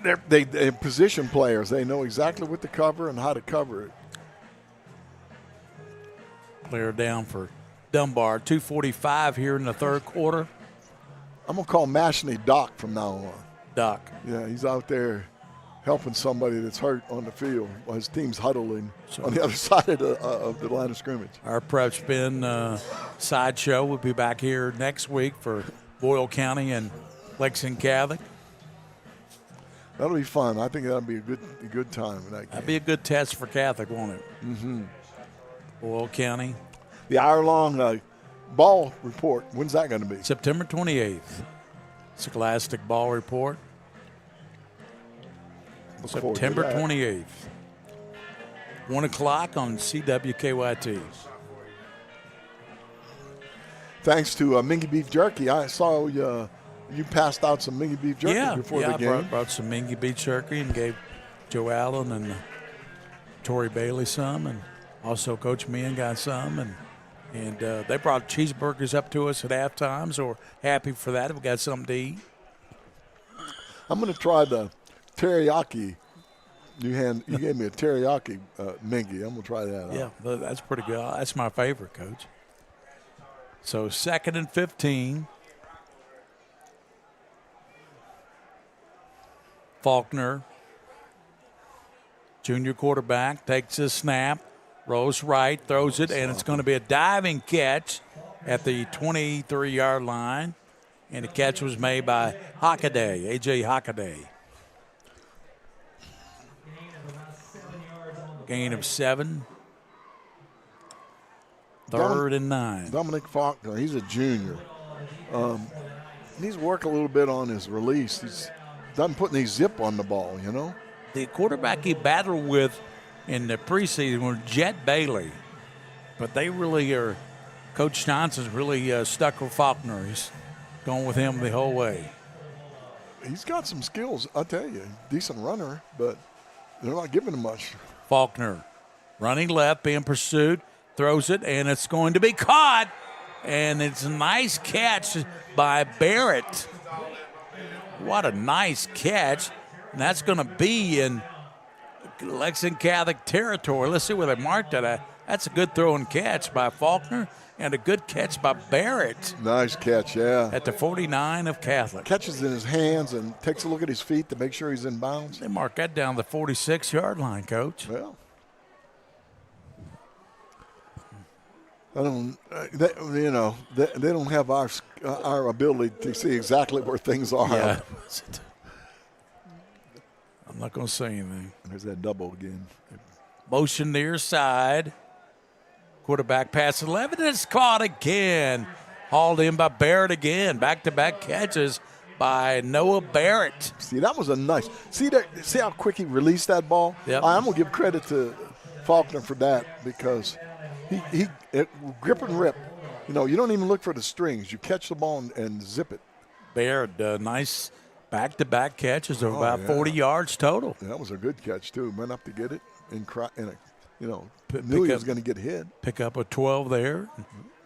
they're position players. They know exactly what to cover and how to cover it. Player down for Dunbar. 2:45 here in the third quarter. I'm going to call Mashney Doc from now on. Doc. Yeah, he's out there helping somebody that's hurt on the field while his team's huddling on the other side of the line of scrimmage. Our prep spin sideshow will be back here next week for Boyle County and Lexington Catholic. That'll be fun. I think that'll be a good time in that game. That'll be a good test for Catholic, won't it? Mm-hmm. Boyle County. The hour-long ball report, when's that going to be? September 28th. Scholastic Ball Report. September 28th. 1 o'clock on CWKYT. Thanks to Mingua Beef Jerky. I saw you passed out some Mingua Beef Jerky before the game. I brought some Mingua Beef Jerky and gave Joe Allen and Tori Bailey some, and also Coach Meehan got some, and they brought cheeseburgers up to us at halftime, so we're happy for that. We got something to eat. I'm going to try the teriyaki. You gave me a teriyaki Mingua. I'm going to try that out. Yeah, that's pretty good. That's my favorite, Coach. So 2nd and 15. Faulkner, junior quarterback, takes his snap, rolls right, throws it, and it's going to be a diving catch at the 23-yard line. And the catch was made by Hockaday, A.J. Hockaday. Gain of 7. 3rd and 9. Dominic Faulkner, he's a junior. He's worked a little bit on his release. He's done putting a zip on the ball, you know. The quarterback he battled with in the preseason was Jet Bailey. But they really are, Coach Johnson's really stuck with Faulkner. He's going with him the whole way. He's got some skills, I'll tell you. Decent runner, but they're not giving him much. Faulkner running left, being pursued, throws it, and it's going to be caught. And it's a nice catch by Barrett. What a nice catch. And that's going to be in Lexington Catholic territory. Let's see where they marked it at. That's a good throw and catch by Faulkner and a good catch by Barrett. Nice catch, yeah. At the 49 of Catholic. Catches in his hands and takes a look at his feet to make sure he's in bounds. They mark that down the 46-yard line, Coach. Well, I don't, they don't have our ability to see exactly where things are. Yeah. I'm not going to say anything. There's that double again. Motion near side. Quarterback pass 11, and it's caught again. Hauled in by Barrett again. Back-to-back catches by Noah Barrett. See, that was a nice. See how quick he released that ball? Yep. I'm going to give credit to Faulkner for that because he grip and rip. You know, you don't even look for the strings. You catch the ball and zip it. Barrett, nice back-to-back catches of about 40 yards total. Yeah, that was a good catch, too. Went up to get it and knew he was going to get hit. Pick up a 12 there.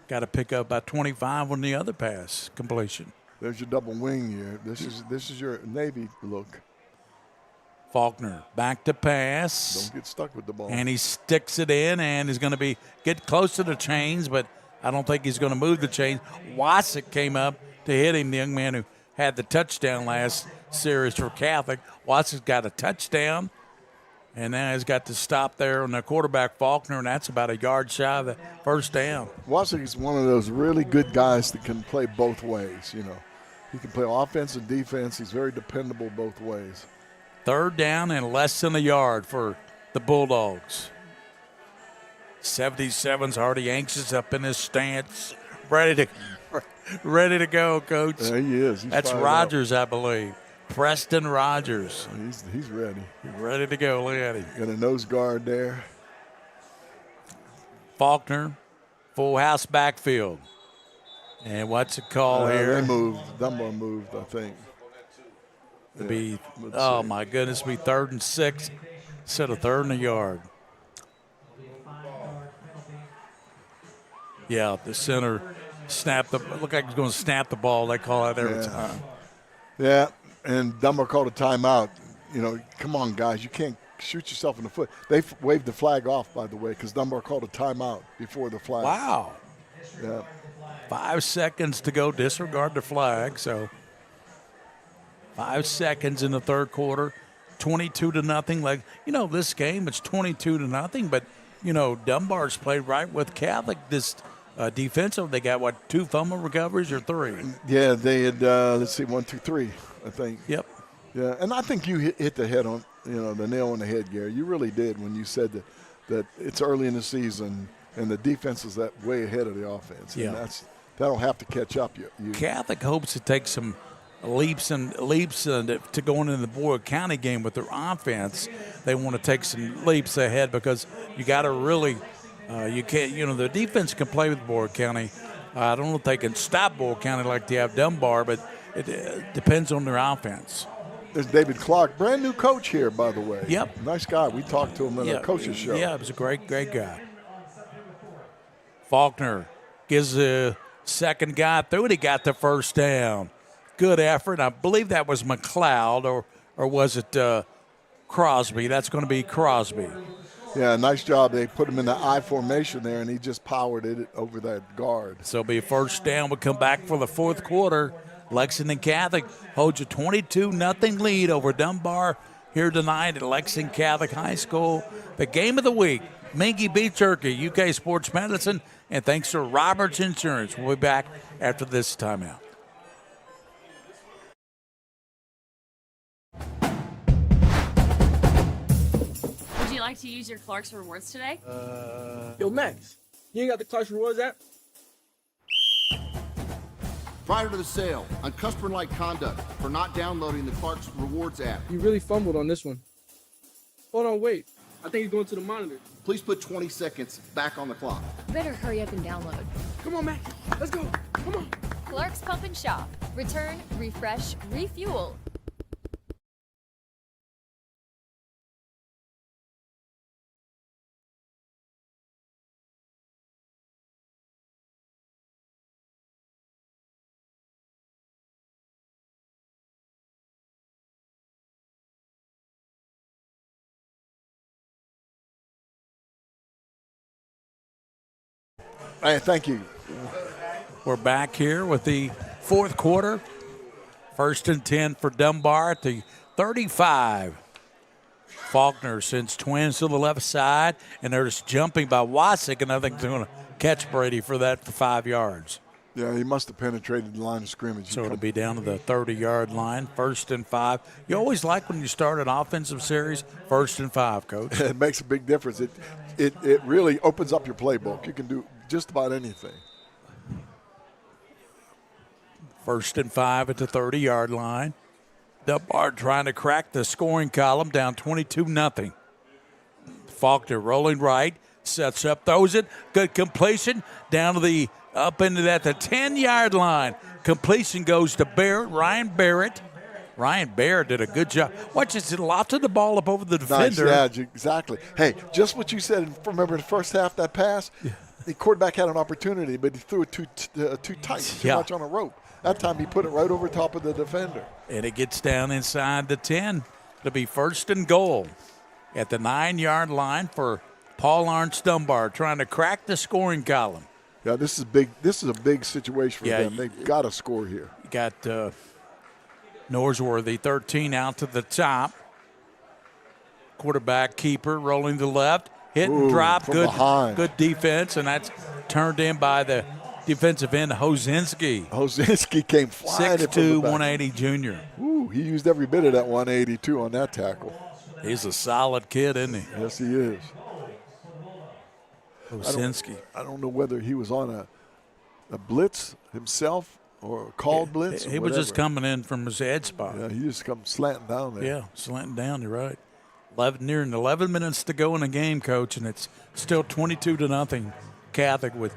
Got to pick up about 25 on the other pass completion. There's your double wing here. This is your Navy look. Faulkner back to pass. Don't get stuck with the ball. And he sticks it in, and he's going to get close to the chains, but I don't think he's going to move the chains. Wasik came up to hit him, the young man who had the touchdown last series for Catholic. Wasik's got a touchdown, and now he's got to stop there on the quarterback, Faulkner, and that's about a yard shy of the first down. Wasik is one of those really good guys that can play both ways, you know. He can play offense and defense. He's very dependable both ways. Third down and less than a yard for the Bulldogs. 77's already anxious up in his stance, ready to go, Coach. There he is. That's Rogers, I believe. Preston Rogers. He's ready. He's ready to go. Look at him. Got a nose guard there. Faulkner, full house backfield. And what's it called here? They moved. Dunbar moved, I think. My goodness, be 3rd and 6 instead of 3rd and a yard. Yeah, the center looked like he's going to snap the ball. They call that every time. Yeah, and Dunbar called a timeout. You know, come on, guys, you can't shoot yourself in the foot. They waved the flag off, by the way, because Dunbar called a timeout before the flag. Wow. Yeah. 5 seconds to go. Disregard the flag. So 5 seconds in the third quarter. 22-0. Like, you know, this game it's 22-0. But you know, Dunbar's played right with Catholic this defensive. They got 2 fumble recoveries or 3? Yeah, they had 1, 2, 3. I think. Yep. Yeah, and I think you hit the head on the nail on the head, Gary. You really did when you said that it's early in the season and the defense is that way ahead of the offense. Yeah. And that'll have to catch up. Catholic hopes to take some leaps to go into the Boyd County game with their offense. They want to take some leaps ahead because you got to really you can't. You know, the defense can play with Boyd County. I don't know if they can stop Boyd County like they have Dunbar, but it depends on their offense. There's David Clark, brand new coach here, by the way. Yep. Nice guy. We talked to him in our coaches show. Yeah, it was a great guy. Faulkner gives the second guy through it. He got the first down. Good effort. I believe that was McLeod, or was it Crosby? That's going to be Crosby. Yeah, nice job. They put him in the I formation there, and he just powered it over that guard. So it'll be a first down. We'll come back for the fourth quarter. Lexington Catholic holds a 22-0 lead over Dunbar here tonight at Lexington Catholic High School. The game of the week, Mingua beats Jerky, UK Sports Medicine, and thanks to Roberts Insurance. We'll be back after this timeout. Would you like to use your Clark's Rewards today? Yo, Max, you ain't got the Clark's Rewards app? Prior to the sale, uncustomer-like conduct for not downloading the Clark's Rewards app. You really fumbled on this one. Hold on, wait. I think he's going to the monitor. Please put 20 seconds back on the clock. Better hurry up and download. Come on, Max. Let's go. Come on. Clark's Pump and Shop. Return, refresh, refuel. Hey, thank you. We're back here with the fourth quarter. 1st and 10 for Dunbar at the 35. Faulkner sends twins to the left side, and they're just jumping by Wasik, and I think they're going to catch Brady for 5 yards. Yeah, he must have penetrated the line of scrimmage. So it'll be down to the 30-yard line, 1st and 5. You always like when you start an offensive series, 1st and 5, Coach. It makes a big difference. It really opens up your playbook. You can do just about anything. 1st and 5 at the 30-yard line. Dunbar trying to crack the scoring column, down 22-0. Faulkner rolling right, sets up, throws it, good completion, down to the up into the 10-yard line. Completion goes to Barrett, Ryan Barrett. Ryan Barrett did a good job. Watch this, he lofted the ball up over the defender. Nice, yeah, exactly. Hey, just what you said. Remember the first half, that pass? Yeah. The quarterback had an opportunity, but he threw it too tight, too much on a rope. That time he put it right over top of the defender. And it gets down inside the 10. It'll be first and goal at the 9-yard line for Paul Arntz Dunbar, trying to crack the scoring column. Yeah, this is big. This is a big situation for them. They've got to score here. You got Norsworthy, 13 out to the top. Quarterback keeper rolling to the left. Hit and drop. Good defense, and that's turned in by the defensive end, Hosinski. Hosinski came flying. 6'2", 180 junior. Ooh, he used every bit of that 182 on that tackle. He's a solid kid, isn't he? Yes, he is. Hosinski. I don't know whether he was on a blitz himself or a called blitz. He was just coming in from his edge spot. Yeah, he just come slanting down there. Yeah, slanting down. You're right. Nearing 11 minutes to go in the game, Coach, and it's still 22-0 Catholic with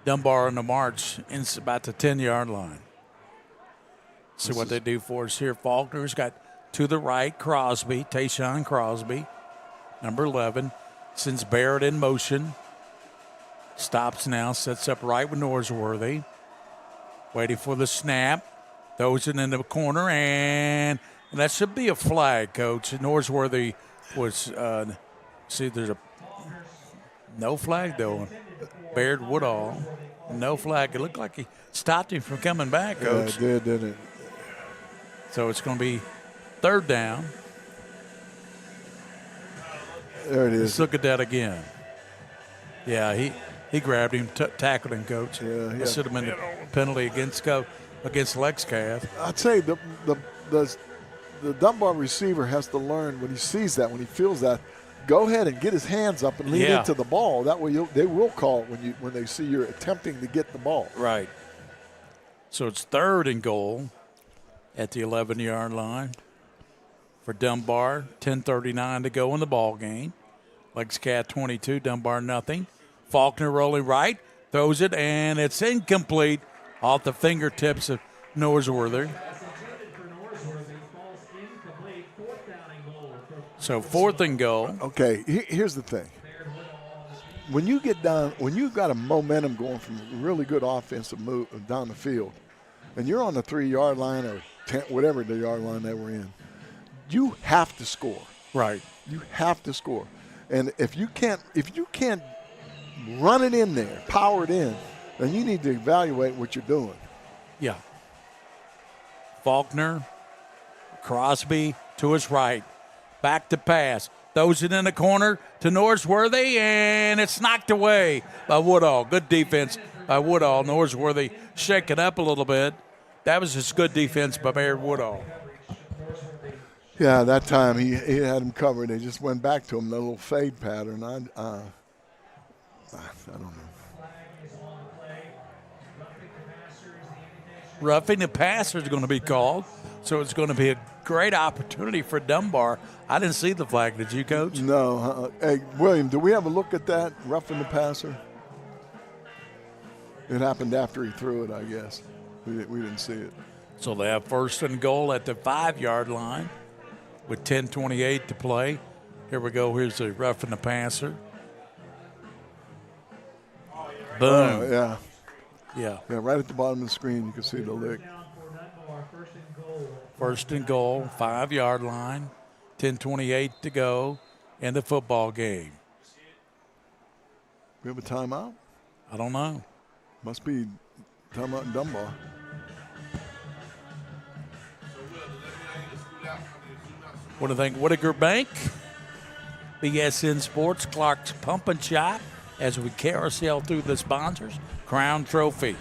Dunbar on the march. And it's about the 10-yard line. See what they do for us here. Faulkner's got to the right Crosby, Tayshawn Crosby, number 11. Sends Barrett in motion. Stops now, sets up right with Norsworthy. Waiting for the snap. Throws it in the corner, and that should be a flag, Coach. Norsworthy was, there's no flag, though. Baird Woodall, no flag. It looked like he stopped him from coming back, Coach. Yeah, it did, didn't it? So it's going to be third down. There it is. Let's look at that again. Yeah, he grabbed him, tackled him, Coach. Yeah, that should have been a penalty against Lexcath. I'd say the Dunbar receiver has to learn when he sees that, when he feels that, go ahead and get his hands up and lean into the ball. That way they will call it when they see you're attempting to get the ball. Right. So it's third and goal at the 11-yard line for Dunbar. 10:39 to go in the ball game. Lexcath 22, Dunbar nothing. Faulkner rolling right, throws it, and it's incomplete off the fingertips of Norsworthy. So fourth and goal. Okay, here's the thing. When you get down, when you've got a momentum going from really good offensive move down the field, and you're on the 3-yard line or 10, whatever the yard line they were in, you have to score. Right. You have to score. And if you can't run it in there, power it in, then you need to evaluate what you're doing. Yeah. Faulkner, Crosby to his right. Back to pass. Throws it in the corner to Norsworthy, and it's knocked away by Woodall. Good defense by Woodall. Norsworthy shaking up a little bit. That was just good defense by Baird Woodall. Yeah, that time he had him covered. They just went back to him, that little fade pattern. I don't know. Roughing the passer is going to be called, so it's going to be a great opportunity for Dunbar. I didn't see the flag. Did you, Coach? No. Hey, William, do we have a look at that, roughing the passer? It happened after he threw it, I guess. We didn't see it. So they have first and goal at the 5-yard line with 10:28 to play. Here we go. Here's the roughing the passer. Boom. Yeah. Yeah. Yeah, right at the bottom of the screen, you can see the lick. First and goal, 5-yard line, 10:28 to go in the football game. We have a timeout? I don't know. Must be timeout in Dunbar. What do you think? Whitaker Bank, BSN Sports, Clark's Pump and Shop, as we carousel through the sponsors. Crown Trophy,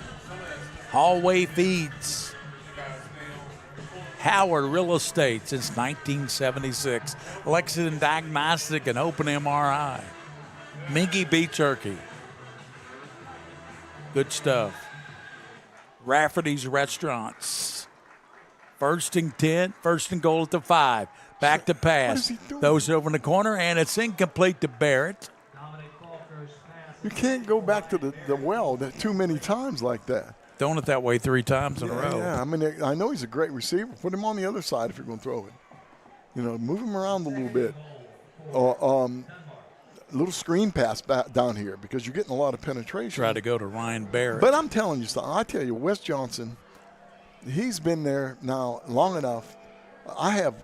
Hallway Feeds, Howard Real Estate since 1976, Lexington Diagnostic and Open MRI, Mingua Beef Jerky, good stuff. Rafferty's Restaurants, first and 10, first and goal at the 5, back to pass, those over in the corner, and it's incomplete to Barrett. You can't go back to the well too many times like that. Throwing it that way 3 times in a row. Yeah, I mean, I know he's a great receiver. Put him on the other side if you're going to throw it. You know, move him around a little bit. A little screen pass back down here because you're getting a lot of penetration. Try to go to Ryan Barrett. But I'm telling you something. I tell you, Wes Johnson, he's been there now long enough. I have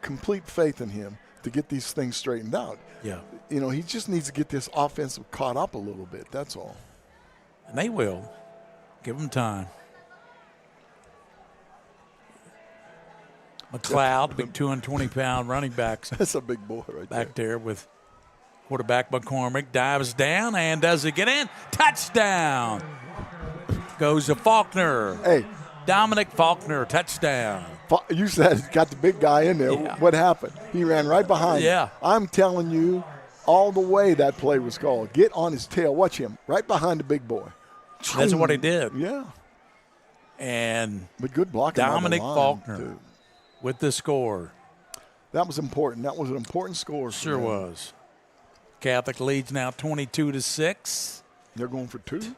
complete faith in him to get these things straightened out. Yeah. You know, he just needs to get this offensive caught up a little bit. That's all. And they will. Give them time. McLeod, big 220-pound running backs. That's a big boy right back there with quarterback McCormick. Dives down and does it get in? Touchdown. Goes to Faulkner. Hey. Dominic Faulkner, touchdown. You said got the big guy in there. Yeah. What happened? He ran right behind him. Yeah. I'm telling you, all the way that play was called. Get on his tail. Watch him. Right behind the big boy. That's what he did. Yeah. But good blocking by the Dominic line, Faulkner too. with the score. That was important. That was an important score. Sure was. Catholic leads now 22-6. They're going for 2.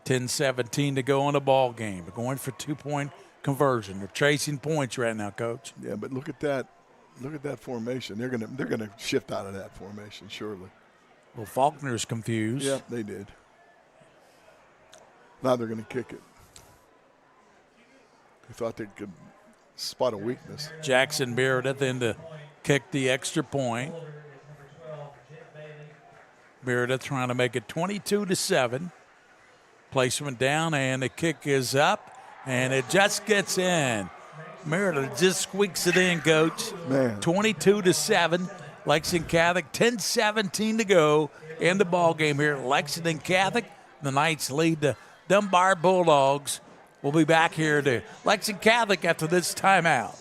10-17 to go in the ball game. They're going for 2-point conversion. They're chasing points right now, Coach. Yeah, but look at that. Look at that formation. They're gonna shift out of that formation, surely. Well, Faulkner's confused. Yeah, they did. Now they're gonna kick it. They thought they could spot a weakness. Jackson Meredith in to kick the extra point. Meredith trying to make it 22-7. Placement down, and the kick is up, and it just gets in. Meredith just squeaks it in, Coach. Man. 22-7. Lexington Catholic, 10-17 to go in the ball game here at Lexington Catholic. The Knights lead the Dunbar Bulldogs. We'll be back here to Lexington Catholic after this timeout.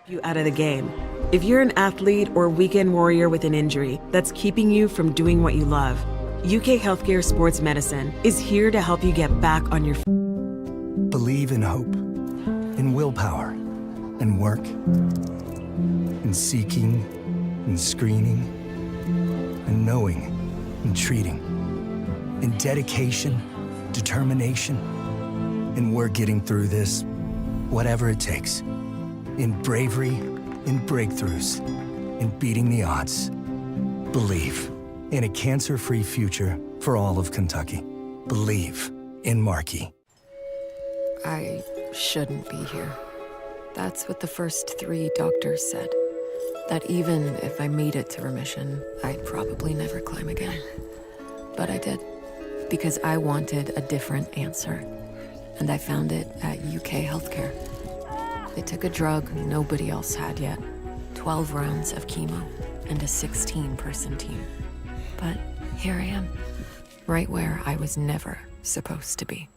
You out of the game. If you're an athlete or weekend warrior with an injury that's keeping you from doing what you love, UK Healthcare Sports Medicine is here to help you get back on your feet. Believe in hope, in willpower, in work, in seeking, in screening, in knowing, in treating, in dedication, determination, and we're getting through this, whatever it takes. In bravery, in breakthroughs, in beating the odds. Believe in a cancer-free future for all of Kentucky. Believe in Markey. I shouldn't be here. That's what the first 3 doctors said. That even if I made it to remission, I'd probably never climb again. But I did, because I wanted a different answer. And I found it at UK Healthcare. They took a drug nobody else had yet. 12 rounds of chemo and a 16-person team. But here I am, right where I was never supposed to be.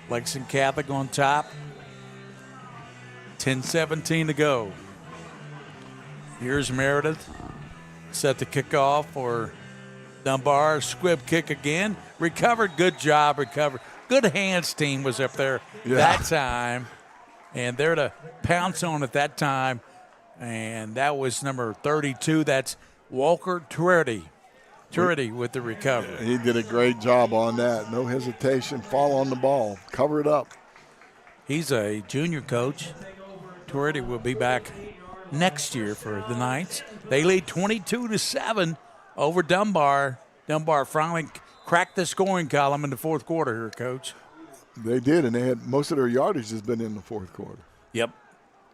Lexington Catholic on top. 10-17 to go. Here's Meredith. Set to kick off for Dunbar. Squib kick again. Recovered. Good job. Recovered. Good hands team was up there that time. And there to pounce on at that time. And that was number 32. That's Walker Turity with the recovery. He did a great job on that. No hesitation. Fall on the ball. Cover it up. He's a junior coach. Turity will be back next year for the Knights. They lead 22-7 over Dunbar. Dunbar finally cracked the scoring column in the fourth quarter here, Coach. They did, and they had most of their yardage has been in the fourth quarter. Yep.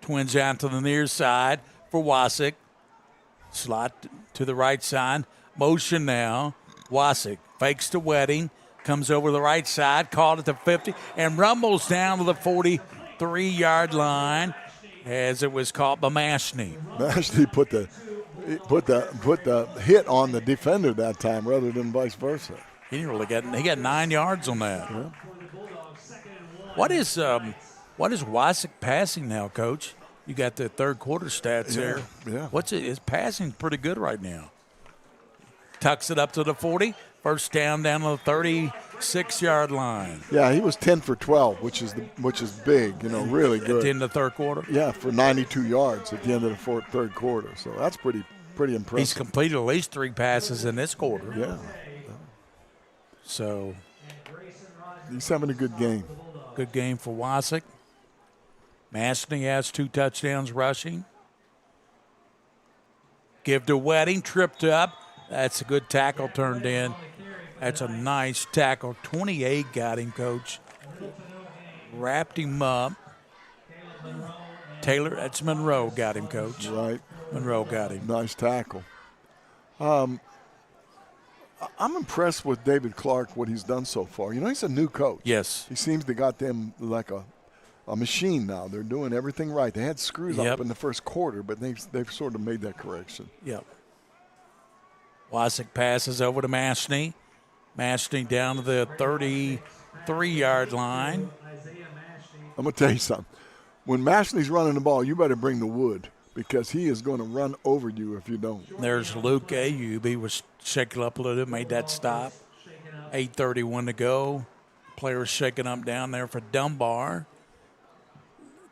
Twins out to the near side for Wasik. Slot to the right side. Motion now. Wasik fakes the wedding. Comes over the right side. Caught at the 50 and rumbles down to the 43-yard line as it was caught by Mashney. Mashney put the hit on the defender that time rather than vice versa. He got 9 yards on that. Yeah. What is Wasik passing now, Coach? You got the third quarter stats there. Yeah. His passing pretty good right now. Tucks it up to the 40. First down to the 36-yard line. Yeah, he was 10 for 12, which is big, really good. At the end of the third quarter? Yeah, for 92 yards at the end of the third quarter. So that's pretty impressive. He's completed at least 3 passes in this quarter. Yeah. So he's having a good game. Good game for Wasik. Mashney has 2 touchdowns rushing. Give to Wedding, tripped up. That's a good tackle turned in. That's a nice tackle. 28 got him, Coach. Wrapped him up. Taylor, that's Monroe got him, Coach. Right. Monroe got him. Nice tackle. I'm impressed with David Clark, what he's done so far. You know, he's a new coach. Yes. He seems to got them like a machine now. They're doing everything right. They had screws up in the first quarter, but they've sort of made that correction. Yep. Wasik passes over to Mashney. Mashney down to the 33-yard line. I'm going to tell you something. When Mashney's running the ball, you better bring the wood because he is going to run over you if you don't. There's Luke Ayub. He was shaking up a little bit, made that stop. 8:31 to go. Players shaking up down there for Dunbar.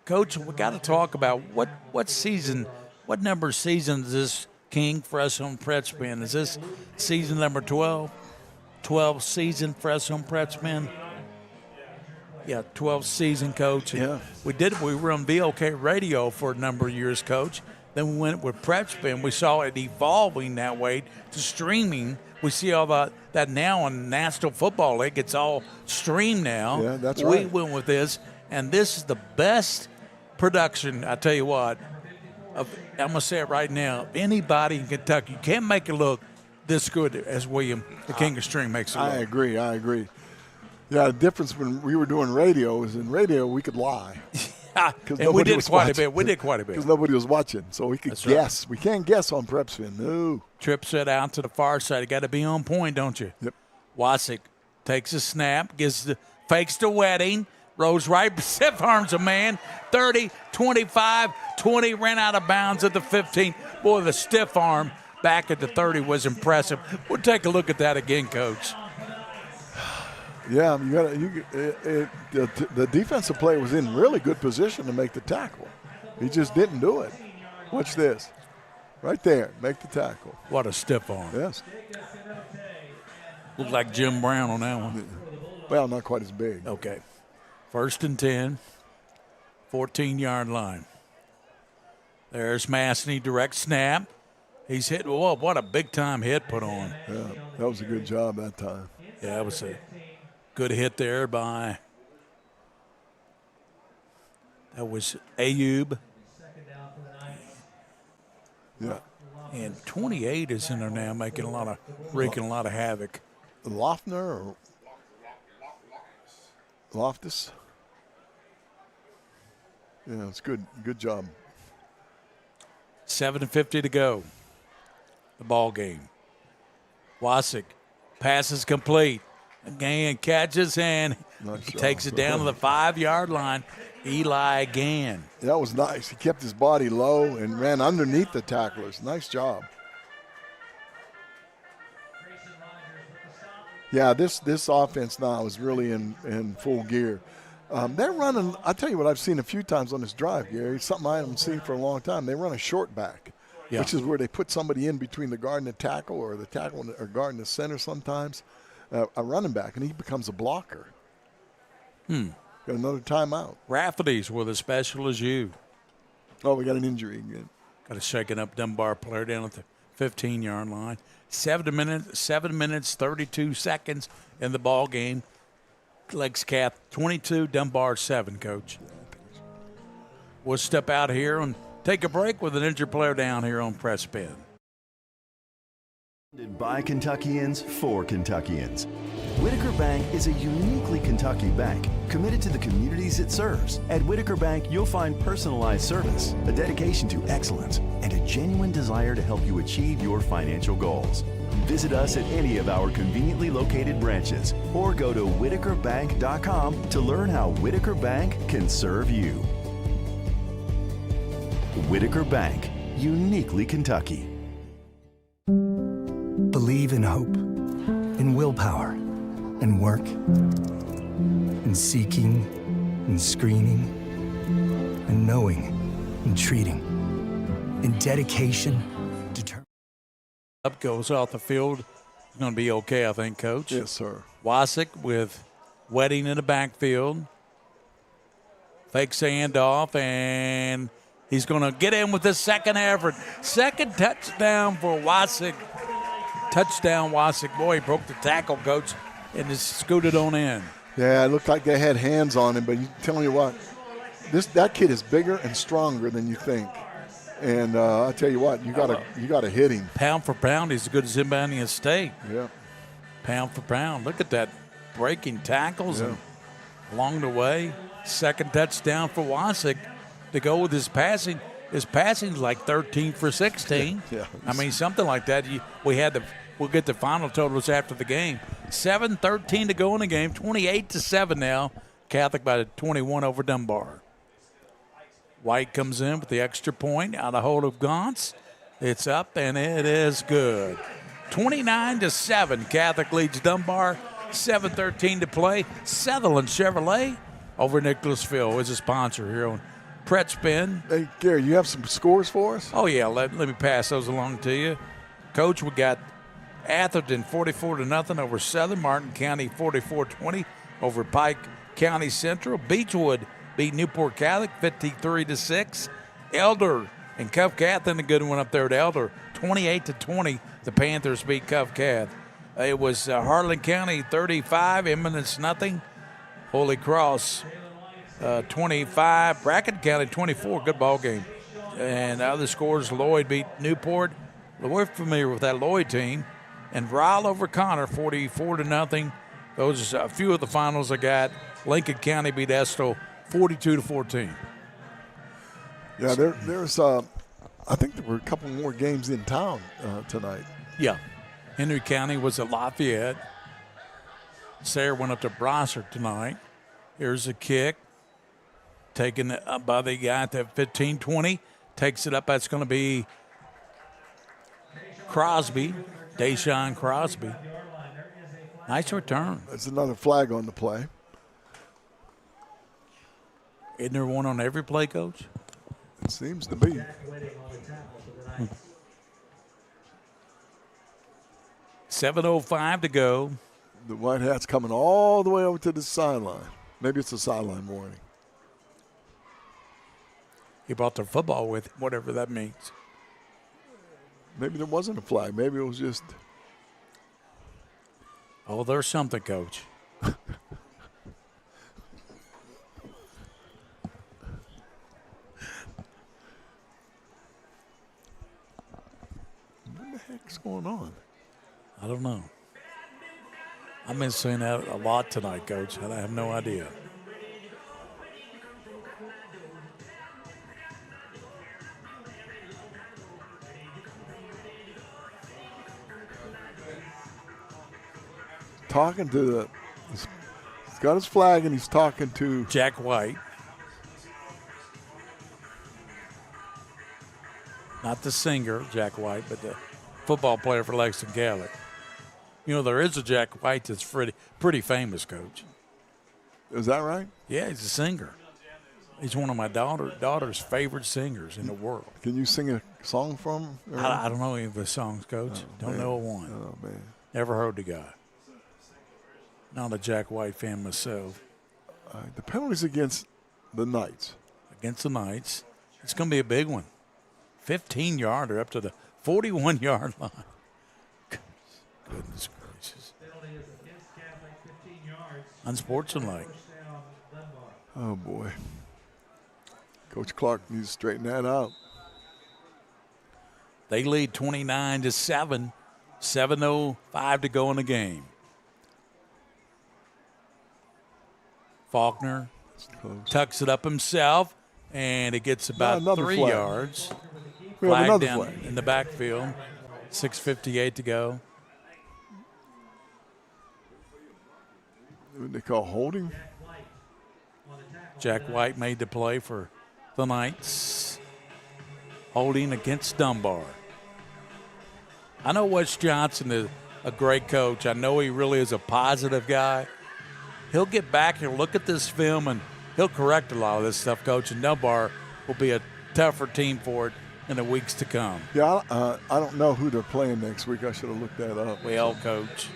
Coach, we got to talk about what season, what number of seasons is this King for us on Pretspin? Is this season number 12? 12 season for us on Pretspin? Yeah, 12 season, Coach. Yeah. We were on VOK radio for a number of years, Coach. Then we went with Pretspin. We saw it evolving that way to streaming. We see all that now in National Football League. It's all streamed now. Yeah, that's right. We went with this, and this is the best production, I tell you what, I'm going to say it right now, anybody in Kentucky, you can't make it look this good as William, the King of Stream, makes it look. I agree. Yeah, the difference when we were doing radio is in radio we could lie. And we did quite a bit. Because nobody was watching, so we could guess. Right. We can't guess on Prepspin. No. Trips it out to the far side. You got to be on point, don't you? Yep. Wasik takes a snap, fakes the wedding, rolls right, stiff arms a man, 30, 25, 20, ran out of bounds at the 15. Boy, the stiff arm back at the 30 was impressive. We'll take a look at that again, Coach. Yeah, the defensive player was in really good position to make the tackle. He just didn't do it. Watch this. Right there, make the tackle. What a stiff arm. Yes. Looked like Jim Brown on that one. Well, not quite as big. Okay. 1st and 10, 14-yard line. There's Masney, direct snap. He's hit. Whoa, what a big-time hit put on. Yeah, that was a good job that time. Yeah, that was a good hit there by – that was Ayub. Yeah. And 28 is in there now, wreaking a lot of havoc. Lofner or Loftus? Yeah, it's good. Good job. 7:50 to go. The ball game. Wasik passes complete. Again, catches and takes it down to the 5-yard line. Eli again. That was nice. He kept his body low and ran underneath the tacklers. Nice job. Yeah, this offense now is really in full gear. They're running, I'll tell you what I've seen a few times on this drive, Gary, something I haven't seen for a long time. They run a short back, which is where they put somebody in between the guard and the tackle, or the tackle or guard and the center sometimes, a running back, and he becomes a blocker. Got another timeout. Rafferty's with as special as you. Oh, we got an injury again. Got a shaking up Dunbar player down at the 15-yard line. 7 minutes, 32 seconds in the ball game. Lexington 22, Dunbar 7, Coach. We'll step out here and take a break with an injured player down here on Press Pin. By Kentuckians for Kentuckians. Whitaker Bank is a uniquely Kentucky bank committed to the communities it serves. At Whitaker Bank, you'll find personalized service, a dedication to excellence, and a genuine desire to help you achieve your financial goals. Visit us at any of our conveniently located branches or go to whitakerbank.com to learn how Whitaker Bank can serve you. Whitaker Bank, uniquely Kentucky. Believe in hope, in willpower, in work, in seeking, in screening, in knowing, in treating, in dedication, determination. Up goes off the field. It's going to be okay, I think, Coach. Yes, sir. Wasik with Wedding in the backfield. Fakes the handoff, and he's going to get in with his second effort. Second touchdown for Wasik. Touchdown, Wasik. Boy, he broke the tackle, Coach, and just scooted on in. Yeah, it looked like they had hands on him, but telling you what, that kid is bigger and stronger than you think. And I tell you what, you gotta hit him. Pound for pound, he's as good as anybody in the state. Yeah. Pound for pound. Look at that, breaking tackles and along the way. Second touchdown for Wasik to go with his passing. His passing's like 13 for 16. Yeah. I mean, something like that. We'll get the final totals after the game. 7:13 to go in the game. 28-7 now. Catholic by 21 over Dunbar. White comes in with the extra point out of hold of Gauntz. It's up, and it is good. 29-7. Catholic leads Dunbar. 7:13 to play. Sutherland Chevrolet over Nicholasville is a sponsor here on Pret Spin. Hey, Gary, you have some scores for us? Oh, yeah. Let me pass those along to you. Coach, we got Atherton 44-0 over Southern. Martin County 44-20 over Pike County Central. Beechwood beat Newport Catholic 53-6. Elder and Cuff Cath in a good one up there at Elder 28-20. The Panthers beat Cuff Cath. It was Harlan County 35, Eminence nothing. Holy Cross 25, Bracken County 24. Good ball game. And other scores: Lloyd beat Newport. We're familiar with that Lloyd team. And Ryle over Connor 44-0. Those are a few of the finals I got. Lincoln County beat Estill 42-14. Yeah, there's I think there were a couple more games in town tonight. Yeah. Henry County was at Lafayette. Sayre went up to Brossard tonight. Here's a kick. Taken up by the guy at the 15-20. Takes it up. That's going to be Crosby. Deshaun Crosby. Nice return. There's another flag on the play. Isn't there one on every play, Coach? It seems to be. 7:05 to go. The White Hat's coming all the way over to the sideline. Maybe it's a sideline warning. He brought their football with him, whatever that means. Maybe there wasn't a flag. Maybe it was just. Oh, there's something, Coach. What the heck's going on? I don't know. I've been seeing that a lot tonight, Coach, and I have no idea. Talking to he's got his flag and he's talking to Jack White. Not the singer, Jack White, but the football player for Lexington Catholic. You know, there is a Jack White that's pretty famous, Coach. Is that right? Yeah, he's a singer. He's one of my daughter's favorite singers in the world. Can you sing a song from him? I don't know any of the songs, Coach. Don't know one. Oh, man. Never heard the guy. Not a Jack White fan myself. The penalties against the Knights. Against the Knights. It's going to be a big one. 15-yarder up to the 41-yard line. Goodness gracious. Unsportsmanlike. Oh, boy. Coach Clark needs to straighten that out. They lead 29-7. 7:05 to go in the game. Faulkner tucks it up himself, and it gets about 3 flag. yards. We have another down flag in the backfield. 6:58 to go. What they call holding? Jack White made the play for the Knights. Holding against Dunbar. I know Wes Johnson is a great coach. I know he really is a positive guy. He'll get back and look at this film, and he'll correct a lot of this stuff, Coach. And Dunbar will be a tougher team for it in the weeks to come. Yeah, I don't know who they're playing next week. I should have looked that up. Well, Coach.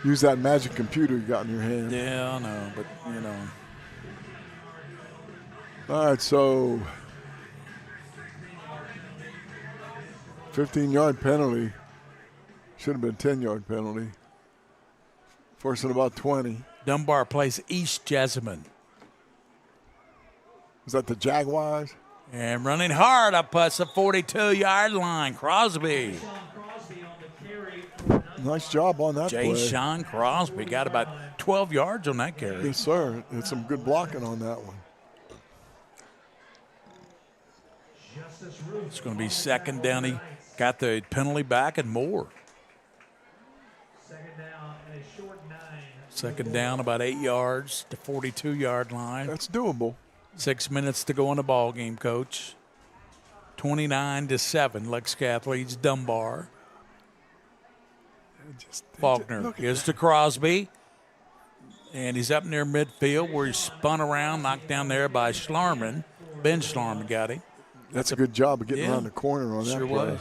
Use that magic computer you got in your hand. Yeah, I know, but, you know. All right, so 15-yard penalty. Should have been 10-yard penalty. First and about 20. Dunbar plays East Jessamine. Is that the Jaguars? And running hard up past the 42-yard line, Crosby. Nice job on that play. Sean Crosby got about 12 yards on that carry. Yes, sir. And some good blocking on that one. It's going to be second down. He got the penalty back and more. Second down, about 8 yards to 42-yard line. That's doable. 6 minutes to go in the ball game, Coach. 29-7. Lex Cath leads Dunbar. Faulkner gives to Crosby. And he's up near midfield where he spun around, knocked down there by Schlarman. Ben Schlarman got him. That's a good job of getting around the corner on that play. Was.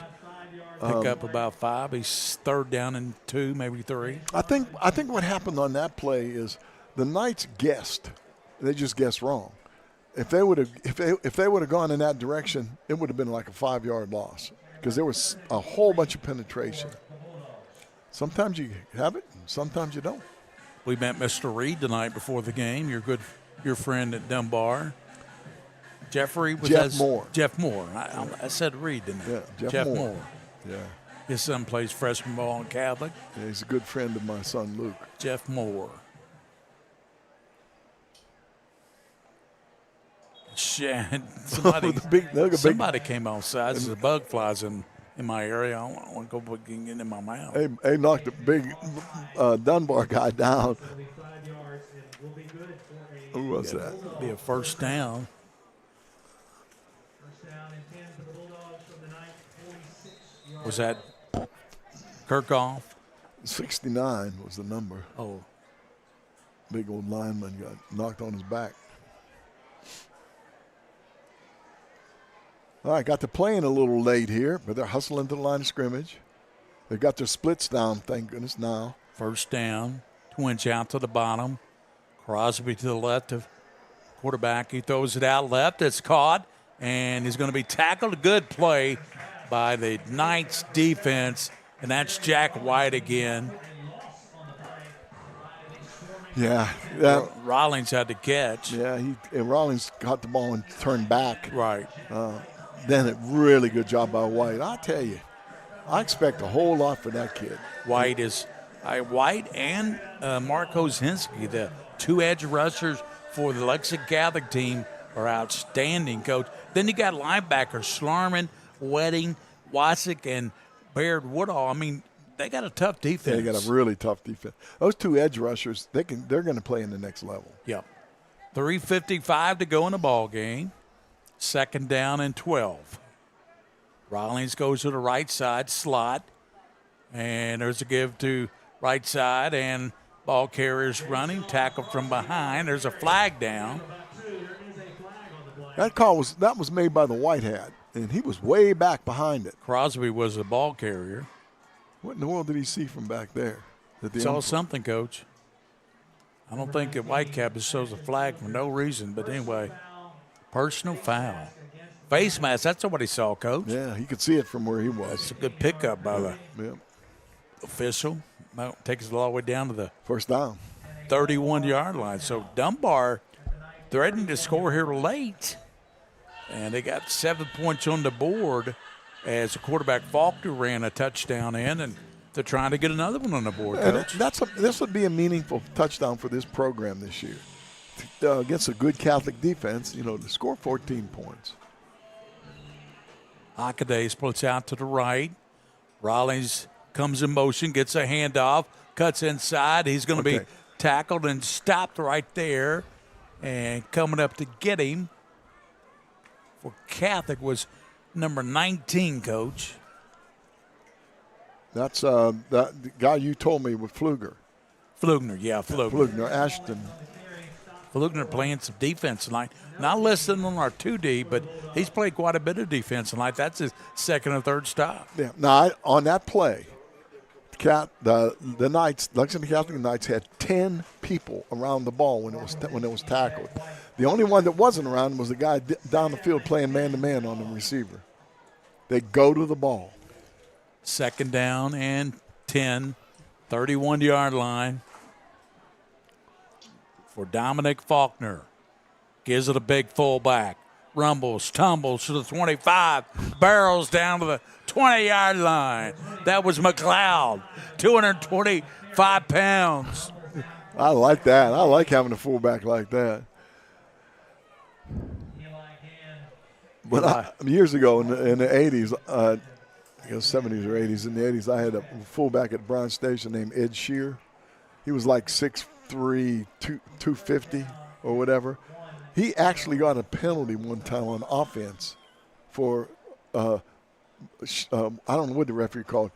Pick up about 5. He's third down and 2, maybe 3. I think what happened on that play is the Knights guessed. They just guessed wrong. If they would have gone in that direction, it would have been like a 5-yard loss because there was a whole bunch of penetration. Sometimes you have it, and sometimes you don't. We met Mr. Reed tonight before the game. Your friend at Dunbar. Jeff Moore. Jeff Moore. I said Reed, didn't I? Yeah, Jeff Moore. Yeah. His son plays freshman ball in Catholic. Yeah, he's a good friend of my son, Luke. Jeff Moore. Somebody came outside. There's a bug flies in my area. I don't want to go get in my mouth. They knocked a big Dunbar guy down. Who was that? It'll be a first down. Was that Kirkhoff? 69 was the number. Oh. Big old lineman got knocked on his back. All right, got the playing a little late here, but they're hustling to the line of scrimmage. They got their splits down, thank goodness, now. First down, twinge out to the bottom. Crosby to the left of quarterback. He throws it out left. It's caught, and he's going to be tackled. A good play by the Knights defense, and that's Jack White again. Yeah. Rollins had to catch. Yeah, Rollins caught the ball and turned back. Right. Then a really good job by White. I tell you, I expect a whole lot for that kid. White and Mark Osinski, the two edge rushers for the Lexington Catholic team, are outstanding, Coach. Then you got linebackers, Schlarman, Wedding, Wasik, and Baird Woodall. I mean, they got a tough defense. Yeah, they got a really tough defense. Those two edge rushers, they're going to play in the next level. Yep. 3:55 to go in the ball game. Second down and 12. Rollins goes to the right side slot, and there's a give to right side, and ball carrier's running, tackle from behind. There's a flag down. That was made by the white hat, and he was way back behind it. Crosby was the ball carrier. What in the world did he see from back there? Saw something, Coach. I don't think that Whitecap just shows a flag for no reason, but anyway, personal foul. Face mask, that's what he saw, Coach. Yeah, he could see it from where he was. That's a good pickup by the official. Takes it all the way down to the first down, 31-yard line. So Dunbar threatening to score here late, and they got 7 points on the board as the quarterback Faulkner ran a touchdown in, and they're trying to get another one on the board, Coach. This would be a meaningful touchdown for this program this year. Against a good Catholic defense, to score 14 points. Hockaday splits out to the right. Rollins comes in motion, gets a handoff, cuts inside. He's going to be tackled and stopped right there. And coming up to get him for Catholic was number 19, Coach. That's the guy you told me with Pfluger. Pfluger, Ashton. Pfluger playing some defense tonight. Not listed on our 2D, but he's played quite a bit of defense tonight. That's his second or third stop. Yeah. Now, on that play, the Knights, Lexington Catholic Knights, had 10 people around the ball when it was tackled. The only one that wasn't around was the guy down the field playing man-to-man on the receiver. They go to the ball. Second down and 10, 31-yard line for Dominic Faulkner. Gives it a big fullback. Rumbles, tumbles to the 25, barrels down to the 20-yard line. That was McLeod, 225 pounds. I like that. I like having a fullback like that. But years ago in the 80s, I guess 70s or 80s, in the 80s, I had a fullback at Brown Station named Ed Shear. He was like 6'3", 250 or whatever. He actually got a penalty one time on offense for, I don't know what the referee called,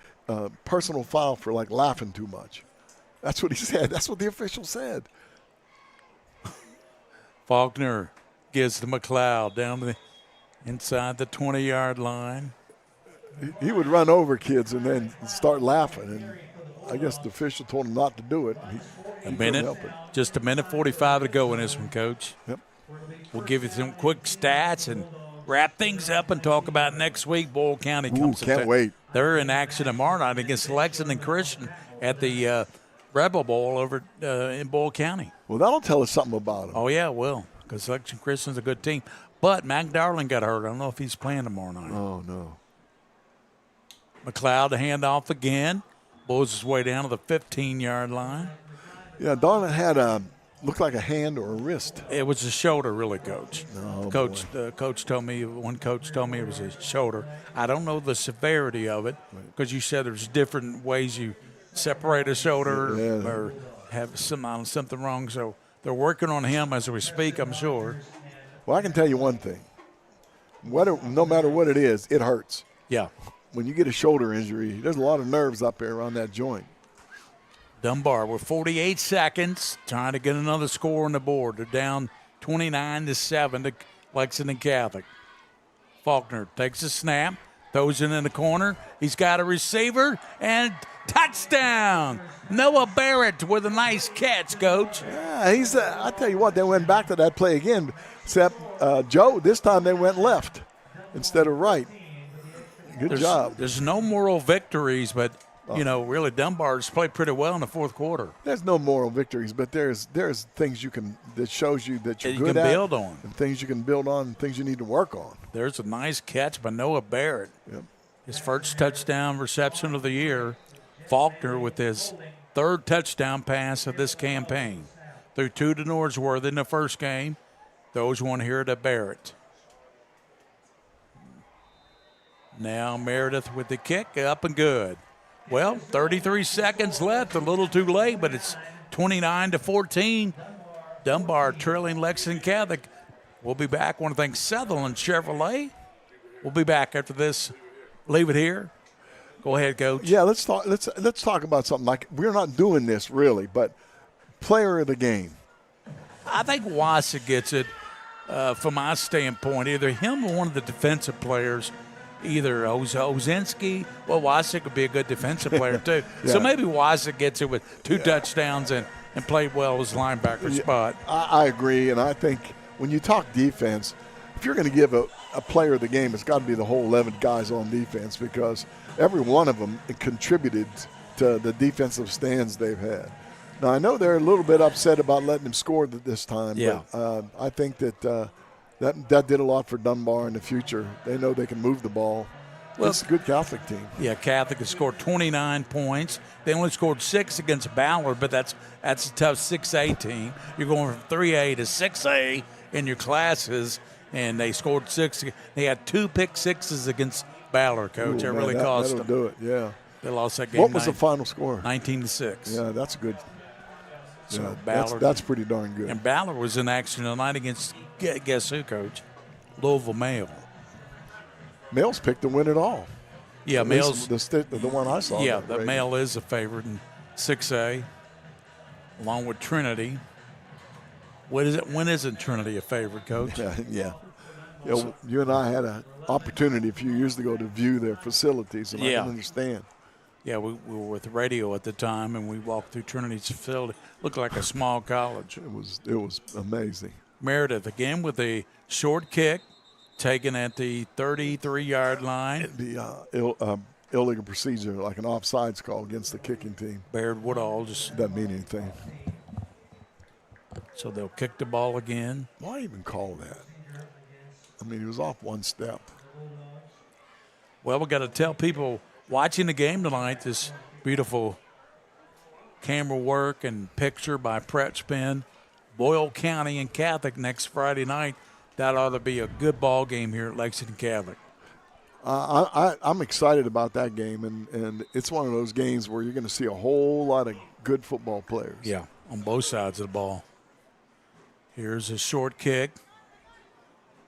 personal foul for like laughing too much. That's what he said. That's what the official said. Faulkner gives to McLeod down the inside the 20-yard line. He would run over kids and then start laughing, and I guess the official told him not to do it. Just a minute 45 to go in this one, Coach. Yep. We'll give you some quick stats and wrap things up and talk about next week. Boyle County comes. Can't wait. They're in action tomorrow night against Lexington Christian at the Rebel Bowl over in Boyle County. Well, that'll tell us something about them. Oh, yeah, it will, because Lexington Christian's a good team. But Mac Darling got hurt. I don't know if he's playing tomorrow night. Oh, no. McLeod to hand off again. Blows his way down to the 15-yard line. Yeah, Darling had looked like a hand or a wrist. It was a shoulder, really, Coach. Oh, Coach told me, one coach told me it was a shoulder. I don't know the severity of it, because you said there's different ways you separate a shoulder or have something wrong. So they're working on him as we speak, I'm sure. Well, I can tell you one thing. No matter what it is, it hurts. Yeah. When you get a shoulder injury, there's a lot of nerves up there around that joint. Dunbar with 48 seconds, trying to get another score on the board. They're down 29-7 to Lexington Catholic. Faulkner takes a snap, throws it in the corner. He's got a receiver, and touchdown! Noah Barrett with a nice catch, Coach. Yeah, I tell you what, they went back to that play again, except Joe, this time they went left instead of right. Good job. There's no moral victories, but really Dunbar's played pretty well in the fourth quarter. There's no moral victories, but there's things that shows you that you're good at. You can at, build on. and things you can build on, and things you need to work on. There's a nice catch by Noah Barrett. Yep. His first touchdown reception of the year. Faulkner with his third touchdown pass of this campaign. Threw two to Norsworth in the first game. Those one here to Barrett. Now Meredith with the kick, up and good. Well, 33 seconds left, a little too late, but it's 29-14. Dunbar trailing Lexington Catholic. We'll be back. I want to thank Sutherland Chevrolet. We'll be back after this. Leave it here. Go ahead, Coach. Yeah, let's talk about something like we're not doing this really, but player of the game. I think Wasik gets it from my standpoint. Either him or one of the defensive players. Either Ozinski, well, Wasik would be a good defensive player too. Yeah. So maybe Wasik gets it with two touchdowns and played well his linebacker spot. I agree, and I think when you talk defense, if you're going to give a player of the game, it's got to be the whole 11 guys on defense because every one of them contributed to the defensive stands they've had. Now, I know they're a little bit upset about letting him score this time, but I think that that did a lot for Dunbar in the future. They know they can move the ball. Well, it's a good Catholic team. Yeah, Catholic has scored 29 points. They only scored 6 against Ballard, but that's a tough 6A team. You're going from 3A to 6A in your classes, and they scored 6. They had 2 pick sixes against Ballard, Coach. That really cost them. That'll do it, yeah. They lost that game. What was the final score? 19-6. Yeah, that's good. So yeah, Ballard, that's pretty darn good. And Ballard was in action tonight against, guess who, Coach? Louisville Male. Male's picked to win it all. Yeah, Male's the one I saw. Yeah, the Male is a favorite in 6A, along with Trinity. When isn't Trinity a favorite, Coach? Yeah. You and I had an opportunity a few years ago to view their facilities, and I can understand. Yeah, we were with radio at the time, and we walked through Trinity's facility. Looked like a small college. It was amazing. Meredith again with a short kick, taken at the 33-yard line. The illegal procedure, like an offsides call against the kicking team. Baird Woodall just doesn't mean anything. So they'll kick the ball again. Why even call that? I mean, he was off one step. Well, we got to tell people watching the game tonight, this beautiful camera work and picture by Pratt Spin, Boyle County and Catholic next Friday night. That ought to be a good ball game here at Lexington Catholic. I'm excited about that game, and it's one of those games where you're going to see a whole lot of good football players. Yeah, on both sides of the ball. Here's a short kick,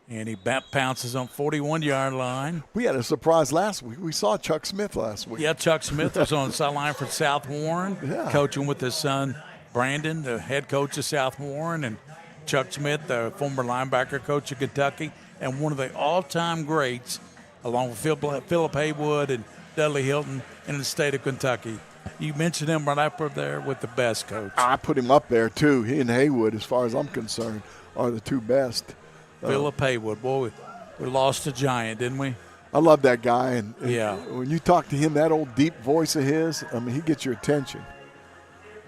and he pounces on 41-yard line. We had a surprise last week. We saw Chuck Smith last week. Yeah, Chuck Smith was on the sideline for South Warren, coaching with his son Brandon, the head coach of South Warren, and Chuck Smith, the former linebacker coach of Kentucky, and one of the all-time greats, along with Philip Haywood and Dudley Hilton in the state of Kentucky. You mentioned him right up there with the best coach. I put him up there, too. He and Haywood, as far as I'm concerned, are the two best. Philip Haywood. Boy, we lost a giant, didn't we? I love that guy. And yeah. When you talk to him, that old deep voice of his, I mean, he gets your attention.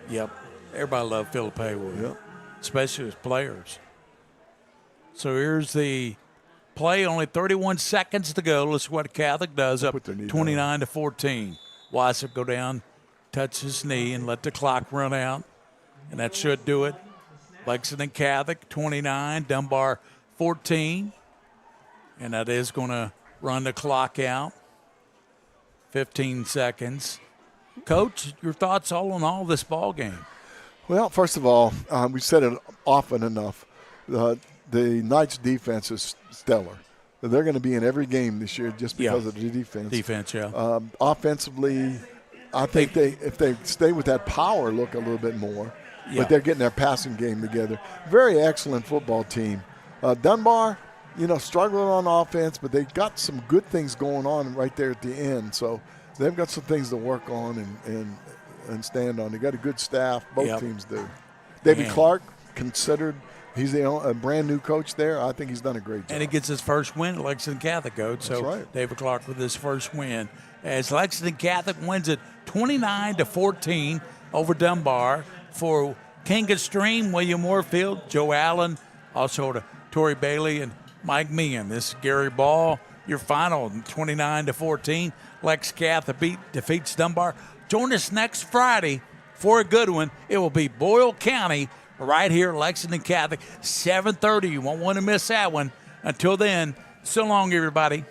Yep. Everybody loved Philip Haywood. Yep. Especially As players. So here's the play. Only 31 seconds to go. Let's see what Catholic does. Up 29-14. Wasik go down, touch his knee, and let the clock run out. And that should do it. Lexington Catholic 29, Dunbar 14. And that is going to run the clock out. 15 seconds. Coach, your thoughts all on all this ball game? Well, first of all, we've said it often enough. The Knights' defense is stellar. They're going to be in every game this year just because of the defense. Defense, yeah. Offensively, I think if they stay with that power look a little bit more, Yeah. but they're getting their passing game together. Very excellent football team. Dunbar, struggling on offense, but they got some good things going on right there at the end. So they've got some things to work on and stand on. They got a good staff. Both teams do. David Clark, considered he's a brand new coach there. I think he's done a great job. And he gets his first win at Lexington Catholic, Coach. So right. David Clark with his first win. As Lexington Catholic wins it 29-14 over Dunbar for King Extreme, William Warfield, Joe Allen, also to Torrey Bailey and Mike Meehan. This is Gary Ball. Your final 29-14. Lex Catholic defeats Dunbar. Join us next Friday for a good one. It will be Boyle County right here at Lexington Catholic, 7:30. You won't want to miss that one. Until then, so long, everybody.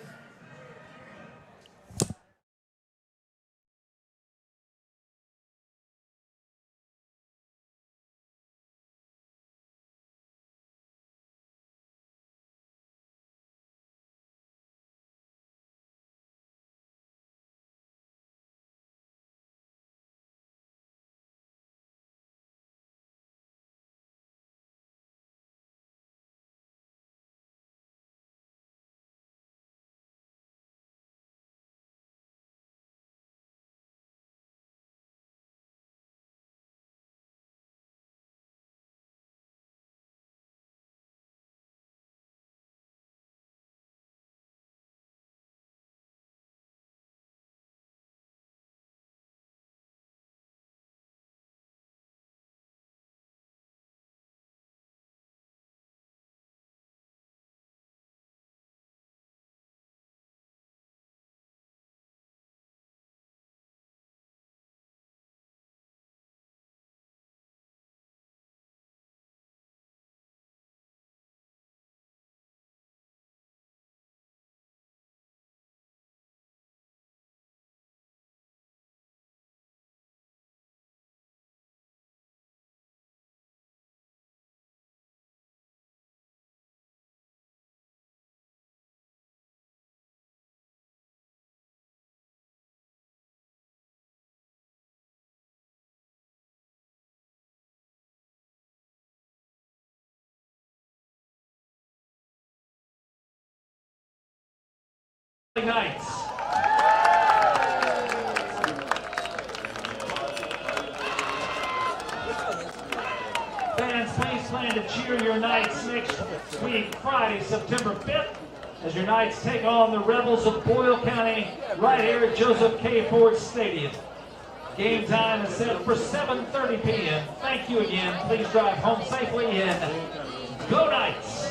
Knights. Fans, please plan to cheer your Knights next week, Friday, September 5th, as your Knights take on the Rebels of Boyle County right here at Joseph K. Ford Stadium. Game time is set for 7:30 p.m. Thank you again. Please drive home safely and go Knights!